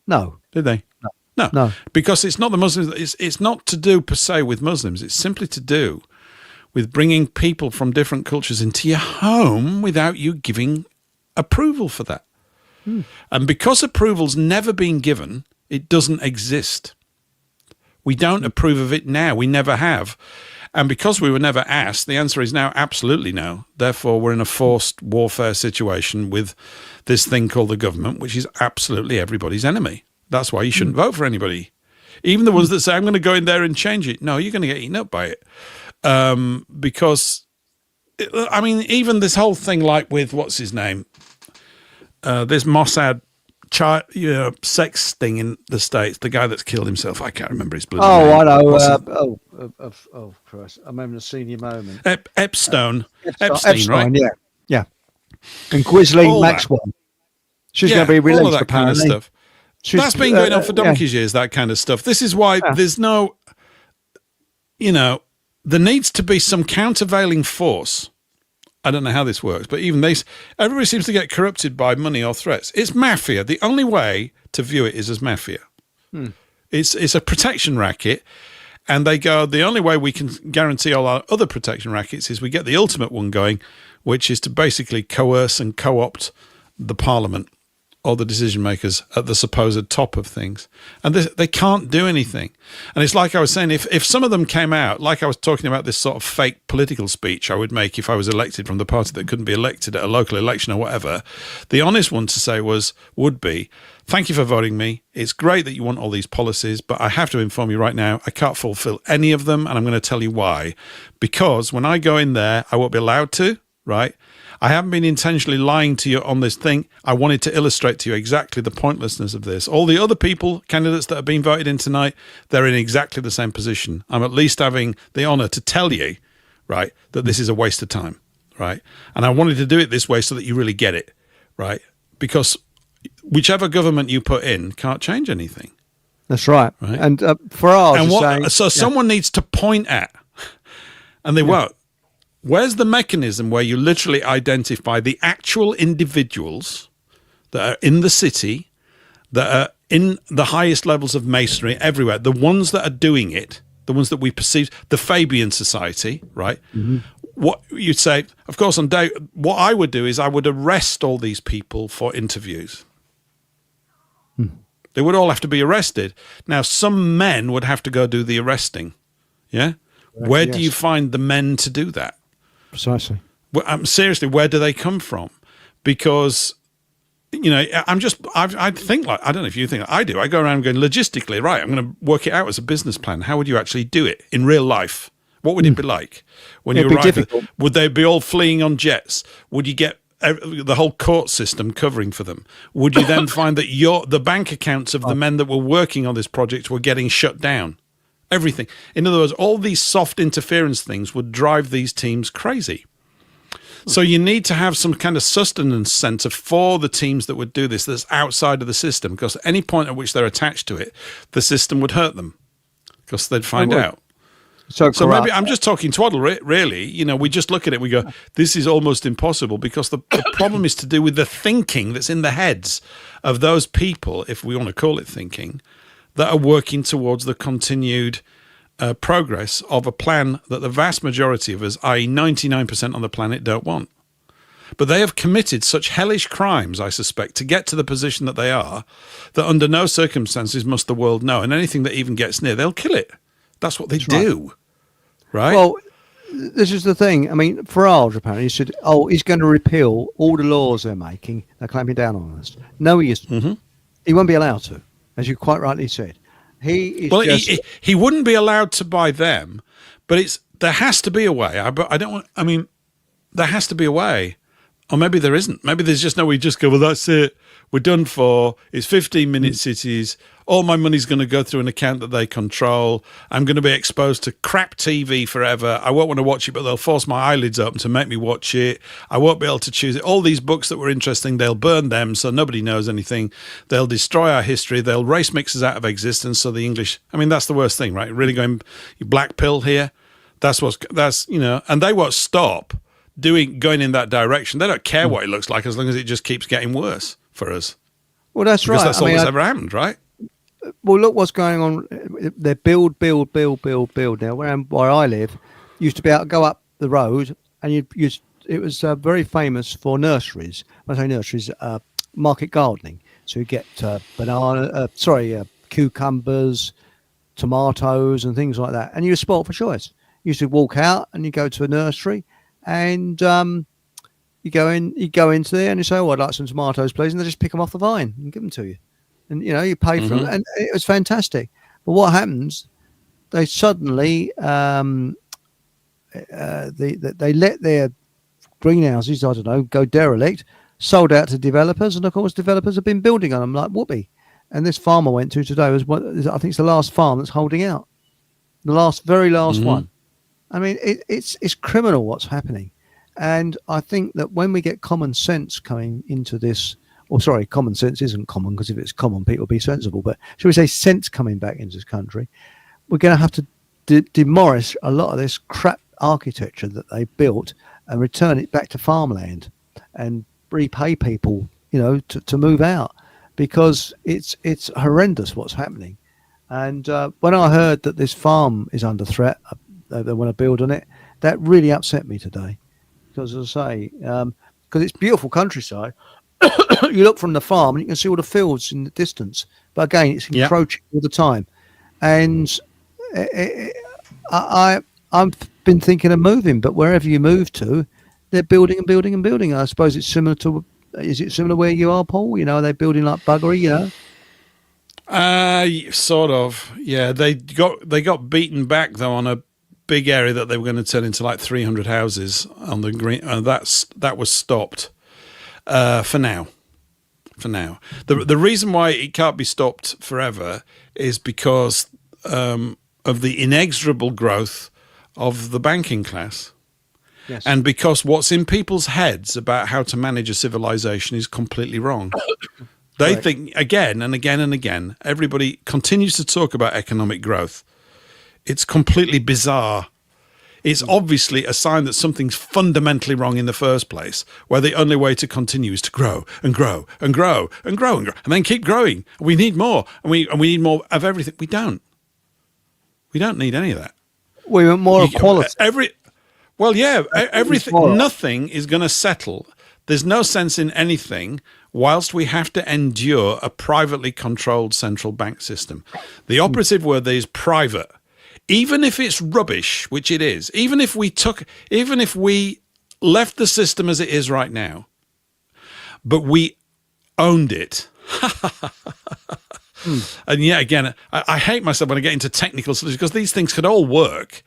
No. Did they? No. Because it's not the Muslims. It's not to do per se with Muslims. It's simply to do with bringing people from different cultures into your home without you giving approval for that. And because approval's never been given, it doesn't exist. We don't approve of it now. We never have. And because we were never asked, the answer is now absolutely no. Therefore, we're in a forced warfare situation with this thing called the government, which is absolutely everybody's enemy. That's why you shouldn't vote for anybody. Even the ones that say, I'm going to go in there and change it. No, you're going to get eaten up by it. Because, I mean, even this whole thing like with, what's his name? This Mossad sex thing in the States, the guy that's killed himself, I can't remember his bloody name. I know. Oh, Christ. I'm having a senior moment. Epstein, Epstein, right? Yeah. And Ghislaine Maxwell. She's going to be released, all of that apparently. kind of stuff. That's been going on for donkey's years, that kind of stuff. This is why there's no, there needs to be some countervailing force. I don't know how this works, but even everybody seems to get corrupted by money or threats. It's mafia. The only way to view it is as mafia. It's a protection racket, and they go, the only way we can guarantee all our other protection rackets is we get the ultimate one going, which is to basically coerce and co-opt the parliament or the decision makers at the supposed top of things. And they can't do anything. And it's like I was saying, if some of them came out, like I was talking about this sort of fake political speech I would make if I was elected from the party that couldn't be elected at a local election or whatever, the honest one to say would be, thank you for voting me. It's great that you want all these policies, but I have to inform you right now, I can't fulfill any of them, and I'm going to tell you why. Because when I go in there, I won't be allowed to, right? I haven't been intentionally lying to you on this thing. I wanted to illustrate to you exactly the pointlessness of this. All the other candidates that have been voted in tonight, they're in exactly the same position. I'm at least having the honour to tell you, right, that this is a waste of time, right? And I wanted to do it this way so that you really get it, right? Because whichever government you put in can't change anything. That's right. And Farage someone needs to point at, and they won't. Where's the mechanism where you literally identify the actual individuals that are in the city, that are in the highest levels of masonry everywhere, the ones that are doing it, the ones that we perceive, the Fabian Society, right? Mm-hmm. What you'd say, of course, what I would do is I would arrest all these people for interviews. They would all have to be arrested. Now, some men would have to go do the arresting, yeah? Where do you find the men to do that? Precisely. Seriously, where do they come from? Because, I think like, I don't know if you think I do. I go around going logistically, right, I'm going to work it out as a business plan. How would you actually do it in real life? What would it be like when you arrive? Would they be all fleeing on jets? Would you get the whole court system covering for them? Would you then find that the bank accounts of the men that were working on this project were getting shut down? Everything. In other words, all these soft interference things would drive these teams crazy. So you need to have some kind of sustenance center for the teams that would do this that's outside of the system, because at any point at which they're attached to it, the system would hurt them because they'd find out. So maybe I'm just talking twaddle, really. We just look at it, we go, this is almost impossible, because the problem is to do with the thinking that's in the heads of those people, if we want to call it thinking, that are working towards the continued progress of a plan that the vast majority of us, i.e. 99% on the planet, don't want. But they have committed such hellish crimes, I suspect, to get to the position that they are, that under no circumstances must the world know. And anything that even gets near, they'll kill it. That's what they do. Right? Well, this is the thing. I mean, Farage apparently said, he's going to repeal all the laws they're making. They're clamping down on us. No, he isn't. Mm-hmm. He won't be allowed to, as you quite rightly said. He wouldn't be allowed to by them, but there has to be a way. there has to be a way. Or maybe there isn't. Maybe there's just no way. Just go, well, that's it. We're done for. It's 15-minute cities. All my money's going to go through an account that they control. I'm going to be exposed to crap TV forever. I won't want to watch it, but they'll force my eyelids open to make me watch it. I won't be able to choose it. All these books that were interesting, they'll burn them so nobody knows anything. They'll destroy our history. They'll race mixers out of existence so the English... I mean, that's the worst thing, right? Really going black pill here. And they won't stop going in that direction. They don't care what it looks like as long as it just keeps getting worse for us. Well, that's because right. That's all that's ever happened, right? Well, look what's going on. They build. Now, where I live, used to be able to go up the road, and it was very famous for nurseries. When I say nurseries, market gardening. So you get cucumbers, tomatoes, and things like that. And you're spoilt for choice. You used to walk out and you go to a nursery, and you go into there and you say, "Oh, I'd like some tomatoes, please," and they just pick them off the vine and give them to you. And you pay for them, and it was fantastic. But what happens? They suddenly they let their greenhouses, I don't know, go derelict, sold out to developers, and of course developers have been building on them like whoopee. And this farm I went to today I think it's the last farm that's holding out, the very last one. I mean, it's criminal what's happening, and I think that when we get common sense coming into this. Or sorry, common sense isn't common, because if it's common, people will be sensible. But shall we say sense coming back into this country, we're going to have to demolish a lot of this crap architecture that they built and return it back to farmland and repay people, to move out, because it's horrendous what's happening. And when I heard that this farm is under threat, they want to build on it, that really upset me today. Because as I say, because it's beautiful countryside. You look from the farm and you can see all the fields in the distance, but again, it's encroaching all the time. And I've been thinking of moving, but wherever you move to, they're building and building and building. I suppose it's similar to. Is it similar where you are, Paul? Are they building like buggery? Sort of. Yeah, they got beaten back though on a big area that they were going to turn into like 300 houses on the green, and that was stopped. For now. The reason why it can't be stopped forever is because of the inexorable growth of the banking class. Yes. And because what's in people's heads about how to manage a civilization is completely wrong. They think again and again and again, everybody continues to talk about economic growth. It's completely bizarre. It's obviously a sign that something's fundamentally wrong in the first place, where the only way to continue is to grow and grow and grow and grow and grow, and then keep growing. We need more, and we need more of everything. We don't need any of that. We want more of quality. Everything. Nothing is going to settle. There's no sense in anything whilst we have to endure a privately controlled central bank system. The operative word there is private. Even if it's rubbish, which it is, even if we left the system as it is right now, but we owned it. And yet again, I hate myself when I get into technical solutions, because these things could all work.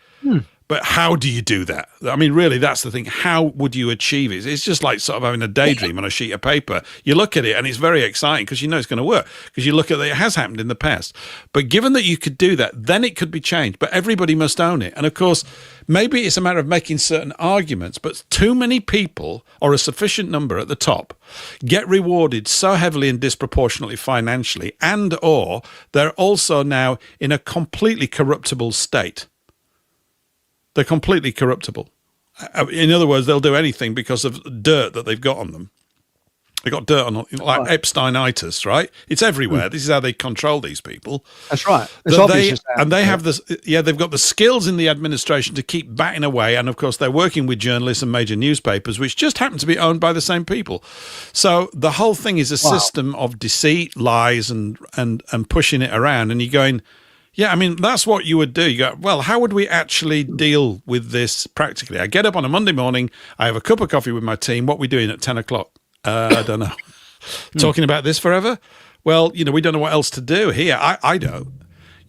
But how do you do that? I mean, really, that's the thing. How would you achieve it? It's just like sort of having a daydream on a sheet of paper. You look at it and it's very exciting because you know it's going to work, because you look at it has happened in the past. But given that you could do that, then it could be changed. But everybody must own it. And of course, maybe it's a matter of making certain arguments, but too many people, or a sufficient number at the top, get rewarded so heavily and disproportionately financially, and or they're also now in a completely corruptible state. They're completely corruptible. In other words, they'll do anything because of dirt that they've got on them. They got dirt on, like Epsteinitis, right? It's everywhere. This is how they control these people. That's right. They have this. Yeah, they've got the skills in the administration to keep batting away, and of course, they're working with journalists and major newspapers, which just happen to be owned by the same people. So the whole thing is a system of deceit, lies, and pushing it around. And you're going, yeah, I mean, that's what you would do. You go, well, how would we actually deal with this practically? I get up on a Monday morning, I have a cup of coffee with my team. What are we doing at 10 o'clock? I don't know. Talking about this forever? Well, we don't know what else to do here. I don't.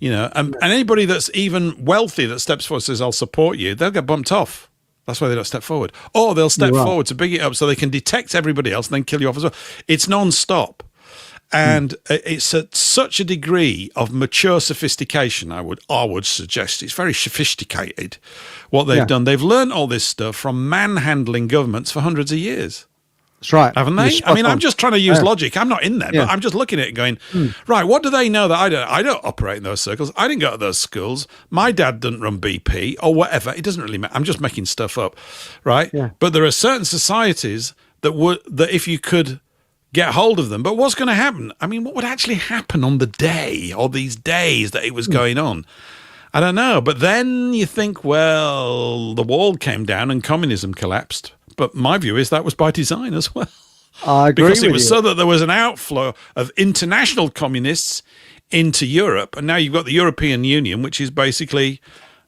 And anybody that's even wealthy that steps forward and says, I'll support you, they'll get bumped off. That's why they don't step forward. Or they'll step You're right. forward to big it up so they can detect everybody else and then kill you off as well. It's non-stop. And it's at such a degree of mature sophistication, I would suggest. It's very sophisticated what they've done. They've learned all this stuff from manhandling governments for hundreds of years. That's right. Haven't You're they? spot I mean, on. I'm just trying to use logic. I'm not in there, but I'm just looking at it going, right, what do they know that I don't? I don't operate in those circles. I didn't go to those schools. My dad didn't run BP or whatever. It doesn't really matter. I'm just making stuff up, right? Yeah. But there are certain societies that if you could get hold of them, but what's going to happen? I mean, what would actually happen on the day or these days that it was going on? I don't know. But then you think, well, the wall came down and communism collapsed. But my view is that was by design as well. I agree Because it with was you. so that there was an outflow of international communists into Europe. And now you've got the European Union, which is basically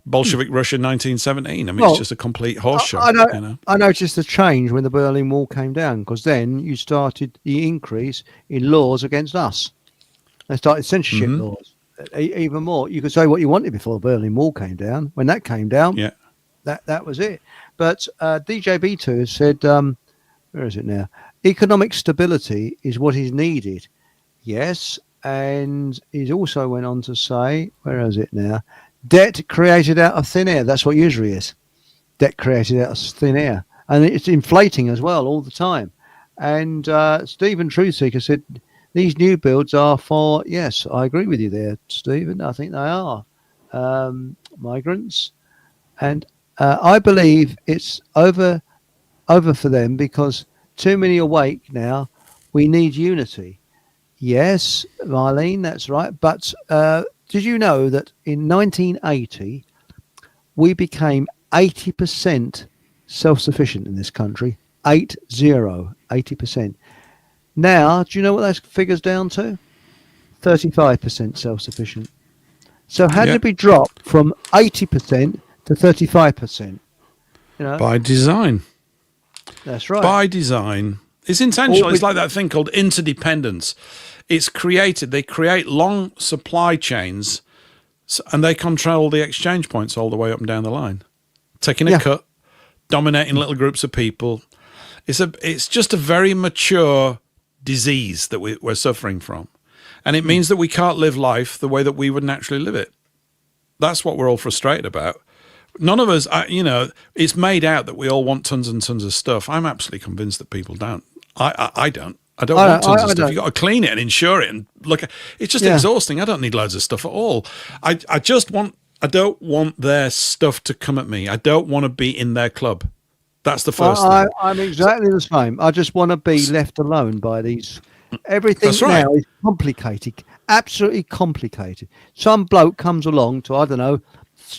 Bolshevik Russia 1917. I mean, it's just a complete horse show. I noticed the change when the Berlin Wall came down, because then you started the increase in laws against us. They started censorship laws. Even more. You could say what you wanted before the Berlin Wall came down. When that came down, that was it. But DJB2 has said, where is it now? Economic stability is what is needed. Yes, and he's also went on to say, where is it now? Debt created out of thin air. That's what usury is. Debt created out of thin air. And it's inflating as well all the time. And Stephen Truthseeker said, these new builds are for, yes, I agree with you there, Stephen. I think they are migrants. And I believe it's over for them because too many awake now. We need unity. Yes, Marlene, that's right. But did you know that in 1980, we became 80% self-sufficient in this country? 80%. Now, do you know what those figures down to? 35% self-sufficient. So how did we drop from 80% to 35%? You know, By design. that's right. By design. It's intentional. It's like that thing called interdependence. It's created. They create long supply chains and they control the exchange points all the way up and down the line. Taking a cut, dominating little groups of people. It's just a very mature disease that we're suffering from. And it means that we can't live life the way that we would naturally live it. That's what we're all frustrated about. None of us, it's made out that we all want tons and tons of stuff. I'm absolutely convinced that people don't. I don't. I don't want tons of stuff. You've got to clean it and insure it and look at it's just exhausting. I don't need loads of stuff at all. I don't want their stuff to come at me. I don't want to be in their club. That's the first thing. I'm exactly the same. I just want to be left alone by these. Everything now is complicated, absolutely complicated. Some bloke comes along to, I don't know,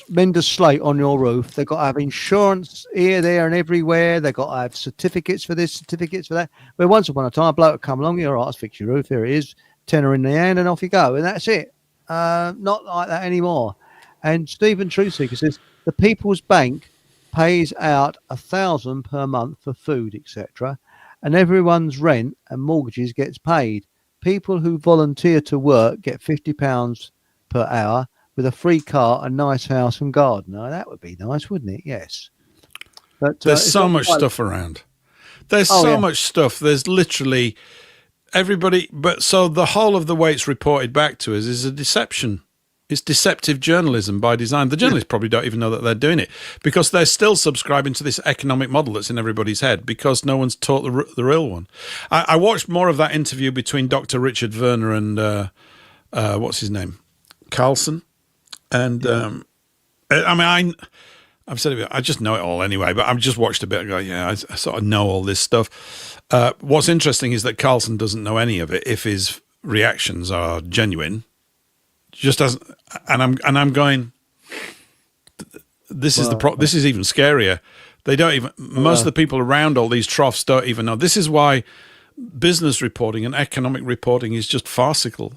mend a slate on your roof. They've got to have insurance here, there, and everywhere. They've got to have certificates for this, certificates for that. But once upon a time, a bloke would come along, all right, let's fix your roof. Here it is, tenner in the hand, and off you go. And that's it. Not like that anymore. And Stephen Truthseeker says the People's Bank pays out $1,000 per month for food, etc., and everyone's rent and mortgages gets paid. People who volunteer to work get £50 per hour with a free car, a nice house and garden. Now, that would be nice, wouldn't it? Yes. But there's so much stuff around. There's so much stuff. There's literally everybody. But so the whole of the way it's reported back to us is a deception. It's deceptive journalism by design. The journalists probably don't even know that they're doing it because they're still subscribing to this economic model that's in everybody's head because no one's taught the real one. I watched more of that interview between Dr. Richard Werner and what's his name? Carlson. And I've said it, I just know it all anyway, but I've just watched a bit and go, I sort of know all this stuff. What's interesting is that Carlson doesn't know any of it if his reactions are genuine. Just doesn't, and I'm going. This is this is even scarier. They don't even. Most of the people around all these troughs don't even know. This is why business reporting and economic reporting is just farcical.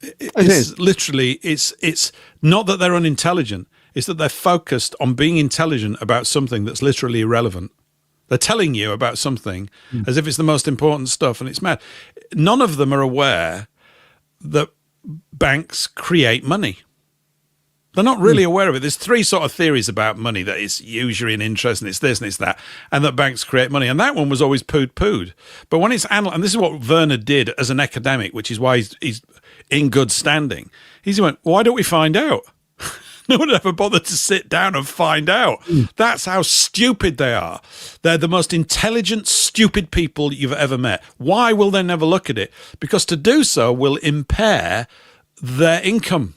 It's literally. It's not that they're unintelligent. It's that they're focused on being intelligent about something that's literally irrelevant. They're telling you about something as if it's the most important stuff, and it's mad. None of them are aware that banks create money. They're not really aware of it. There's three sort of theories about money, that it's usury and interest, and it's this and it's that, and that banks create money. And that one was always pooed. But when it's analysed, and this is what Werner did as an academic, which is why he's in good standing. He went, why don't we find out? No one ever bothered to sit down and find out. That's how stupid they are. They're the most intelligent, stupid people you've ever met. Why will they never look at it? Because to do so will impair their income.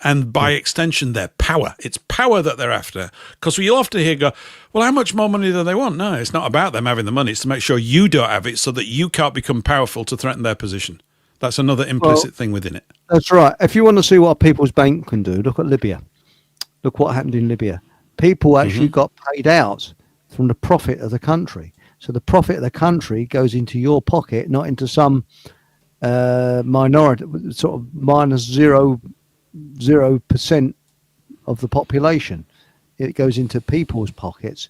And by extension, their power. It's power that they're after. Because we often hear go, well, how much more money do they want? No, it's not about them having the money. It's to make sure you don't have it so that you can't become powerful to threaten their position. That's another implicit thing within it. That's right. If you want to see what a People's Bank can do, look at Libya. Look what happened in Libya. People actually got paid out from the profit of the country. So the profit of the country goes into your pocket, not into some minority, sort of minus 0% of the population. It goes into people's pockets.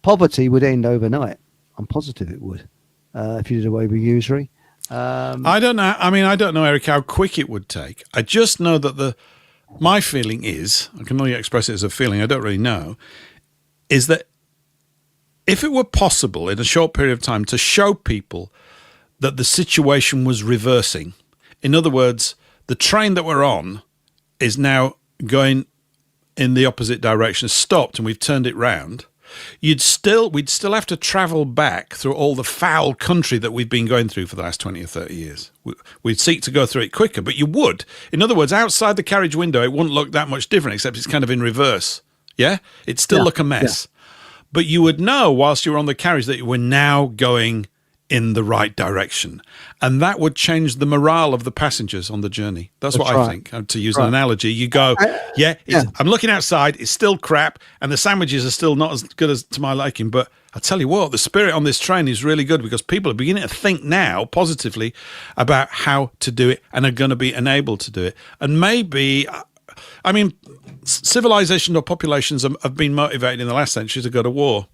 Poverty would end overnight. I'm positive it would, if you did away with usury. I don't know. I mean, I don't know, Eric, how quick it would take. I just know that my feeling is, I can only express it as a feeling, I don't really know, is that if it were possible in a short period of time to show people that the situation was reversing, in other words, the train that we're on is now going in the opposite direction, stopped, and we've turned it round, we'd still have to travel back through all the foul country that we've been going through for the last 20 or 30 years. We'd seek to go through it quicker, but you would. In other words, outside the carriage window, it wouldn't look that much different, except it's kind of in reverse. Yeah? It'd still look a mess. Yeah. But you would know whilst you were on the carriage that you were now going in the right direction. And that would change the morale of the passengers on the journey. That's what I think. To use an analogy, you go, I'm looking outside, it's still crap, and the sandwiches are still not as good as to my liking, but I'll tell you what, the spirit on this train is really good because people are beginning to think now positively about how to do it and are going to be enabled to do it. And maybe, I mean, civilization or populations have been motivated in the last century to go to war.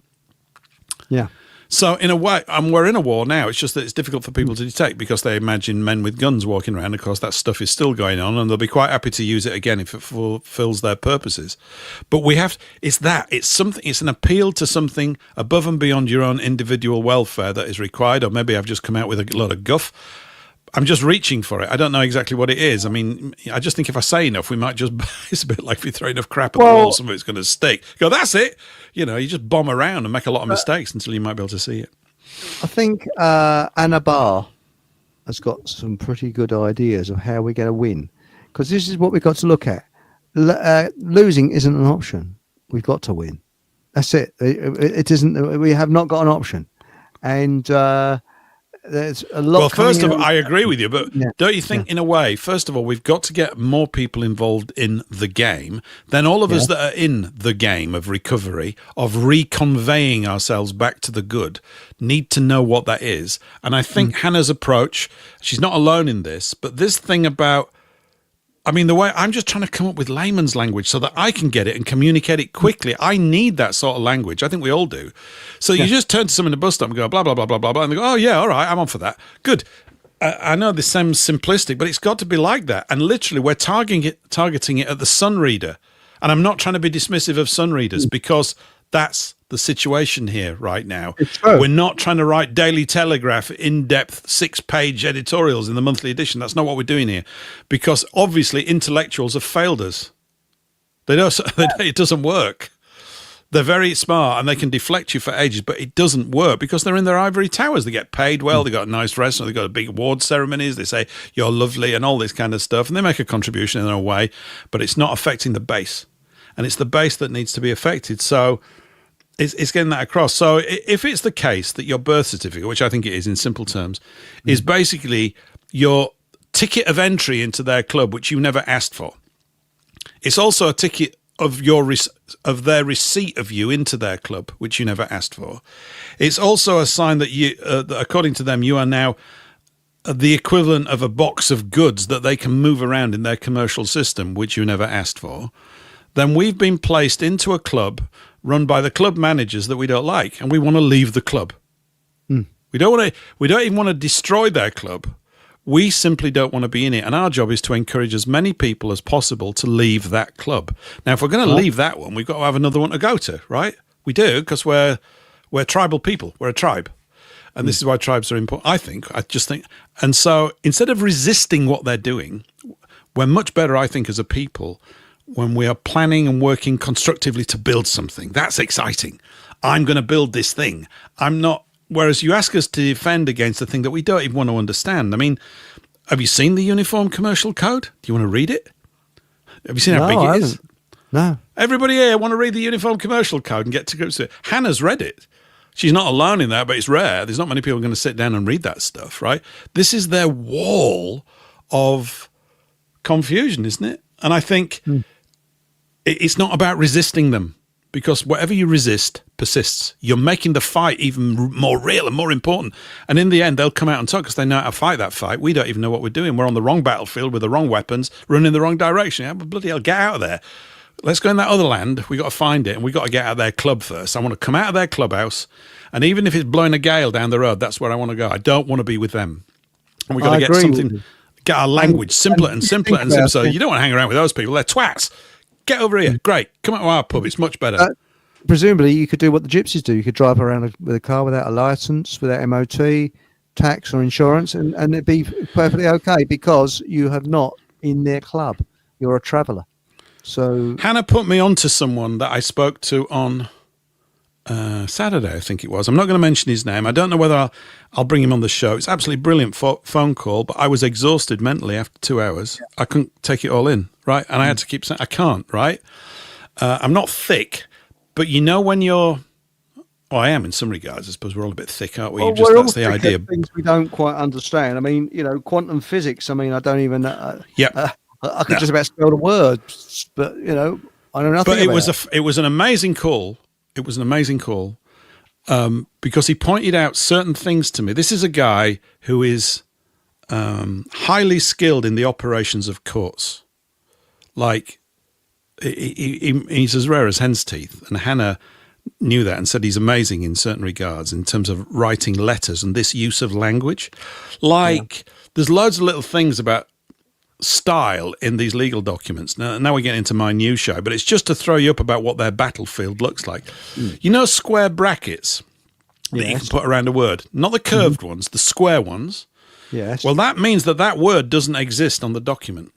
Yeah. So in a way, we're in a war now. It's just that it's difficult for people to detect because they imagine men with guns walking around. Of course, that stuff is still going on, and they'll be quite happy to use it again if it fulfills their purposes. But it's something. It's an appeal to something above and beyond your own individual welfare that is required. Or maybe I've just come out with a lot of guff. I'm just reaching for it. I don't know exactly what it is. I mean, I just think if I say enough, we might just, it's a bit like if you throw enough crap at the wall, some of it's going to stick. Go, that's it. You know, you just bomb around and make a lot of mistakes until you might be able to see it. I think Anna Barr has got some pretty good ideas of how we're going to win. Because this is what we've got to look at. Losing isn't an option. We've got to win. That's it. It isn't. We have not got an option. And there's a lot. Well, first of all, I agree with you, but don't you think, in a way, first of all, we've got to get more people involved in the game. Then all of us that are in the game of recovery, of reconveying ourselves back to the good, need to know what that is. And I think Hannah's approach, she's not alone in this, but this thing about, I mean, the way I'm just trying to come up with layman's language so that I can get it and communicate it quickly. I need that sort of language. I think we all do. So you just turn to someone in the bus stop and go, blah, blah, blah, blah, blah, blah. And they go, oh, yeah, all right, I'm on for that. Good. I know this sounds simplistic, but it's got to be like that. And literally, we're targeting it at the Sun reader. And I'm not trying to be dismissive of Sun readers because that's the situation here right now. We're not trying to write Daily Telegraph in-depth 6-page editorials in the monthly edition. That's not what we're doing here, because obviously intellectuals have failed us. It doesn't work. They're very smart and they can deflect you for ages, but it doesn't work because they're in their ivory towers. They get paid well. They got a nice restaurant. They got a big award ceremonies. They say you're lovely and all this kind of stuff, and they make a contribution in their way, but it's not affecting the base, and it's the base that needs to be affected. So it's getting that across. So if it's the case that your birth certificate, which I think it is in simple terms, is basically your ticket of entry into their club, which you never asked for, it's also a ticket of their receipt of you into their club, which you never asked for. It's also a sign that that according to them, you are now the equivalent of a box of goods that they can move around in their commercial system, which you never asked for. Then we've been placed into a club run by the club managers that we don't like, and we want to leave the club. We don't even want to destroy their club. We simply don't want to be in it. And our job is to encourage as many people as possible to leave that club. Now, if we're going to leave that one, we've got to have another one to go to, right? We do, because we're tribal people. We're a tribe. And this is why tribes are important, I just think. And so instead of resisting what they're doing, we're much better, I think, as a people when we are planning and working constructively to build something. That's exciting. I'm going to build this thing. I'm not. Whereas you ask us to defend against the thing that we don't even want to understand. I mean, have you seen the Uniform Commercial Code? Do you want to read it? Have you seen how big it is? No. Everybody here want to read the Uniform Commercial Code and get to grips with it. Hannah's read it. She's not alone in that, but it's rare. There's not many people going to sit down and read that stuff, right? This is their wall of confusion, isn't it? And I think it's not about resisting them. Because whatever you resist persists. You're making the fight even more real and more important. And in the end, they'll come out and talk because they know how to fight that fight. We don't even know what we're doing. We're on the wrong battlefield with the wrong weapons, running in the wrong direction. Yeah, but bloody hell, get out of there. Let's go in that other land. We got to find it, and we got to get out of their club first. I want to come out of their clubhouse, and even if it's blowing a gale down the road, that's where I want to go. I don't want to be with them. And we got to get something, get our language simpler and simpler and simpler. So you don't want to hang around with those people. They're twats. Get over here. Great. Come out to our pub. It's much better. Presumably, you could do what the gypsies do. You could drive around with a car without a license, without MOT, tax or insurance, and it'd be perfectly okay because you have not in their club. You're a traveller. So Hannah put me on to someone that I spoke to on Saturday, I think it was. I'm not going to mention his name. I don't know whether I'll bring him on the show. It's absolutely brilliant phone call, but I was exhausted mentally after 2 hours. I couldn't take it all in, right? And I had to keep saying, I can't, right? I'm not thick, but you know when you're... Well, I am in some regards. I suppose we're all a bit thick, aren't we? Well, That's the idea. Things we don't quite understand. I mean, quantum physics. I mean, I don't even... I could just about spell the words, but, I know nothing but about it. It was an amazing call. It was an amazing call because he pointed out certain things to me. This is a guy who is highly skilled in the operations of courts. Like, he's as rare as hen's teeth. And Hannah knew that and said he's amazing in certain regards in terms of writing letters and this use of language. There's loads of little things about style in these legal documents. Now we're getting into my new show, but it's just to throw you up about what their battlefield looks like. You know, square brackets that you can put around a word, not the curved ones, the square ones. Yes. Well, that means that word doesn't exist on the document.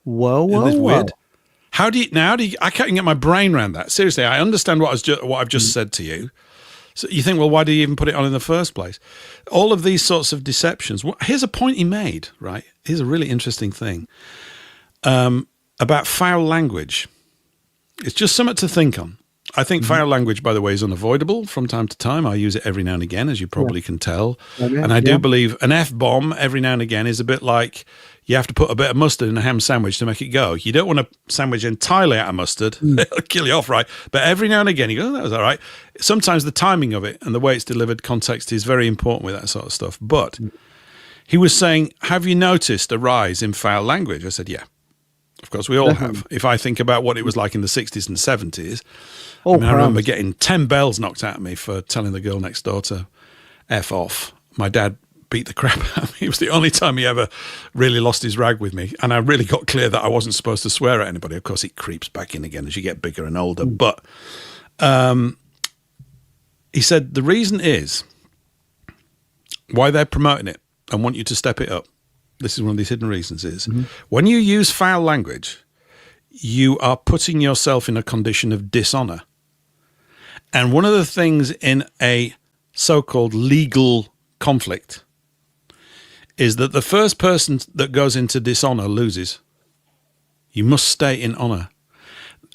Whoa. Weird. How do you? I can't get my brain around that. Seriously, I understand what I've just said to you. So you think, well, why do you even put it on in the first place? All of these sorts of deceptions. Here's a point he made, right? Here's a really interesting thing about foul language. It's just something to think on. I think foul language, by the way, is unavoidable from time to time. I use it every now and again, as you probably can tell. And I do believe an F-bomb every now and again is a bit like you have to put a bit of mustard in a ham sandwich to make it go. You don't want a sandwich entirely out of mustard. It'll kill you off, right? But every now and again, you go, oh, that was all right. Sometimes the timing of it and the way it's delivered, context is very important with that sort of stuff. But he was saying, have you noticed a rise in foul language? I said, yeah. Of course, we all have. If I think about what it was like in the 60s and 70s, I remember getting 10 bells knocked out of me for telling the girl next door to F off. My dad beat the crap out of me. It was the only time he ever really lost his rag with me. And I really got clear that I wasn't supposed to swear at anybody. Of course, it creeps back in again as you get bigger and older. But he said the reason is why they're promoting it and want you to step it up. This is one of these hidden reasons is when you use foul language, you are putting yourself in a condition of dishonor. And one of the things in a so-called legal conflict is that the first person that goes into dishonor loses. You must stay in honor.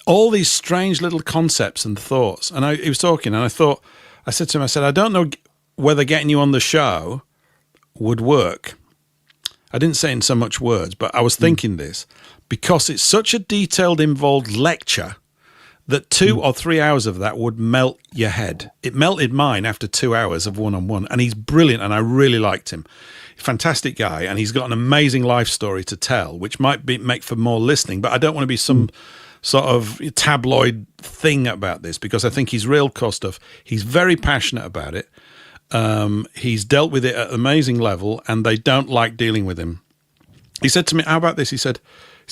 All these strange little concepts and thoughts. And he was talking, and I said to him, I don't know whether getting you on the show would work. I didn't say in so much words, but I was thinking this because it's such a detailed, involved lecture that 2 or 3 hours of that would melt your head. It melted mine after 2 hours of one-on-one, and he's brilliant, and I really liked him. Fantastic guy, and he's got an amazing life story to tell, which might make for more listening, but I don't want to be some sort of tabloid thing about this because I think he's real core stuff. He's very passionate about it. He's dealt with it at an amazing level, and they don't like dealing with him. He said to me, how about this? He said,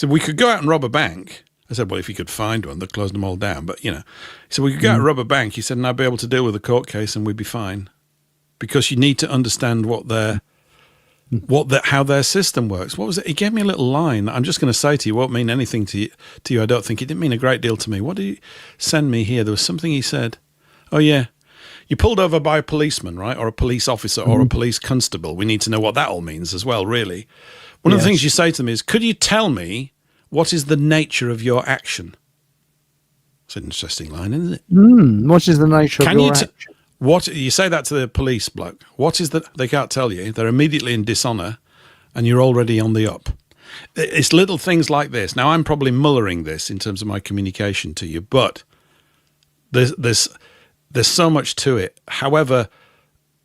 we could go out and rob a bank. I said, well, if you could find one, they'd close them all down. But, he said, we could go out and rob a bank. He said, and I'd be able to deal with the court case and we'd be fine. Because you need to understand how their system works. What was it? He gave me a little line that I'm just going to say to you. Won't mean anything to you. I don't think it didn't mean a great deal to me. What did he send me here? There was something he said. Oh, yeah. You're pulled over by a policeman, right? Or a police officer or a police constable. We need to know what that all means as well, really. One of the things you say to them is, could you tell me what is the nature of your action? It's an interesting line, isn't it? What is the nature of your action? What you say that to the police bloke? What is that? They can't tell you. They're immediately in dishonour, and you're already on the up. It's little things like this. Now I'm probably mullering this in terms of my communication to you, but there's so much to it. However,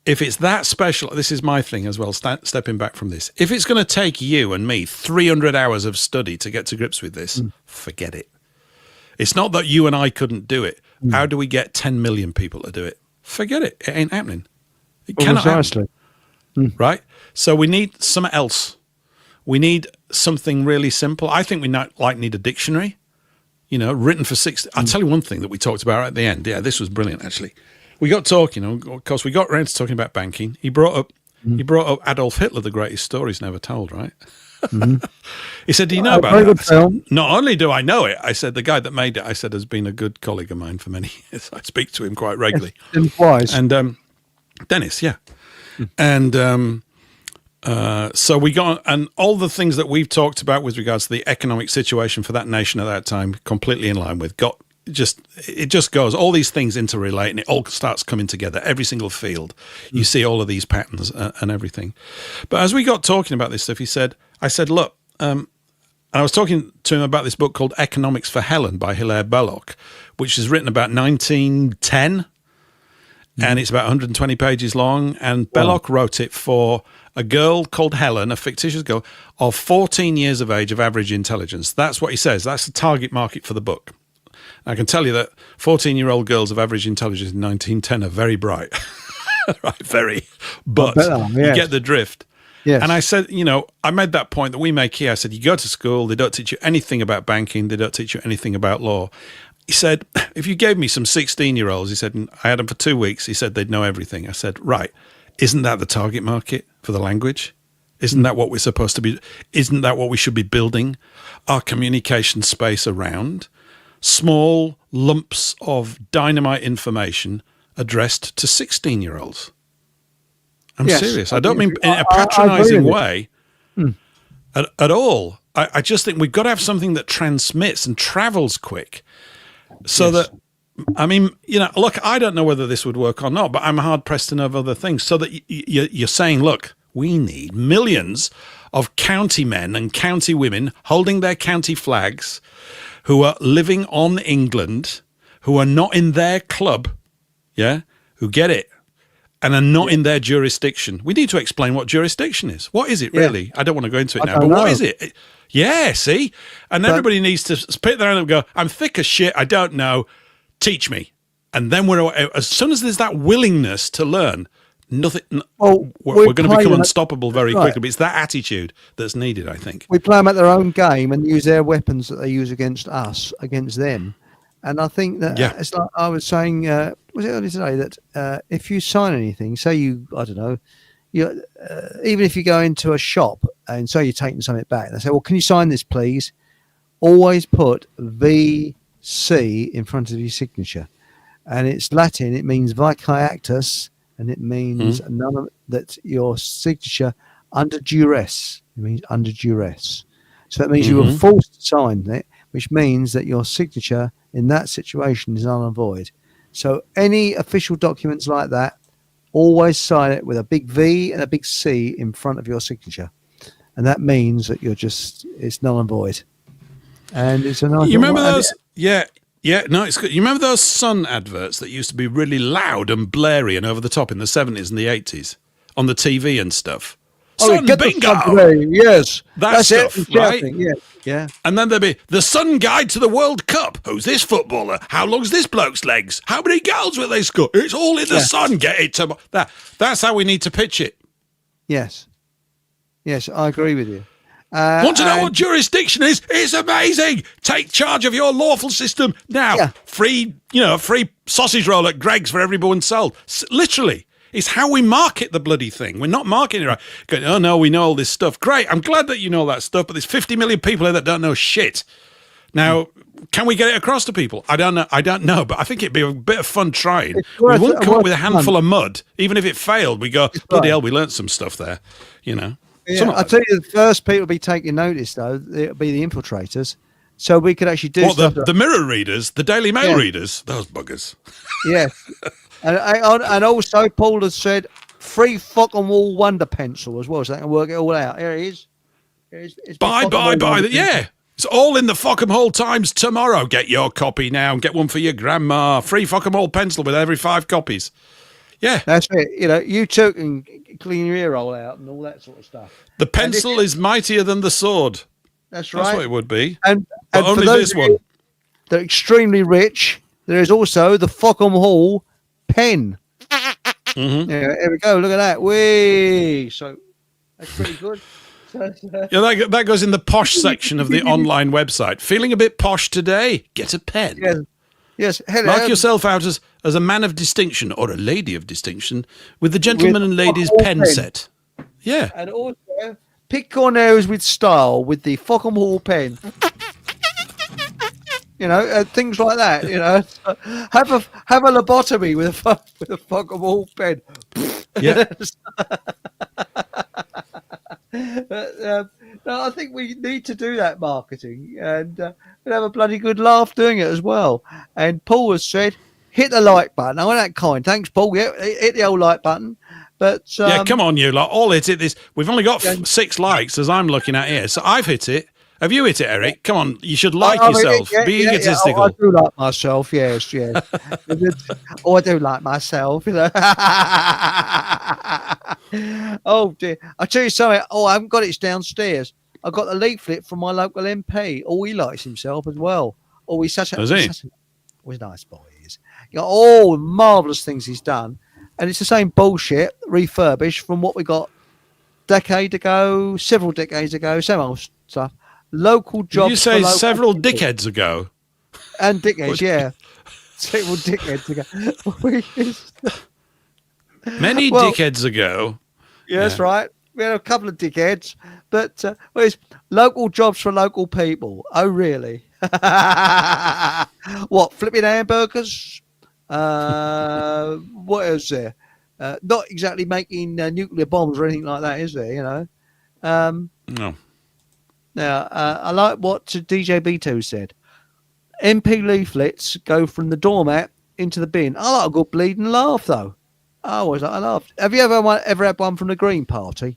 if it's that special, this is my thing as well. Stepping back from this, if it's going to take you and me 300 hours of study to get to grips with this, forget it. It's not that you and I couldn't do it. How do we get 10 million people to do it? Forget it. It ain't happening. It cannot happen. Right? So we need something else. We need something really simple. I think we need a dictionary, written for 60. I'll tell you one thing that we talked about at the end. Yeah, this was brilliant, actually. We got talking, of course, we got around to talking about banking. He brought up Adolf Hitler, the greatest stories never told, right? He said, do you know about that? Said, not only do I know it, I said, the guy that made it, I said, has been a good colleague of mine for many years. I speak to him quite regularly. And Dennis, yeah. And so we got, and all the things that we've talked about with regards to the economic situation for that nation at that time, completely in line with, it just goes, all these things interrelate and it all starts coming together. Every single field, you see all of these patterns and everything. But as we got talking about this stuff, I said, look, and I was talking to him about this book called Economics for Helen by Hilaire Belloc, which is written about 1910, and it's about 120 pages long. And Belloc wrote it for a girl called Helen, a fictitious girl of 14 years of age of average intelligence. That's what he says. That's the target market for the book. I can tell you that 14-year-old girls of average intelligence in 1910 are very bright, right? Very, but you get the drift. Yes. And I said, I made that point that we make here. I said, you go to school, they don't teach you anything about banking, they don't teach you anything about law. He said, if you gave me some 16-year-olds, he said, and I had them for 2 weeks, he said they'd know everything. I said, right, isn't that the target market for the language? Isn't that what we're supposed to be? Isn't that what we should be building our communication space around? Small lumps of dynamite information addressed to 16-year-olds. I'm serious. I don't mean in a patronizing way at all. I just think we've got to have something that transmits and travels quick so that, look, I don't know whether this would work or not, but I'm hard-pressed to know of other things. So that you're saying, look, we need millions of county men and county women holding their county flags who are living on England, who are not in their club, who get it, and are not in their jurisdiction. We need to explain what jurisdiction is. What is it really? Yeah. I don't want to go into it now, but what is it? Yeah, see? And everybody needs to spit their hand up and go, I'm thick as shit, I don't know, teach me. And then as soon as there's that willingness to learn, we're going to become unstoppable very quickly. But it's that attitude that's needed, I think. We play them at their own game and use their weapons that they use against us, against them. And I think that it's like I was saying, was it earlier today, that if you sign anything, say even if you go into a shop and say you're taking something back, they say, well, can you sign this, please? Always put VC in front of your signature. And it's Latin, it means Vicae Actus, and it means that your signature under duress. It means under duress. So that means you were forced to sign it, which means that your signature in that situation is null and void. So any official documents like that, always sign it with a big V and a big C in front of your signature. And that means that it's null and void. And it's a nice... You remember those? Yeah, no, it's good. You remember those Sun adverts that used to be really loud and blary and over the top in the 70s and the 80s on the TV and stuff? Sun get the bingo. sun today. Yes, That stuff, it. right? Yeah. And then there'd be the Sun Guide to the World Cup. Who's this footballer? How long's this bloke's legs? How many goals will they score? It's all in the sun. Get it to that's how we need to pitch it. Yes, I agree with you. Want to know what jurisdiction is? It's amazing. Take charge of your lawful system now. Yeah. Free sausage roll at Greg's for everyone sold. Literally. It's how we market the bloody thing. We're not marketing it right. Going, oh, no, we know all this stuff. Great. I'm glad that you know all that stuff, but there's 50 million people here that don't know shit. Now, can we get it across to people? I don't know, but I think it'd be a bit of fun trying. We wouldn't come up with a handful of mud. Even if it failed, we go, bloody hell, we learnt some stuff there, Yeah, I'll tell you, the first people to be taking notice, though, it'll be the infiltrators. So we could actually do stuff. The Mirror readers, the Daily Mail readers, those buggers. Yeah. And also, Paul has said free fucking wall wonder pencil as well, so they can work it all out. Here it is. It's Bye. Yeah. It's all in the Fockham Hall Times tomorrow. Get your copy now and get one for your grandma. Free Fockham Hall pencil with every 5 copies. Yeah. That's it. You too can clean your ear roll out and all that sort of stuff. The pencil is mightier than the sword. That's right. That's what it would be. And only for those this one. They're extremely rich. There is also the Fockham Hall pen. Mm-hmm. Yeah, here we go. Look at that. Whee! So that's pretty good. Yeah, that goes in the posh section of the online website. Feeling a bit posh today? Get a pen. Yes. Hello. Mark yourself out as a man of distinction or a lady of distinction with the gentleman and ladies pen set. Yeah. And also pick your nose with style with the Fockham Hall pen. Things like that. Have a lobotomy with a Fockham Hall pen. Yeah. No, I think we need to do that marketing and we'll have a bloody good laugh doing it as well. And Paul has said, hit the like button. I want that kind. Thanks, Paul. Yeah, hit the old like button. But yeah, come on, you lot. All hit it. This. We've only got 6 likes as I'm looking at here. So I've hit it. Have you hit it, Eric? Come on, you should like yourself. Be egotistical. I do like myself, yes. I do like myself, Oh, dear. I'll tell you something. Oh, I haven't got it. It's downstairs. I got the leaflet from my local MP. Oh, he likes himself as well. Oh, he's such a... Does he? He's a nice boy, he is. All marvellous things he's done. And it's the same bullshit, refurbished from what we got several decades ago, same old stuff. Local jobs. Did you say several dickheads ago? And dickheads, yeah. Several dickheads ago. Many dickheads ago. Yeah, that's right. We had a couple of dickheads, but it's local jobs for local people. Oh, really? What, flipping hamburgers? What else there? Not exactly making nuclear bombs or anything like that, is there? No. Now, I like what DJ B2 said. MP leaflets go from the doormat into the bin. I like a good bleeding laugh, though. I always like a laugh. Have you ever had one from the Green Party?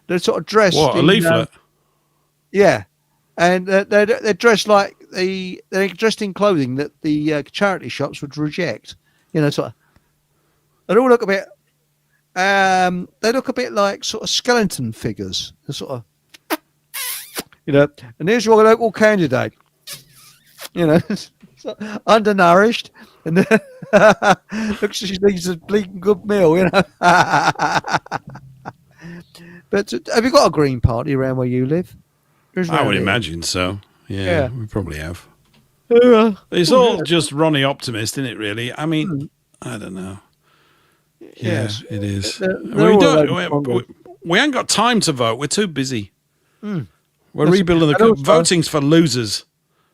They're sort of dressed. What, a leaflet? Yeah, and they're dressed like they're dressed in clothing that the charity shops would reject. Sort of. They all look a bit. They look a bit like sort of skeleton figures. They're sort of. And here's your local candidate. Undernourished, and looks like she needs a bleeding good meal. But have you got a Green Party around where you live? I would imagine so. Yeah, we probably have. Yeah. It's all just Ronnie Optimist, isn't it? Really. I mean, I don't know. Yes, it is. We ain't got time to vote. We're too busy. We're rebuilding the voting's for losers.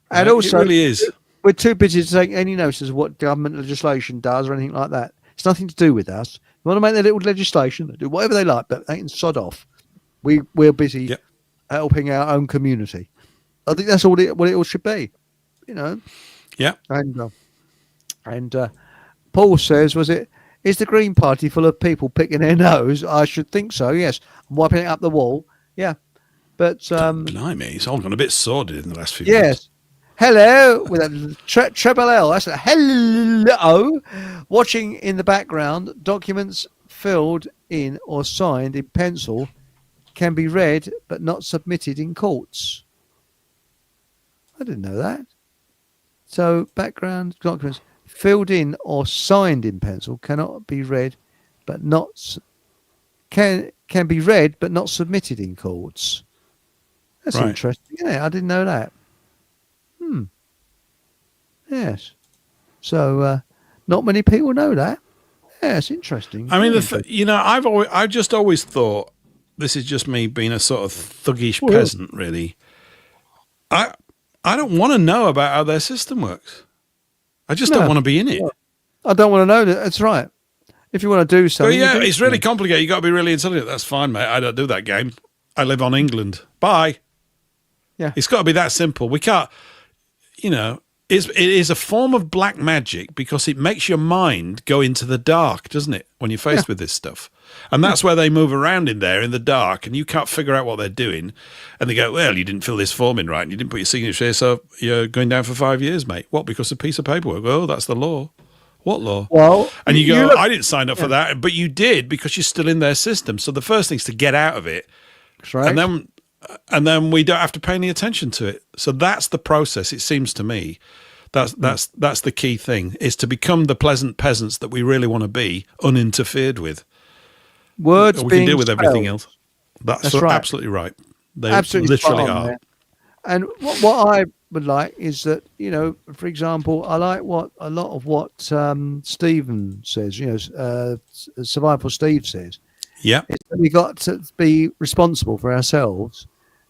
And also, it really is. We're too busy to take any notice of what government legislation does or anything like that. It's nothing to do with us. You want to make their little legislation, they do whatever they like, but they can sod off. We're busy helping our own community. I think that's what it all should be. Yeah. And Paul says, is the Green Party full of people picking their nose? I should think so, yes. I'm wiping it up the wall. Yeah. But blimey, it's all gone a bit sordid in the last few years. months. Hello with a treble L. That's a hello. Watching in the background, documents filled in or signed in pencil can be read but not submitted in courts. I didn't know that. So background documents filled in or signed in pencil cannot be read but not can be read but not submitted in courts. That's Right. interesting, isn't it? I didn't know that. Yes. So not many people know that. Yeah, it's interesting. I mean, Very I've just always thought, this is just me being a sort of thuggish Well, peasant, really. I don't want to know about how their system works. I just don't No. want to be in it. I don't want to know that. That's right. If you want to do But something, yeah, you do it's really something. complicated. You got to be really intelligent. That's fine, mate. I don't do that game. I live on England. Bye. Yeah. It's got to be that simple. We can't, it is a form of black magic because it makes your mind go into the dark, doesn't it, when you're faced with this stuff? And that's where they move around in there in the dark and you can't figure out what they're doing. And they go, well, you didn't fill this form in right and you didn't put your signature here, so you're going down for 5 years, mate. What, because of a piece of paperwork? Oh, that's the law. What law? Well, And you go, look- I didn't sign up for that, but you did because you're still in their system. So the first thing is to get out of it. That's right. And then we don't have to pay any attention to it. So that's the process. It seems to me that's the key thing, is to become the pleasant peasants that we really want to be, uninterfered with. Words We being can deal with everything spelled. else. That's That's right. absolutely right. They Absolutely literally spot on are. there. And what I would like is that, for example, I like a lot of what Stephen says, Survival Steve says. Yeah. Is that we got to be responsible for ourselves.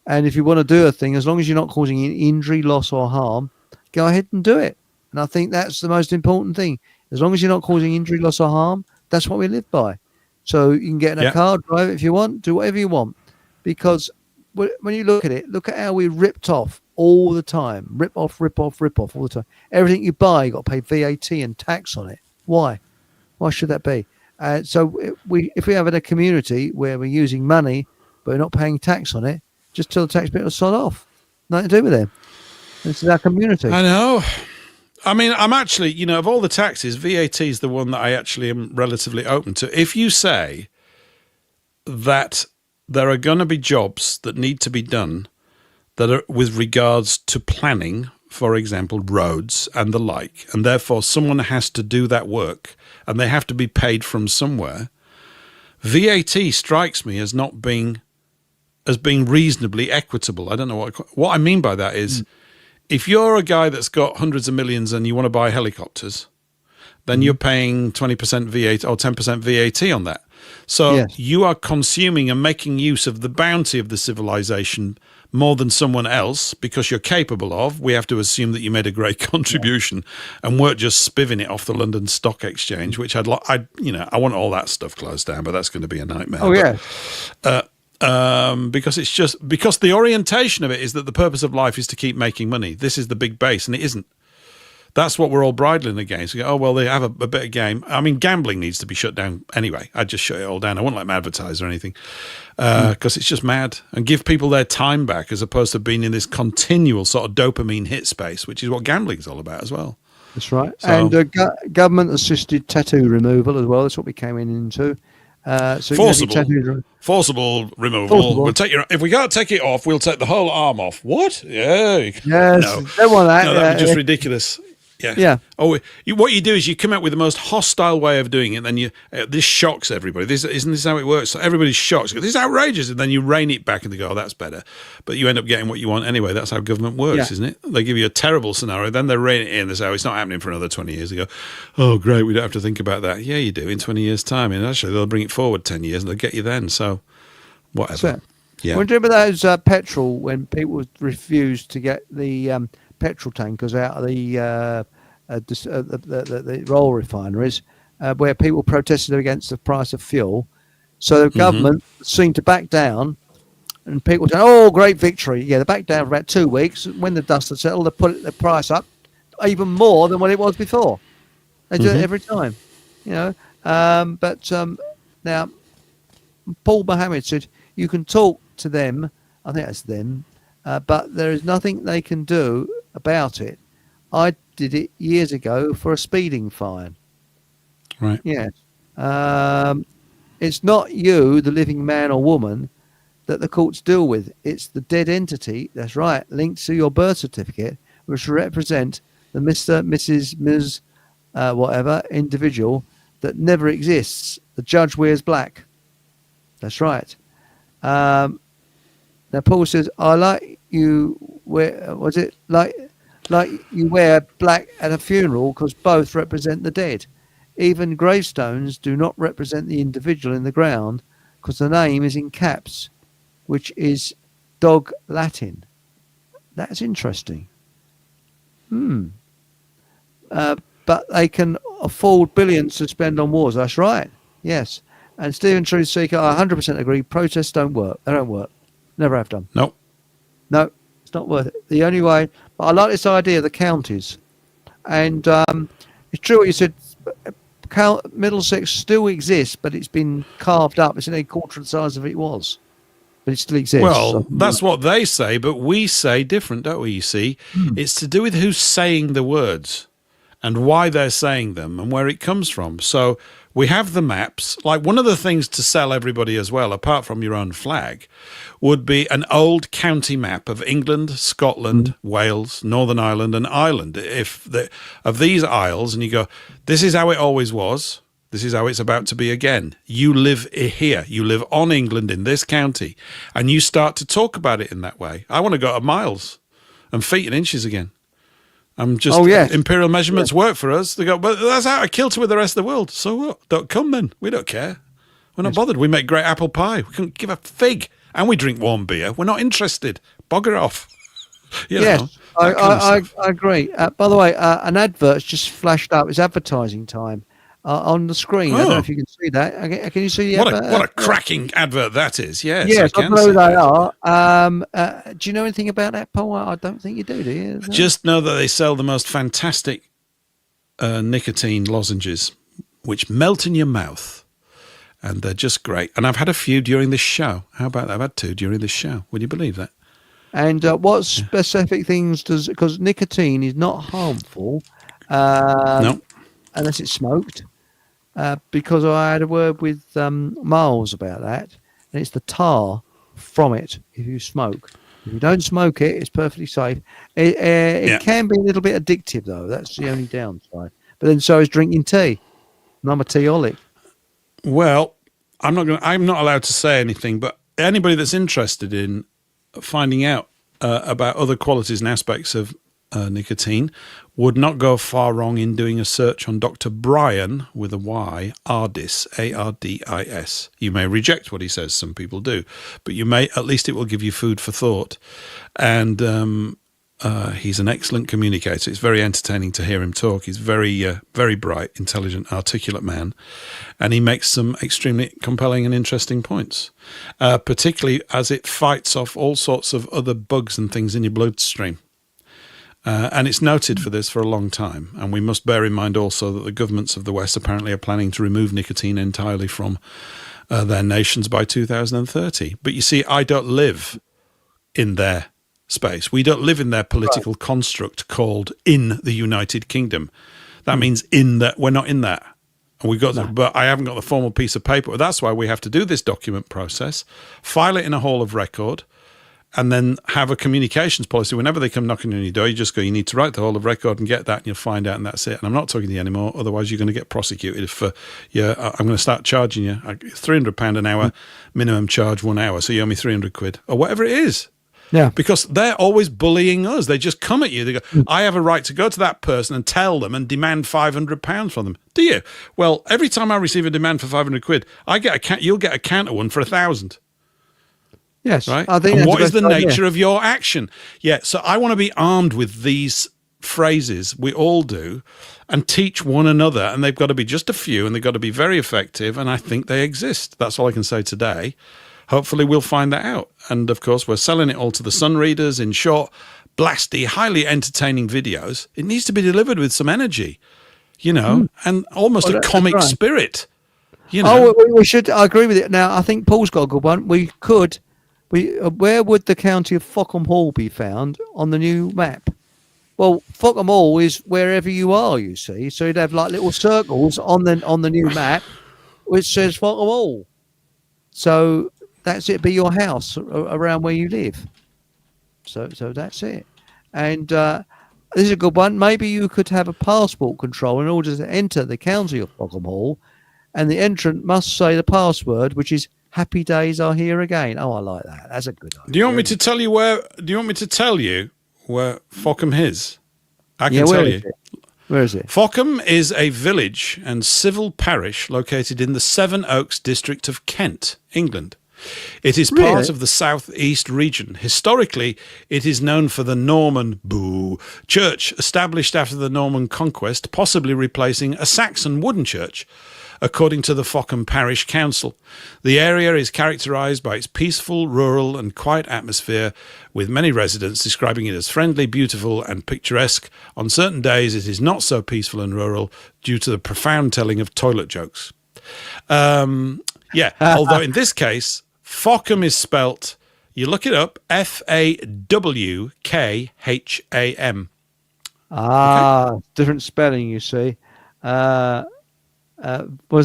And if you want to do a thing, as long as you're not causing injury, loss or harm, go ahead and do it. And I think that's the most important thing. As long as you're not causing injury, loss or harm, that's what we live by. So you can get in a car, drive it if you want, do whatever you want. Because when you look at it, look at how we're ripped off all the time. Rip off all the time. Everything you buy, you've got to pay VAT and tax on it. Why? Why should that be? So if we have a community where we're using money, but we're not paying tax on it, just tell the tax people to sod off. Nothing to do with them. This is our community. I know. I mean, I'm actually, of all the taxes, VAT is the one that I actually am relatively open to. If you say that there are going to be jobs that need to be done that are with regards to planning, for example, roads and the like, and therefore someone has to do that work and they have to be paid from somewhere, VAT strikes me as not being reasonably equitable. I don't know what I mean by that is, if you're a guy that's got hundreds of millions and you want to buy helicopters, then you're paying 20% VAT or 10% VAT on that. So Yes. you are consuming and making use of the bounty of the civilization more than someone else because you're capable of. We have to assume that you made a great contribution and weren't just spivving it off the London Stock Exchange, which I want all that stuff closed down, but that's going to be a nightmare. Oh, yeah. Because the orientation of it is that the purpose of life is to keep making money. This is the big base, and it isn't. That's what we're all bridling against. We go, oh, well, they have a bit of game. I mean, gambling needs to be shut down anyway. I'd just shut it all down. I wouldn't let them advertise or anything because it's just mad. And give people their time back as opposed to being in this continual sort of dopamine hit space, which is what gambling's all about as well. That's right. So- And government-assisted tattoo removal as well. That's what we came into. So you can have your tattoos- Forcible removal. Forcible. We'll take if we can't take it off, we'll take the whole arm off. What? Yeah. Yes, No. don't want that. No, that'd be just ridiculous. Yeah. Yeah. Oh, what you do is you come out with the most hostile way of doing it, and then this shocks everybody. Isn't this how it works? So everybody's shocked. This is outrageous, and then you rein it back and they go, "Oh, that's better." But you end up getting what you want anyway. That's how government works, Yeah. isn't it? They give you a terrible scenario, then they rein it in. They say, "Oh, it's not happening for another 20 years." They go, "Oh, great, we don't have to think about that." Yeah, you do in 20 years' time, and actually they'll bring it forward 10 years, and they'll get you then. So, whatever. So, Yeah. remember those petrol when people refused to get the petrol tankers out of the oil refineries, where people protested against the price of fuel. So the government seemed to back down, and people said, "Oh, great victory!" Yeah, they backed down for about 2 weeks. When the dust had settled, they put the price up even more than what it was before. They do it every time, But now, Paul Mohammed said you can talk to them. I think that's them, but there is nothing they can do about it. I did it years ago for a speeding fine. Right. Yes. It's not you, the living man or woman, that the courts deal with. It's the dead entity, that's right, linked to your birth certificate, which represent the Mr., Mrs., Ms., whatever individual that never exists. The judge wears black. That's right. Now Paul says, I like you wear, was it like you wear black at a funeral because both represent the dead. Even gravestones do not represent the individual in the ground because the name is in caps, which is dog Latin. That's interesting. But they can afford billions to spend on wars. That's right. Yes. And Stephen Truth Seeker, I 100% agree. Protests don't work. They don't work. Never have done. No. No, it's not worth it. The only way. But I like this idea of the counties. And it's true what you said. Middlesex still exists, but it's been carved up. It's in a quarter of the size of it was. But it still exists. Well, so, that's what they say, but we say different, don't we, you see? It's to do with who's saying the words and why they're saying them and where it comes from. So we have the maps. Like one of the things to sell everybody as well, apart from your own flag, would be an old county map of England, Scotland, Wales, Northern Ireland and Ireland. Of these isles, and you go, this is how it always was. This is how it's about to be again. You live here. You live on England in this county. And you start to talk about it in that way. I want to go to miles and feet and inches again. I'm just, imperial measurements work for us. They go, but that's out of kilter with the rest of the world. So what? Don't come then. We don't care. We're not bothered. We make great apple pie. We can't give a fig. And we drink warm beer. We're not interested. Bugger off. You know, I agree. By the way, an advert's just flashed up. It's advertising time. On the screen. I don't know if you can see that. Can you see the advert? What a cracking advert that is. Yes, I know they are. Do you know anything about that, Paul? I don't think you do you? Just know that they sell the most fantastic nicotine lozenges, which melt in your mouth. And they're just great. And I've had a few during this show. How about that? I've had 2 during this show. Would you believe that? And what specific things does... Because nicotine is not harmful. No. Unless it's smoked. Because I had a word with Miles about that, and it's the tar from it if you smoke. If you don't smoke it, it's perfectly safe. It can be a little bit addictive, though. That's the only downside. But then so is drinking tea. And I'm a teaholic. Well, I'm not allowed to say anything, but anybody that's interested in finding out about other qualities and aspects of nicotine would not go far wrong in doing a search on Dr. Brian with a Y, Ardis, Ardis. You may reject what he says, some people do, but you may, at least it will give you food for thought. And he's an excellent communicator. It's very entertaining to hear him talk. He's very, very bright, intelligent, articulate man, and he makes some extremely compelling and interesting points, particularly as it fights off all sorts of other bugs and things in your bloodstream. And it's noted for this for a long time. And we must bear in mind also that the governments of the West apparently are planning to remove nicotine entirely from their nations by 2030. But you see, I don't live in their space. We don't live in their political construct called in the United Kingdom. That means in that we're not in that. And we've got but I haven't got the formal piece of paper. That's why we have to do this document process, file it in a hall of record, and then have a communications policy. Whenever they come knocking on your door, you just go, you need to write the whole of record and get that, and you'll find out, and that's it. And I'm not talking to you anymore. Otherwise, you're going to get prosecuted for, I'm going to start charging you £300 an hour, minimum charge 1 hour. So you owe me 300 quid or whatever it is. Yeah. Because they're always bullying us. They just come at you. They go, I have a right to go to that person and tell them and demand £500 from them. Do you? Well, every time I receive a demand for 500 quid, you'll get a counter one for 1,000. Yes. Right. I think and what is the nature of your action? Yeah. So I want to be armed with these phrases. We all do, and teach one another. And they've got to be just a few, and they've got to be very effective. And I think they exist. That's all I can say today. Hopefully we'll find that out. And of course, we're selling it all to the Sun readers in short, blasty, highly entertaining videos. It needs to be delivered with some energy, and almost a comic spirit. We should. I agree with it. Now, I think Paul's got a good one. Where would the county of Fockham Hall be found on the new map? Well, Fockham Hall is wherever you are, you see. So you'd have like little circles on the new map which says Fockham Hall. So that's it. Be your house around where you live. So that's it. And this is a good one. Maybe you could have a passport control in order to enter the county of Fockham Hall, and the entrant must say the password, which is "Happy days are here again." Oh, I like that. That's a good idea. Do you want me to tell you where? Do you want me to tell you where Fockham is? I can tell you. Where is it? Fockham is a village and civil parish located in the Seven Oaks district of Kent, England. It is part of the South East region. Historically, it is known for the Norman church, established after the Norman conquest, possibly replacing a Saxon wooden church, according to the Fockham Parish Council. The area is characterised by its peaceful, rural and quiet atmosphere, with many residents describing it as friendly, beautiful and picturesque. On certain days, it is not so peaceful and rural due to the profound telling of toilet jokes. Although in this case, Fockham is spelt, you look it up, Fawkham. Different spelling, you see. Was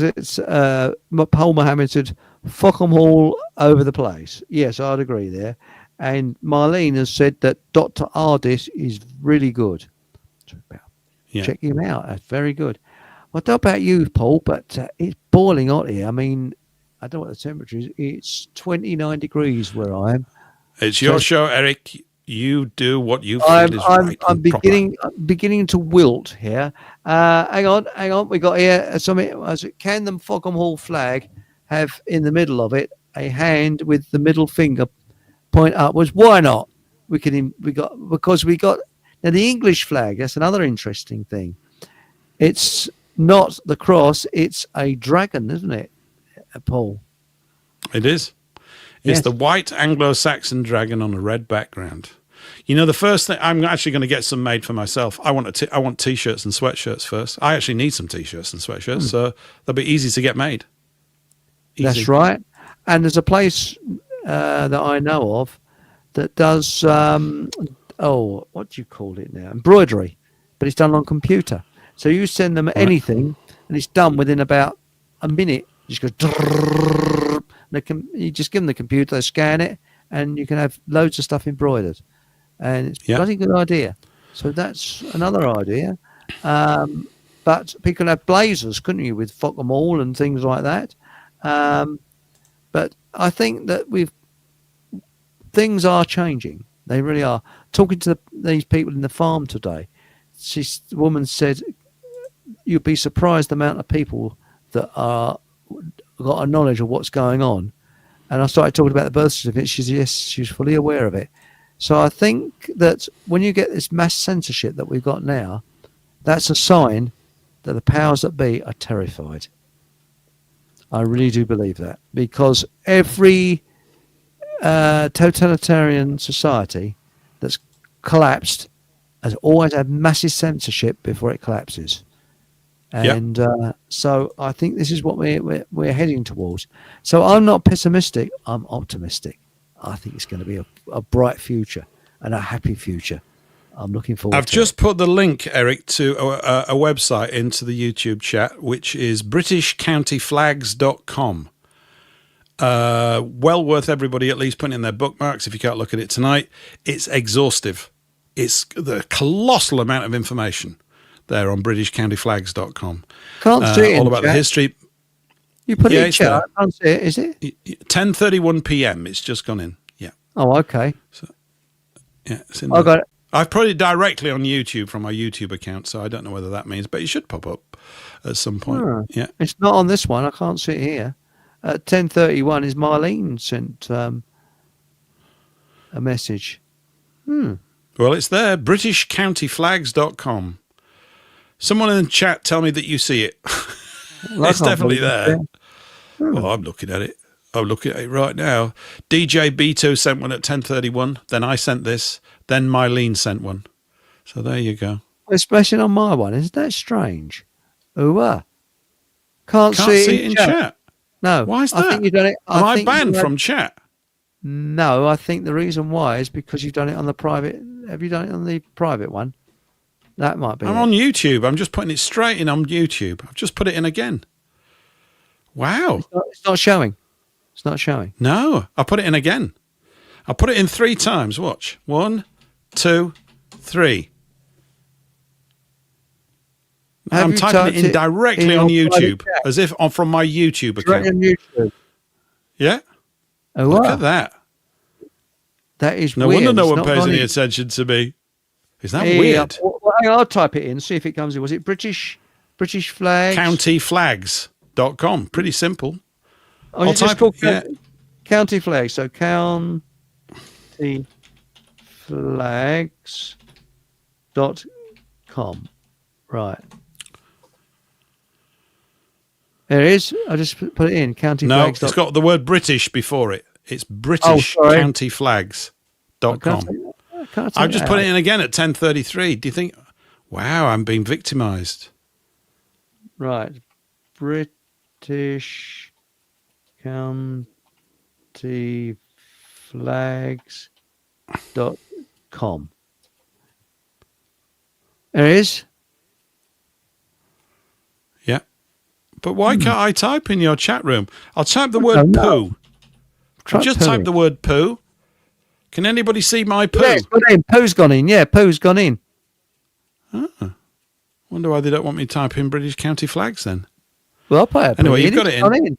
it Paul Mohammed said Fockham Hall over the place? Yes, I'd agree there. And Marlene has said that Dr. Ardis is really good. Check him out. That's very good. Well, I don't know about you, Paul, but it's boiling hot here. I mean, I don't know what the temperature is. It's 29 degrees where I am. It's your show, Eric. You do what you feel is right. I'm beginning to wilt here. Hang on. We got here something. Can the Fockham Hall flag have in the middle of it a hand with the middle finger point upwards? Why not? We got now the English flag. That's another interesting thing. It's not the cross. It's a dragon, isn't it, Paul? It is. It's the white Anglo-Saxon dragon on a red background. You know, the first thing, I'm actually going to get some made for myself. I want T-shirts and sweatshirts first. I actually need some T-shirts and sweatshirts, so they'll be easy to get made. Easy. That's right. And there's a place that I know of that does, what do you call it now? Embroidery, but it's done on computer. So you send them anything, and it's done within about a minute. You just go, you just give them the computer, they scan it, and you can have loads of stuff embroidered. And it's a bloody good idea. So that's another idea. But people could have blazers, couldn't you, with Fockham Hall and things like that. But I think that things are changing. They really are. Talking to these people in the farm today, the woman said, you'd be surprised the amount of people that are got a knowledge of what's going on. And I started talking about the birth certificate. She's fully aware of it. So I think that when you get this mass censorship that we've got now, that's a sign that the powers that be are terrified. I really do believe that, because every totalitarian society that's collapsed has always had massive censorship before it collapses. And so I think this is what we're heading towards. So I'm not pessimistic. I'm optimistic. I think it's going to be a bright future and a happy future. I'm looking forward to it. I've just put the link, Eric, to a website into the YouTube chat, which is BritishCountyFlags.com. Well worth everybody at least putting in their bookmarks if you can't look at it tonight. It's exhaustive. It's the colossal amount of information there on BritishCountyFlags.com. Can't see it all about the history. You put it in chat. I can't see it. Is it 10:31 p.m.? It's just gone in. Yeah. Oh, okay. So, it's in I got it. I've put it directly on YouTube from my YouTube account, so I don't know whether that means, but it should pop up at some point. Yeah. It's not on this one. I can't see it here. At 10:31 is Marlene sent a message. Well, it's there. BritishCountyFlags.com. Someone in the chat tell me that you see it. It's definitely there. Oh, I'm looking at it. I'm looking at it right now. DJ B2 sent one at 10:31. Then I sent this. Then Mylene sent one. So there you go. It's splashing on my one. Isn't that strange? Can't see it in chat. No. Why is that? I think you've done it. Am I banned from chat? No, I think the reason why is because you've done it on the private. Have you done it on the private one? That might be. I'm on YouTube. I'm just putting it straight in on YouTube. I've just put it in again. Wow. It's not showing. It's not showing. No, I put it in again. I put it in 3 times. Watch. 1, 2, 3. I'm typing it in directly on YouTube, as if from my YouTube account. On YouTube. Yeah. Oh, Look wow. at that. That is No weird. wonder no It's one not pays on any it. attention to me. Is that Yeah, weird? well, hang on, I'll type it in, see if it comes in. Was it British flags? Countyflags.com. Pretty simple. Oh, I'll it's just type called yeah. County Flags. So countyflags.com. Right. There it is. I just put it in. County No, Flags. it's got the word British before it. It's British countyflags.com. I've just put it in again at 10:33. Do you think, wow, I'm being victimized? Right. British County Flags.com. There it is. Yeah. But why can't I type in your chat room? I'll type the word poo. I've just typed the word poo. Can anybody see my poo? Yeah, it's gone in. Poo's gone in. Yeah, poo's gone in. Wonder why they don't want me to type in British county flags then. Well, I'll put it Anyway, you've got it in.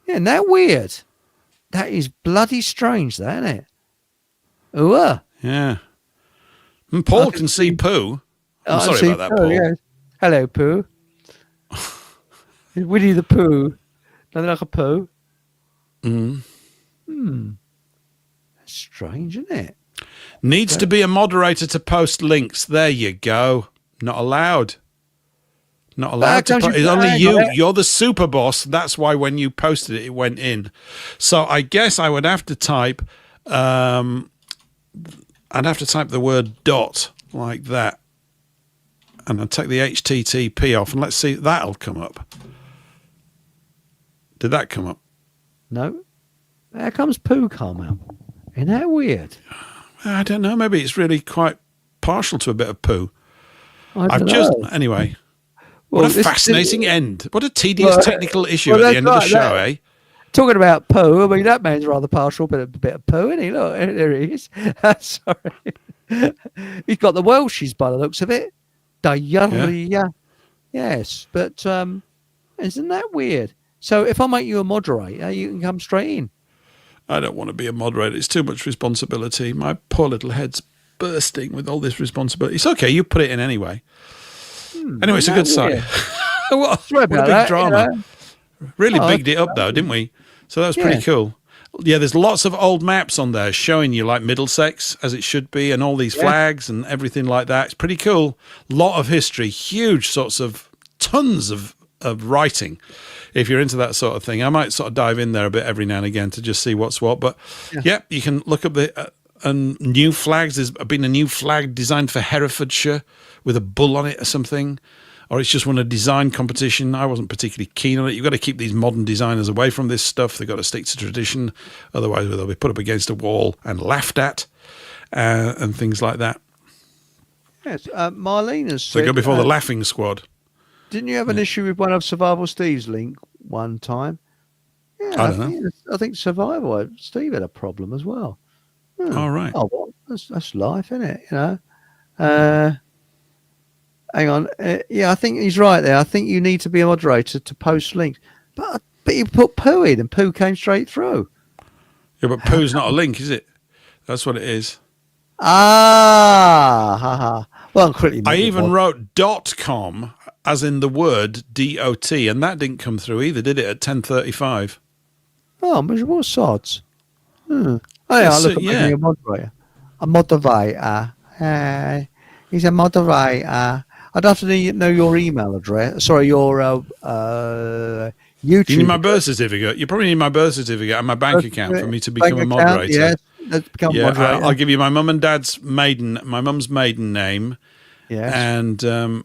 Yeah, isn't that weird? That is bloody strange, that, isn't it? Ooh. Yeah. And Paul can see poo. I'm sorry about that, Paul. Yes. Hello, Pooh. Winnie the Pooh. Nothing like a poo. That's strange, isn't it? Needs to be a moderator to post links. There you go. Not allowed. Not allowed to post. It's only you. You're the super boss. That's why when you posted it, it went in. So I guess I would have to type, I'd have to type the word dot like that. And I'd take the HTTP off and let's see, that'll come up. Did that come up? No. How comes Pooh come up? Isn't that weird? I don't know. Maybe it's really quite partial to a bit of poo. Anyway. Well, what a fascinating end. What a tedious technical issue at the end of the show, eh? Talking about poo, I mean, that man's rather partial, but a bit of poo, isn't he? Look, there he is. Sorry. He's got the Welshies by the looks of it. Diarrhea. Yeah. Yes, but isn't that weird? So if I make you a moderator, you can come straight in. I don't want to be a moderator. It's too much responsibility. My poor little head's bursting with all this responsibility. It's okay. You put it in anyway. Anyway, it's a good site. What a big drama. You know? Really bigged it up, though, didn't we? So that was pretty cool. Yeah, there's lots of old maps on there showing you like Middlesex, as it should be, and all these flags and everything like that. It's pretty cool. Lot of history, huge sorts of tons of writing. If you're into that sort of thing, I might sort of dive in there a bit every now and again to just see what's what. But you can look up the new flags. There's been a new flag designed for Herefordshire with a bull on it or something, or it's just won a design competition. I wasn't particularly keen on it. You've got to keep these modern designers away from this stuff. They've got to stick to tradition, otherwise they'll be put up against a wall and laughed at, and things like that. Yes, Marlene has said... So go before the laughing squad. Didn't you have an issue with one of Survival Steve's link one time? Yeah, I don't know. I think Survival Steve had a problem as well. All right. Oh, well, that's life, isn't it? You know. Hang on. Yeah, I think he's right there. I think you need to be a moderator to post links. But you put Pooh in, and Pooh came straight through. Yeah, but Pooh's not a link, is it? That's what it is. Haha. Well, I'm quickly. I even wrote .com as in the word DOT, and that didn't come through either, did it? At 10:35. Oh, miserable sods. Oh, yeah, look at being a moderator. A moderator. He's a moderator. I'd have to know your email address. Sorry, your YouTube. You need my birth certificate. You probably need my birth certificate and my bank account for me to become a moderator. Yes, let's become a moderator. I'll give you my mum and dad's my mum's maiden name. Yes. And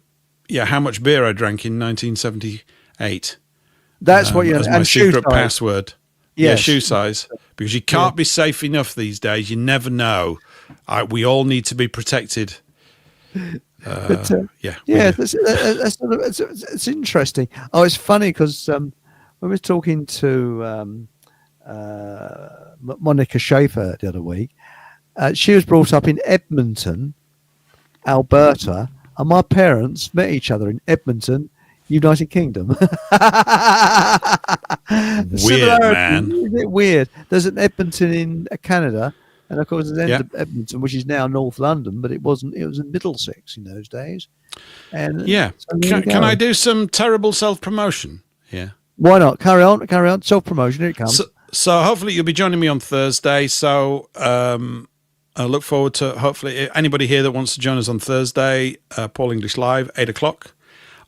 how much beer I drank in 1978. That's what you as my secret password. Yes. Yeah, shoe size. Because you can't be safe enough these days. You never know. We all need to be protected. It's interesting. Oh, it's funny because when we're talking to Monica Schaefer the other week. She was brought up in Edmonton, Alberta, and my parents met each other in Edmonton, United Kingdom. Weird, man. Isn't it weird? There's an Edmonton in Canada, and of course there's Edmonton, which is now North London, but it wasn't. It was in Middlesex in those days. And so can I do some terrible self-promotion? Yeah. Why not? Carry on. Self-promotion. Here it comes. So hopefully you'll be joining me on Thursday. So I look forward to hopefully anybody here that wants to join us on Thursday, Paul English Live, 8:00.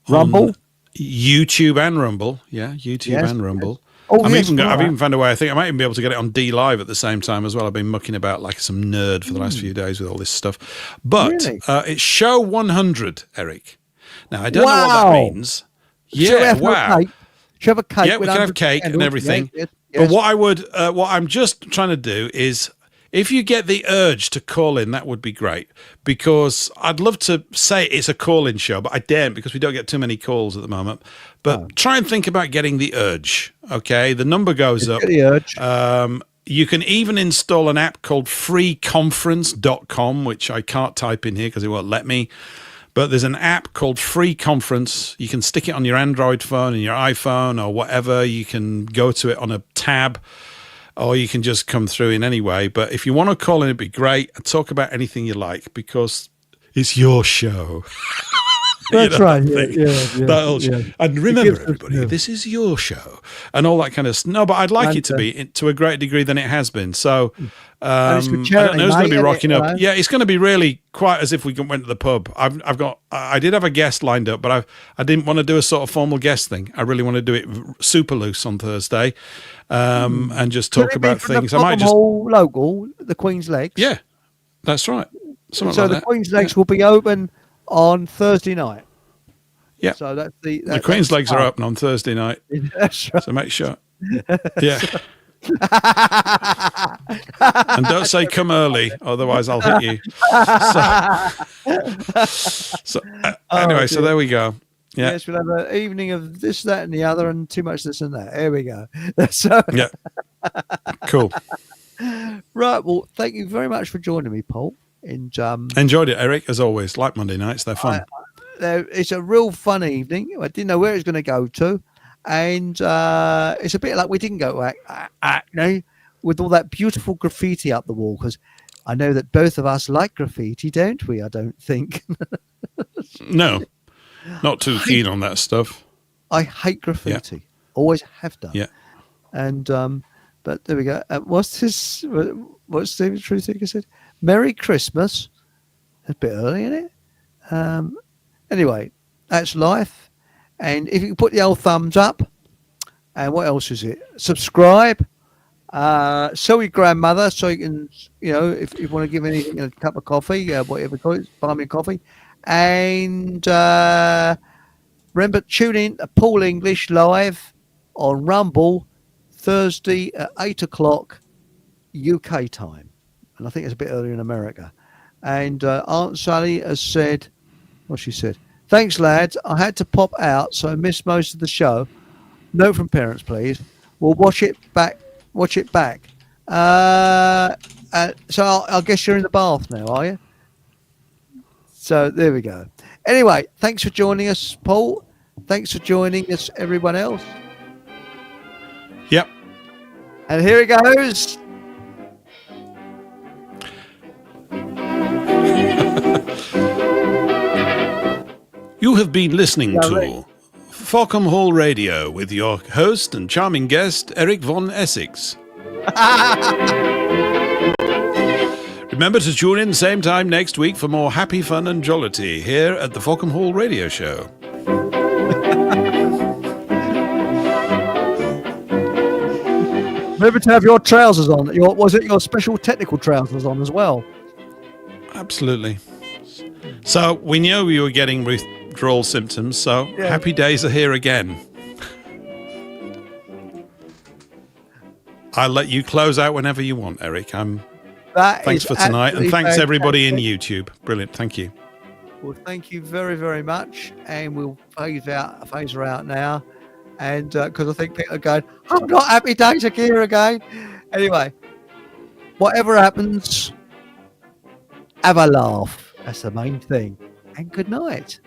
Rumble. YouTube and Rumble. Yeah, YouTube and Rumble. Oh, I've even found a way. I think I might even be able to get it on D Live at the same time as well. I've been mucking about like some nerd for the last few days with all this stuff. But it's show 100, Eric. Now, I don't know what that means. Yeah, wow. Should have a cake. Yeah, we can have cake and everything. Yes. But what I'm just trying to do is, if you get the urge to call in, that would be great, because I'd love to say it's a call-in show, but I daren't because we don't get too many calls at the moment. But try and think about getting the urge, okay? The number goes up. The urge. You can even install an app called freeconference.com, which I can't type in here because it won't let me. But there's an app called Free Conference. You can stick it on your Android phone and your iPhone or whatever. You can go to it on a tab, or you can just come through in any way. But if you want to call in, it'd be great. And talk about anything you like, because it's your show. That's right. And remember, everybody, this is your show and all that kind of stuff. No, but I'd like it to be to a greater degree than it has been. So I don't know who's going to be rocking up. Yeah, it's going to be really quite as if we went to the pub. I did have a guest lined up, but I didn't want to do a sort of formal guest thing. I really want to do it super loose on Thursday, and just talk about things. I might just local, the Queen's Legs. Yeah, that's right. So the Queen's Legs will be open on Thursday night. Yeah. So that's the Queen's Legs are open on Thursday night. That's right. So make sure. Yeah. And don't say come early, otherwise I'll hit you. Anyway, so there we go. Yeah. Yes, we'll have an evening of this, that, and the other, and too much this and that. Here we go. Yeah. Cool. Right. Well, thank you very much for joining me, Paul. And enjoyed it, Eric, as always. Like Monday nights, they're fun. It's a real fun evening. I didn't know where it was going to go to, and it's a bit like we didn't go to with all that beautiful graffiti up the wall, because I know that both of us like graffiti, don't we? I don't think. No, not too keen on that stuff. I hate graffiti. Yeah. Always have done. Yeah. And but there we go. What's Stephen Truthicker said? Merry Christmas. That's a bit early, isn't it? Anyway, that's life. And if you can put the old thumbs up, and what else is it? Subscribe. Sell your grandmother so you can, if you want to give anything a cup of coffee, whatever, buy me a coffee. And remember, tune in to Paul English Live on Rumble Thursday at 8:00 UK time. And I think it's a bit earlier in America. And Aunt Sally has said, she said, thanks, lads. I had to pop out, so I missed most of the show. Note from parents, please. We'll watch it back. So I guess you're in the bath now, are you? So there we go. Anyway, thanks for joining us, Paul. Thanks for joining us, everyone else. Yep. And here it goes. You have been listening to Fockham Hall Radio with your host and charming guest, Eric Von Essex. Remember to tune in same time next week for more happy fun and jollity here at the Fockham Hall Radio Show. Remember to have your trousers on. Your special technical trousers on as well? Absolutely. So we knew you were getting withdrawal symptoms, so happy days are here again. I'll let you close out whenever you want, Eric. Thanks for tonight, and thanks everybody in YouTube. Brilliant, thank you. Well, thank you very, very much, and we'll phase her out now. And because I think people are going, I'm not Happy Days Akira again. Anyway, whatever happens, have a laugh. That's the main thing. And good night.